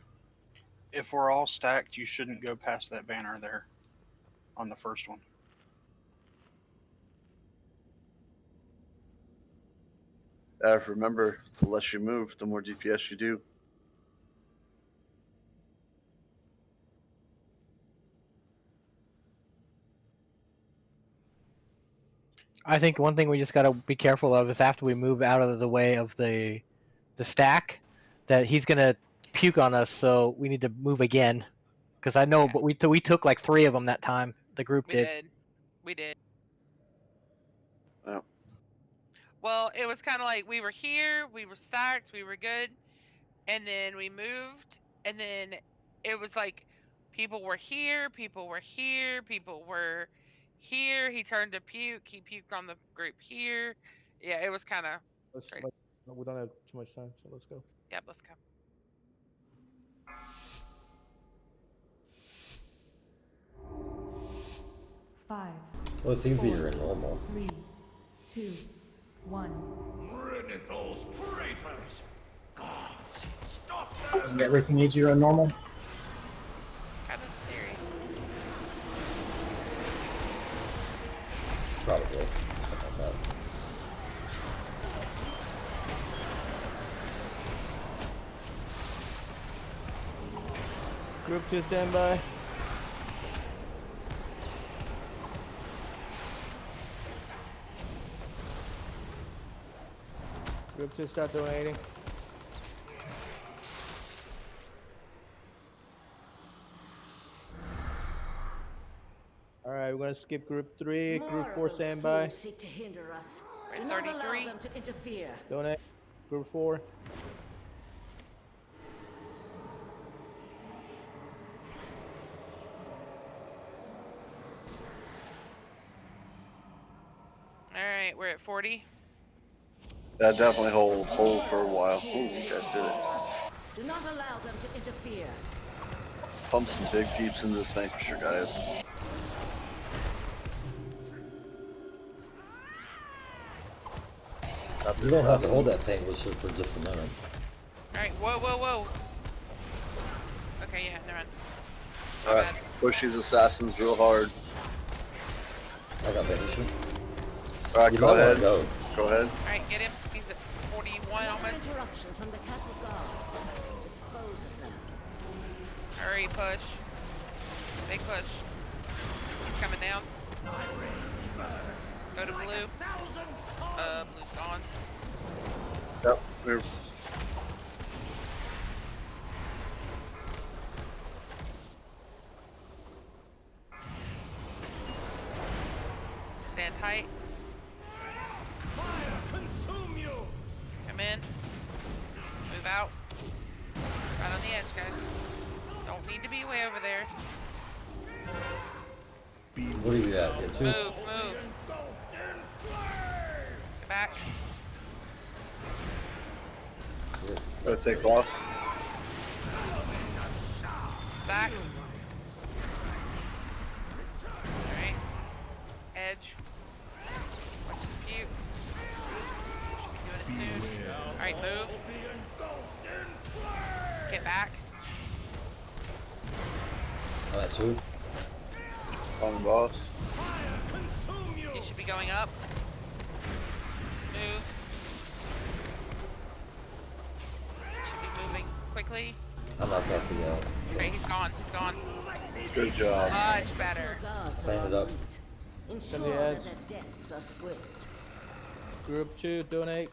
If we're all stacked, you shouldn't go past that banner there on the first one. Remember, the less you move, the more DPS you do. I think one thing we just gotta be careful of is after we move out of the way of the stack, that he's gonna puke on us. So we need to move again, because I know, but we took like 3 of them that time. The group did. We did. Oh. Well, it was kind of like we were here, we were stacked, we were good, and then we moved, and then it was like people were here, people were here, people were here. He turned to puke. He puked on the group here. Yeah, it was kind of. We don't have too much time, so let's go. Yep, let's go. Five. Well, it's easier in normal. 3, 2, 1. Rid of those traitors! Gods, stop them! Isn't everything easier and normal? Kind of theory. Probably. Something like that. Group 2 standby. Group 2 start donating. Alright, we're gonna skip group 3, group 4 standby. Seek to hinder us. We're Do at not allow 33. them to interfere. Donate. Group 4. Alright, we're at 40. Yeah, definitely hold for a while. Ooh, that did it. Do not allow them to interfere. Pump some big deeps into this vanquisher, guys. You don't have to hold that vanquisher for just a minute. Alright, whoa. Okay, yeah, never mind. Alright, push these assassins real hard. I got vanquisher. Alright, go ahead. Go ahead. Alright, get him. He's at 41 almost. Interruption from the castle guard. Dispose of them. Hurry, push. Big push. He's coming down. Go to blue. Blue's gone. Yep, we're... Stand tight. Fire consume you! Come in. Move out. Right on the edge, guys. Don't need to be way over there. What do you got? Get two? Move. Get back. Gonna take loss. Stack. Alright. Edge. Watch his puke. Should be doing it soon. Alright, move. Get back. I got two. On boss. You should be going up. Move. Should be moving quickly. I'm not got the Okay, he's gone. Good job. Much better. Clean it up. Ensure the that edge. their deaths are swift. Group 2, donate.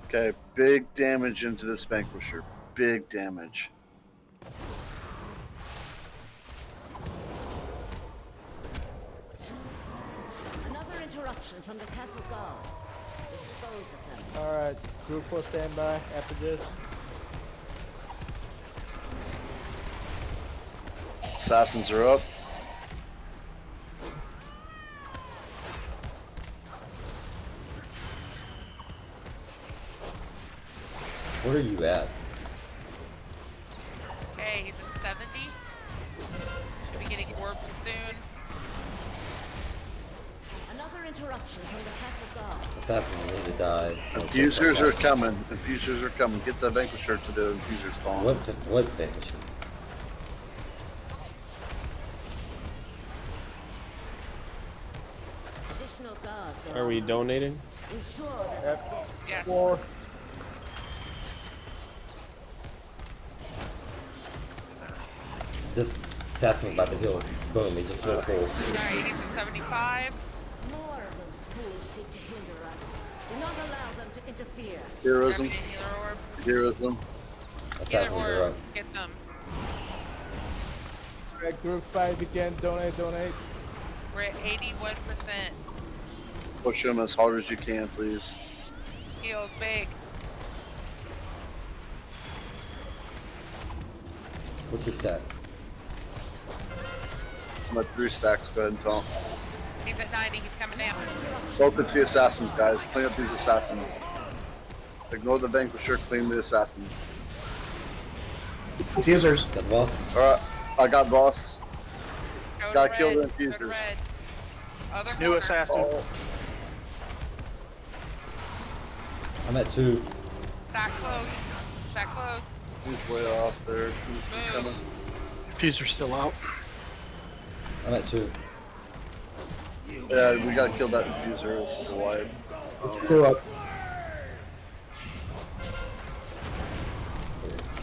Okay, big damage into this vanquisher. Big damage. Another interruption from the castle guard. Dispose of them. Alright, group 4 standby after this. Assassins are up. Where are you at? Okay, he's at 70. Should be getting orbs soon. Another interruption from the castle guard. Assassins need to die. Infusers are coming. Infusers are coming. Get the vanquisher to the infuser spawn. What vanquisher? Additional guards Are we donating? Ensure that Yes. 4. This assassin's about to heal. Boom, he just healed full. Alright, he's at 75. more of those fools seek to hinder us. Do not allow them to interfere. Heroism. Grabbing a healer orb. Heroism. Assassins Healer are up. orbs, get them. Alright, group 5 again, donate. We're at 81%. Push them as hard as you can, please. Heals big. What's your stats? I'm at 3 stacks. Go ahead and tell him. He's at 90, he's coming down. Focus the assassins, guys. Clean up these assassins. Ignore the vanquisher. Clean the assassins. Infusers. Got boss. Alright, I got boss. Go to Gotta red. kill the Go to infusers. red. Other New corner. assassin. Oh, I'm at 2. Stack close. Stack close. he's way off there. He's coming. Diffuser's still out. I'm at 2. Yeah, we gotta kill that infuser. It's the wide. Two up.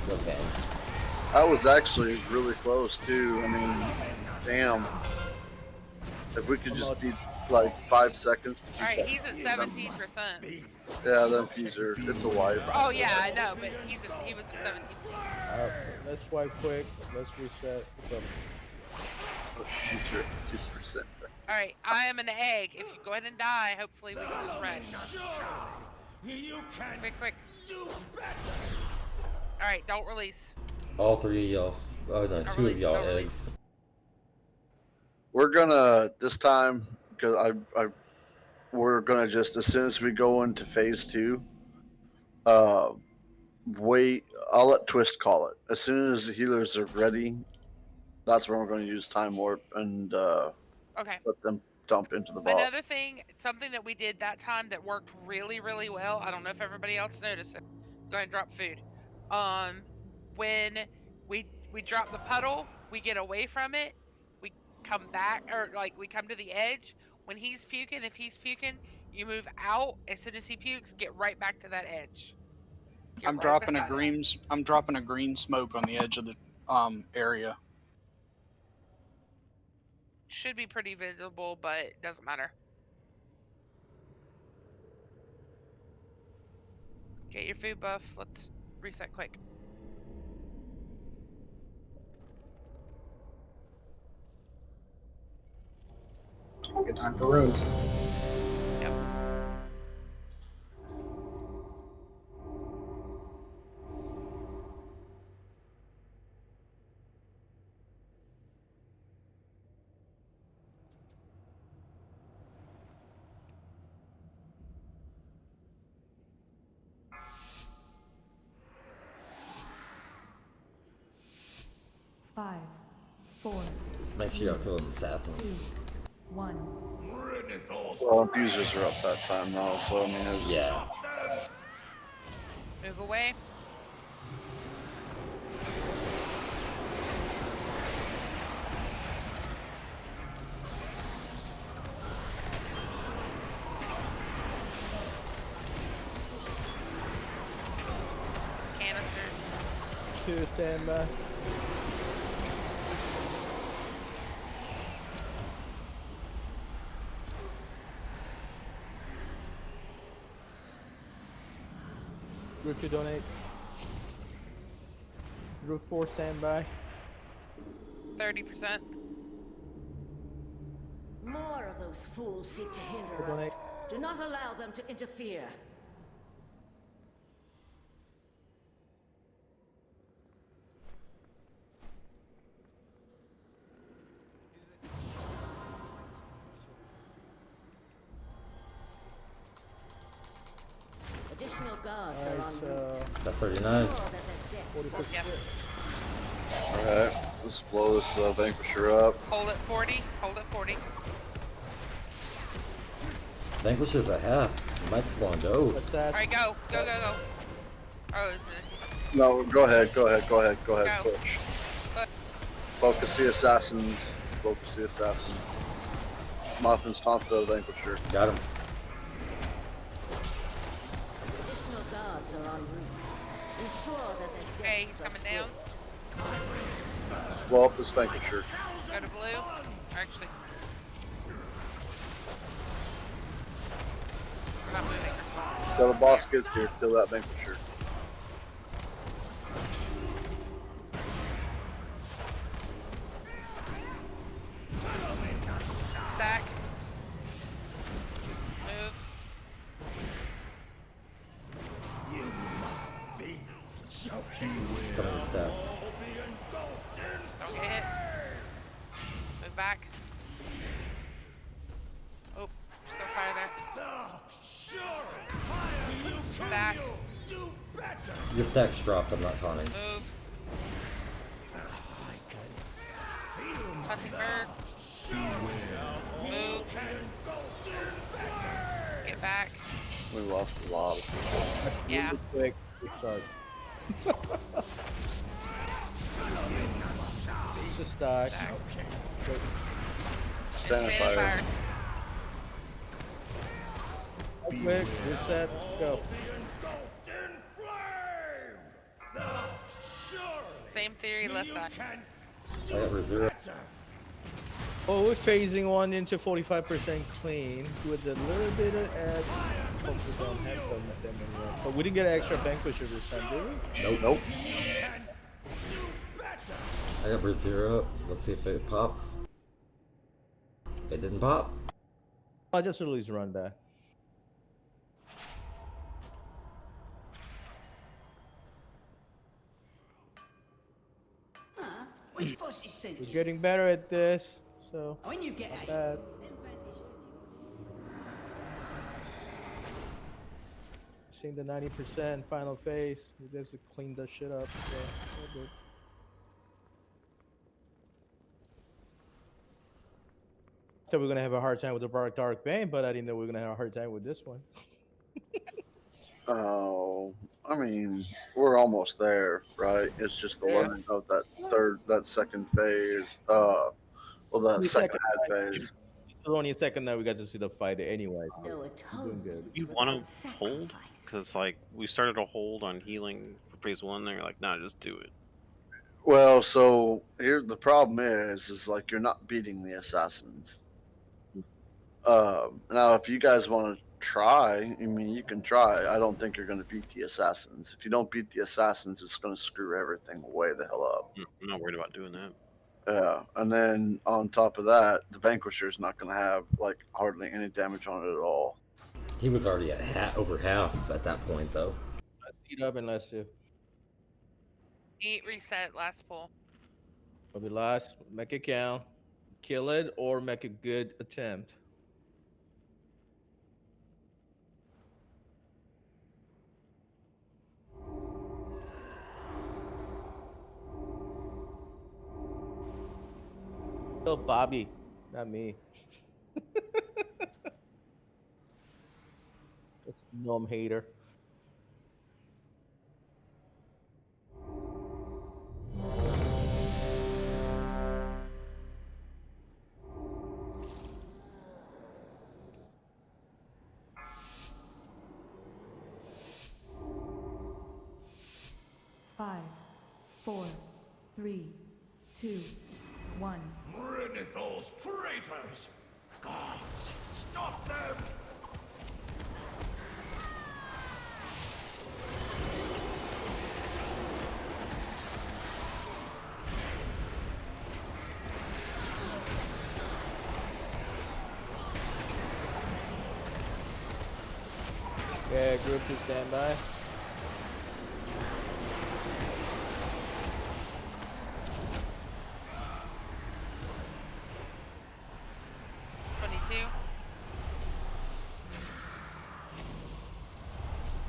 Let's go. That was actually really close too. I mean, damn. If we could just beat like 5 seconds to keep Alright, that. he's at 17%. Yeah, the infuser. It's a wide. Oh yeah, I know, but he was at 17. Alright, let's wipe quick. Let's reset. Future 2%. Alright, I am an egg. If you go ahead and die, hopefully we can just red. You can Quick. do better. Alright, don't release. All 3 of y'all. Oh no, 2 of y'all don't eggs. We're gonna this time because we're gonna just as soon as we go into phase 2. Wait. I'll let Twist call it. As soon as the healers are ready, that's when we're going to use Time Warp and Okay. let them dump into the boss. Another thing, something that we did that time that worked really, really well. I don't know if everybody else noticed it. Go ahead and drop food. When we drop the puddle, we get away from it. We come back, or like we come to the edge. When he's puking, if he's puking, you move out. As soon as he pukes, get right back to that edge. Get I'm right dropping a beside it. green. I'm dropping a green smoke on the edge of the area. Should be pretty visible, but it doesn't matter. Get your food buff. Let's reset quick. Good time for runes. Yep. Five, 4, Just make sure y'all kill them assassins. 2, 1. Well, infusers are up that time now, so I mean, it's Yeah. Move away. Canister. 2 standby. Group 2 donate. Group 4 standby. 30%. More of those fools seek to hinder Donate. us. Do not allow them to interfere. Additional guards are Alright, on so That's 39. Yep. Alright, let's blow this Vanquisher up. Hold it 40. Hold it 40. Vanquisher's at half. You might just want to go. Alright, go. Go, go, go. Oh, is it? No, go ahead, go ahead, go ahead, go ahead, Go. push. But Focus the assassins. Focus the assassins. Moffin's taunt the Vanquisher. Got him. Additional guards are en route. Ensure that the okay, gates he's are coming down. Blow up this Vanquisher. Go to blue. Actually, we're not moving our spawn. Till the boss gets here, kill that Vanquisher. Stack. Move. You must be joking. Coming in stacks. Don't get hit. Move back. Oh, still fire there. Stack. Your stack's dropped. I'm not taunting. Move. Hunting bird. Move. Get back. We lost a lot of people. Yeah. Quick start. Just die. Stand and fire. Quick, reset, go. Same theory, left side. I got reserve. Oh, we're phasing one into 45% clean with a little bit of add. Hope we don't have them anyway. But we didn't get an extra Vanquisher this time, did we? Nope. Nope. I got Berserker. Let's see if it pops. It didn't pop. I just released run back. Which boss is sent We're you? getting better at this, so When you get not out. bad. Seeing the 90% final phase, we just cleaned that shit up. So all good. Thought we were gonna have a hard time with the Dark Bane, but I didn't know we were gonna have a hard time with this one. Oh, I mean, we're almost there, right? It's just the learning of that second phase. Well, the The second second ad phase. It's only a second now we got to see the fight anyway. So No we're doing good. You want to hold? Because like we started a hold on healing for phase one. They're like, nah, just do it. Well, so here the problem is like you're not beating the assassins. Now, if you guys want to try, I mean, you can try. I don't think you're going to beat the assassins. If you don't beat the assassins, it's going to screw everything way the hell up. I'm not worried about doing that. Yeah, and then on top of that, the Vanquisher's not going to have like hardly any damage on it at all. He was already at over half at that point, though. Let's eat up and let's do. Eat, reset, last pull. Will be last. Make it count. Kill it or make a good attempt. Kill Bobby, not me. That's a gnome hater. Five, 4, 3, 2, 1. Renithal's traitors! Gods, stop them! Yeah, group 2 standby.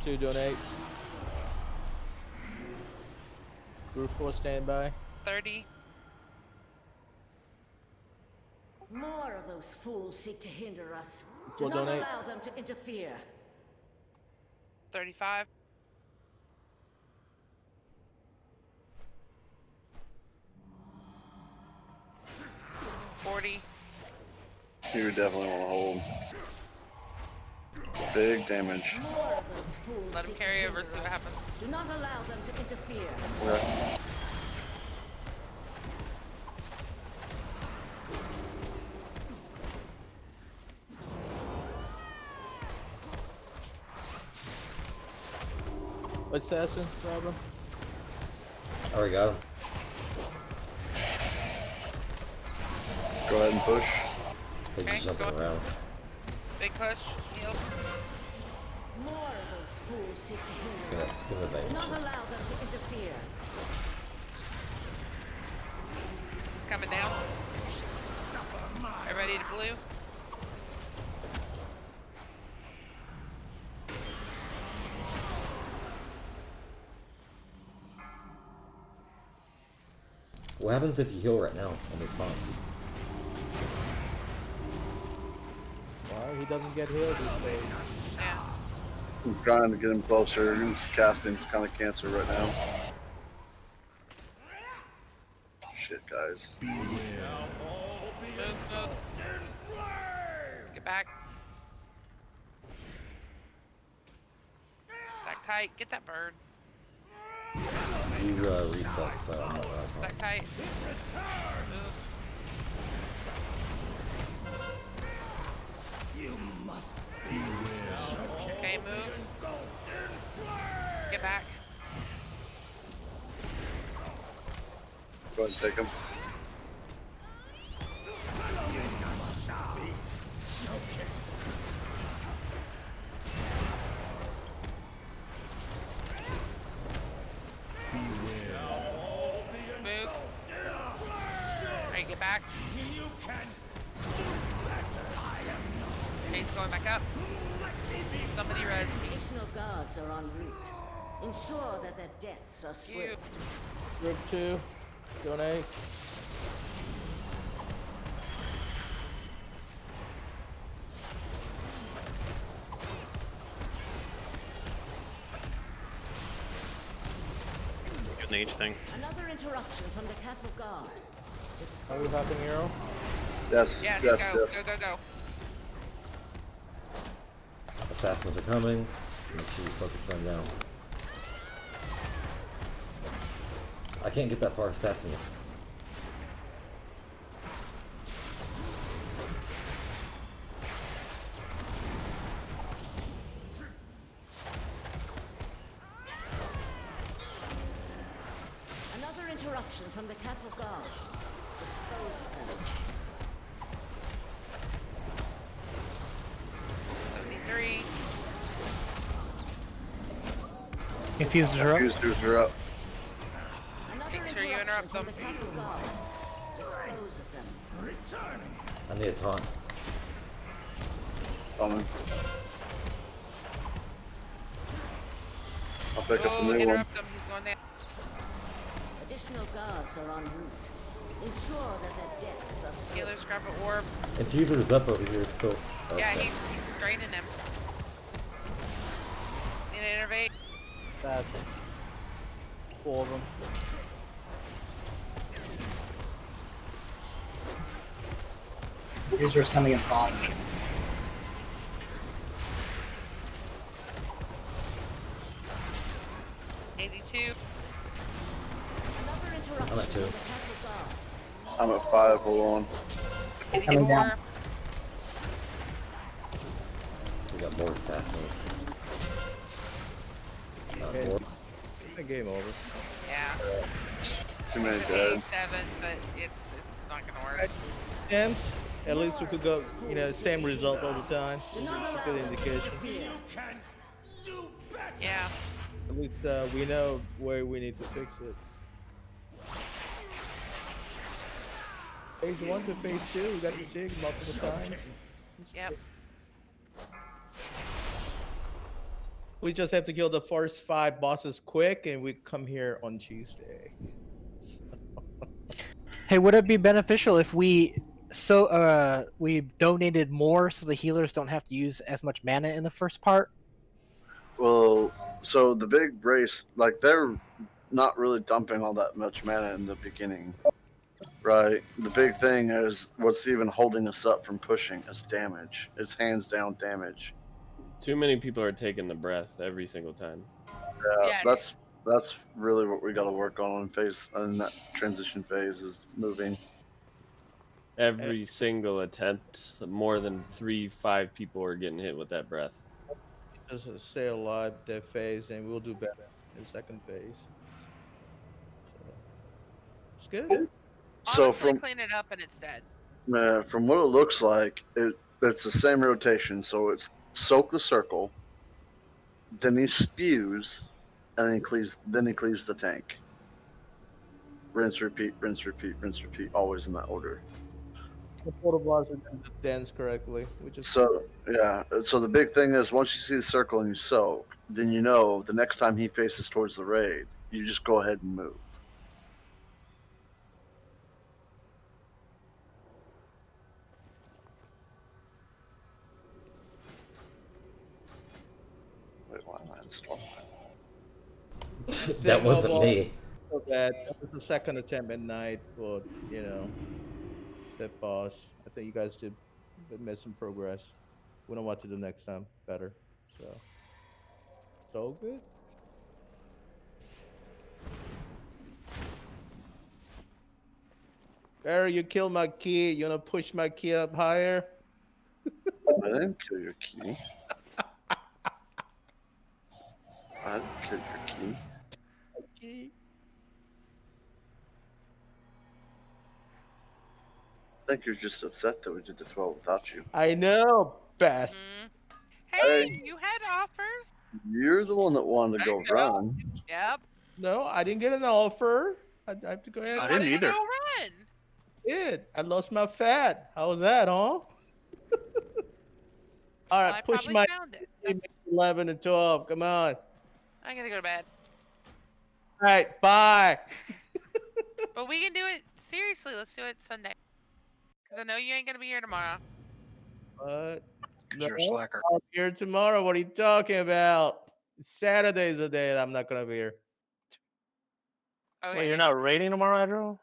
Two donate. Group 4 standby. 30. More of those fools seek to hinder us. Do We'll not donate. allow them to interfere. 35. $40. You would definitely want to hold. Big damage. More of those fools Let him seek carry to over, hinder see what us. happens. Do not allow them to interfere. Yeah. Assassin problem. Alright, got him. Go ahead and push. They're just Okay, jumping around. Big push. Heal. More of those fools seek to hinder Yeah, us. give him Do advantage. not allow them to interfere. He's coming down. Everybody to blue. What happens if you heal right now on these spawns? Why he doesn't get healed this stage? Yeah. I'm trying to get him closer. His casting's kind of cancer right now. Shit, guys. Move. Get back. Stack tight. Get that bird. You reset, so I'm not around. Stack tight. Move. You must beware. Okay, move. Get back. Go ahead and take him. Move. Alright, get back. You can. Kate's going back up. Somebody res me. Additional guards are en route. Ensure that their deaths are swift. Group 2 donate. Good an H thing. Another interruption from the castle guard. Are we hopping hero? Yes, Yeah, yes, go. yes. Go, go, go. Assassins are coming. Make sure you focus them down. I can't get that far assassin yet. Another interruption from the castle guard. Dispose of them. 73. Infusers are up. Infusers are up. Another Make sure you interrupt from them. the castle guard. Dispose of them. Returning. I need a taunt. Coming. I'll pick up the Oh, new one. interrupt him. He's going down. Additional guards are en route. Ensure that their deaths are swift. Healers grab an orb. Infuser's up over here still. Yeah, Okay. he's draining him. Need to innervate. Assassin. 4 of them. Users coming in 5. Another interruption I'm at 2. from the castle guard. I'm at 5. Hold on. Coming down. We got more assassins. Okay. More. The game over. Yeah. Too many It's dead. 87, but it's not gonna work. Ends. At least we could go, same result all the time. This is a good indication. You can. Yeah. At least we know where we need to fix it. Phase 1 to phase 2, we got to see it multiple times. Yep. We just have to kill the first 5 bosses quick, and we come here on Tuesday. Hey, would it be beneficial if we we donated more so the healers don't have to use as much mana in the first part? Well, so the big race, like they're not really dumping all that much mana in the beginning, right? The big thing is what's even holding us up from pushing is damage. It's hands down damage. Too many people are taking the breath every single time. Yeah, that's really what we got to work on in that transition phase is moving. Every single attempt, more than 3-5 people are getting hit with that breath. Just stay alive that phase, and we'll do better in the second phase. So it's good. So Honestly, clean it up and it's dead. from what it looks like, it's the same rotation. So it's soak the circle, then he spews, and then he cleaves the tank. Rinse, repeat, rinse, repeat, rinse, repeat, always in that order. The portal blocks are going to dance correctly, which is So yeah, so the big thing is once you see the circle and you soak, then you know the next time he faces towards the raid, you just go ahead and move. Wait, why am I installing that? That wasn't me. So bad. That was the second attempt at night for that boss. I think you guys did made some progress. We know what to do next time better. So good. Barry, you killed my key. You wanna push my key up higher? I didn't kill your key. I didn't kill your key. Key. I think you're just upset that we did the 12 without you. I know, best. Hey, you had offers. You're the one that wanted to go run. Yep. No, I didn't get an offer. I have to go ahead. I didn't either. Go run. Did. I lost my fat. How was that, huh? All right, I push probably my found it. 11 and 12. Come on. I gotta go to bed. All right, bye. But we can do it seriously. Let's do it Sunday. Because I know you ain't gonna be here tomorrow. What? You're a slacker. I'll be here tomorrow. What are you talking about? Saturday's the day that I'm not gonna be here. Okay. Wait, you're not raiding tomorrow, Andrew?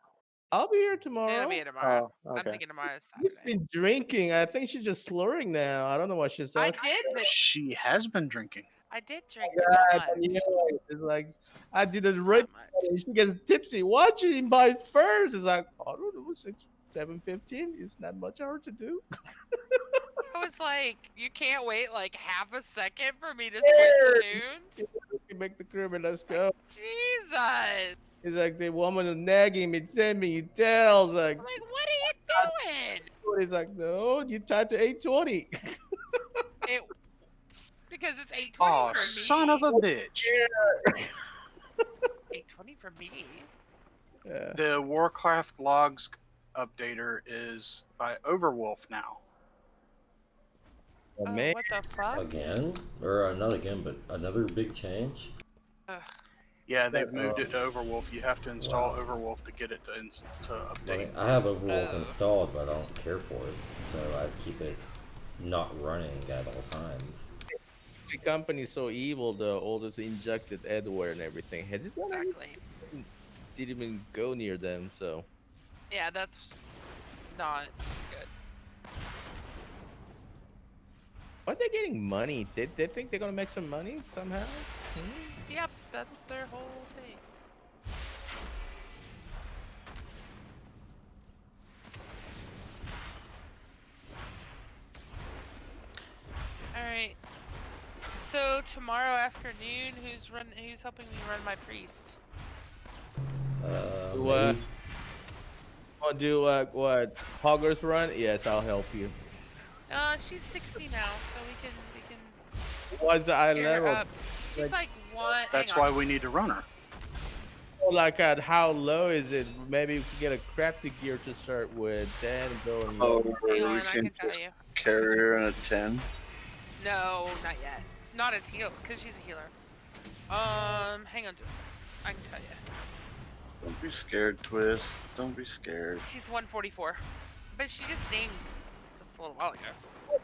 I'll be here tomorrow. It'll be here tomorrow. Oh, I'm okay. thinking tomorrow's She's Saturday. been drinking. I think she's just slurring now. I don't know what she's I talking. did, but She has been drinking. I did drink. God, But not you much. know, it's like I did a raid. Not much. And she gets tipsy. Why she didn't buy it first? It's like I don't know, 7:15. It's not much hard to do. I was like, you can't wait like half a second for me to switch tunes? You make the crib and let's go. Jesus! It's like the woman is nagging me, send me tells like, I'm like, what are you doing? he's like, no, you typed to 820. It, because it's 8:20 Oh, for me. son of a bitch. 8:20 for me. Yeah. The Warcraft logs updater is by Overwolf now. Oh, Oh, man. what the fuck? Again? Or not again, but another big change? Ugh. Yeah, they've moved it to Overwolf. You have to install Overwolf to get it to update. I have Overwolf installed, but I don't care for it, so I keep it not running at all times. The company's so evil, though. All this injected adware and everything. Has it Exactly. didn't even go near them, so. Yeah, that's not good. Are they getting money? They think they're gonna make some money somehow? Yep, that's their whole thing. Alright. So tomorrow afternoon, who's helping me run my priest? What? Want to do what? Hoggers run? Yes, I'll help you. She's 60 now, so we can What's the eye Gear her level? up. She's like one. That's hang on. why we need to run her. Like at how low is it? Maybe we could get a crafty gear to start with, then go and Oh, low. where Hang we on, I can can tell just you. carry her in a 10. No, not yet. Not as heal, because she's a healer. Hang on just. I can tell you. Don't be scared, Twist. Don't be scared. She's 144, but she just named just a little while ago.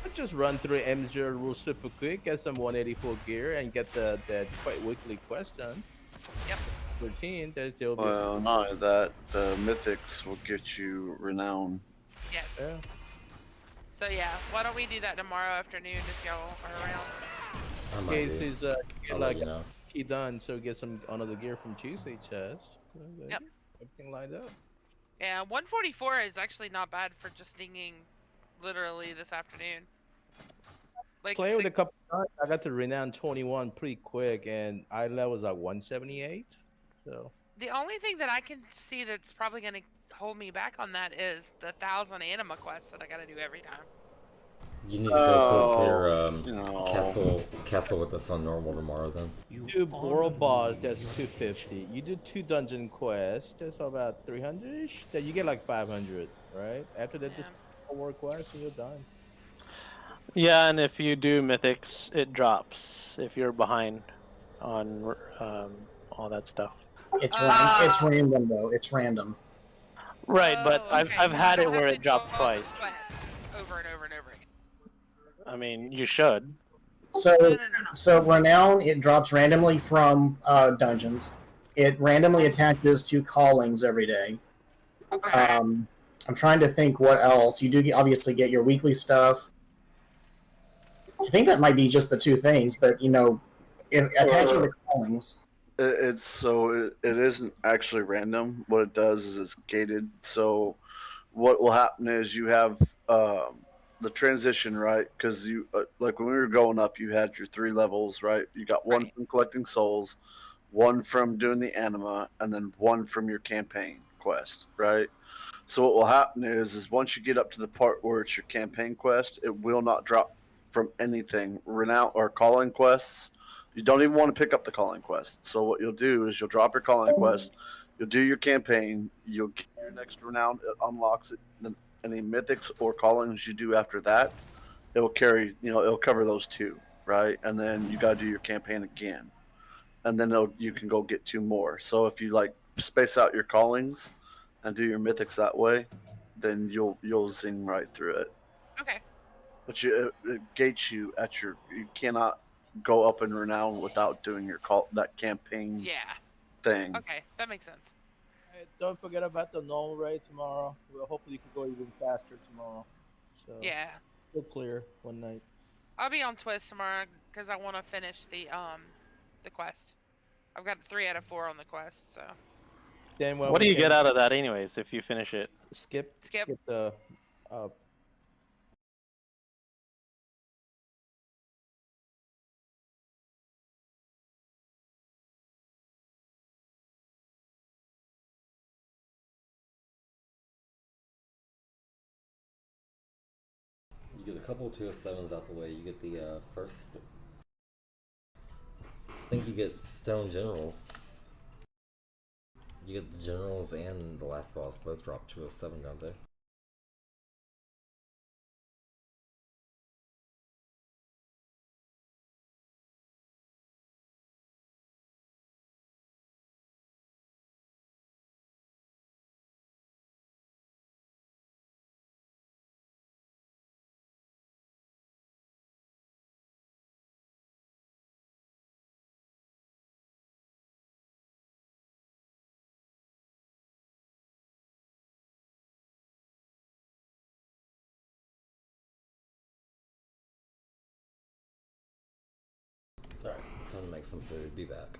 Let's just run through M0 rules super quick, get some 184 gear, and get that quite weekly quest done. Yep. 13, there's still Well, not only that, the mythics will get you renown. Yes. Yeah. So yeah, why don't we do that tomorrow afternoon if y'all are around? I might Case be. is I'll get let like you know. key done, so get some another gear from Tuesday chest. Yep. Everything lined up. Yeah, 144 is actually not bad for just dinging literally this afternoon. Like Play with a couple times. I got to renown 21 pretty quick, and I level was like 178. So the only thing that I can see that's probably going to hold me back on that is the 1,000 anima quests that I got to do every time. You need to go full clear no. castle with us on normal tomorrow then. you do world boss, that's 250. You do 2 dungeon quests, that's about 300ish. Then you get like 500, right? After that, just 4 more quests and you're done. Yeah, and if you do mythics, it drops if you're behind on all that stuff. It's random though. It's random. Right, but Oh, okay. I've So had I it don't where have it to do dropped all the twice. quests over and over and over again. I mean, you should. So renown, it drops randomly from dungeons. It randomly attaches to callings every day. Okay. I'm trying to think what else. You do obviously get your weekly stuff. I think that might be just the 2 things, but if attaching to callings. It isn't actually random. What it does is it's gated. So what will happen is you have the transition, right? Because you like when we were going up, you had your 3 levels, right? You got one from collecting souls, one from doing the anima, and then one from your campaign quest, right? So what will happen is once you get up to the part where it's your campaign quest, it will not drop from anything. Renown or calling quests, you don't even want to pick up the calling quest. So what you'll do is you'll drop your calling quest, you'll do your campaign, you'll get your next renown, it unlocks it. Then any mythics or callings you do after that, it will carry, it'll cover those 2, right? And then you got to do your campaign again, and then you can go get 2 more. So if you like space out your callings and do your mythics that way, then you'll zing right through it. Okay. But it gates you at you cannot go up in renown without doing that campaign thing. Okay, that makes sense. Hey, don't forget about the normal raid tomorrow. Well, hopefully you can go even faster tomorrow. So Yeah. we'll clear one night. I'll be on Twist tomorrow because I want to finish the quest. I've got 3 out of 4 on the quest, so. Then What do you get out of that, anyways, if you finish it? Skip the You get a couple 207s out the way. You get the first. I think you get stone generals. You get the generals and the last boss both drop 207, don't they? Alright, time to make some food. Be back.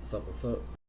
What's up? What's up?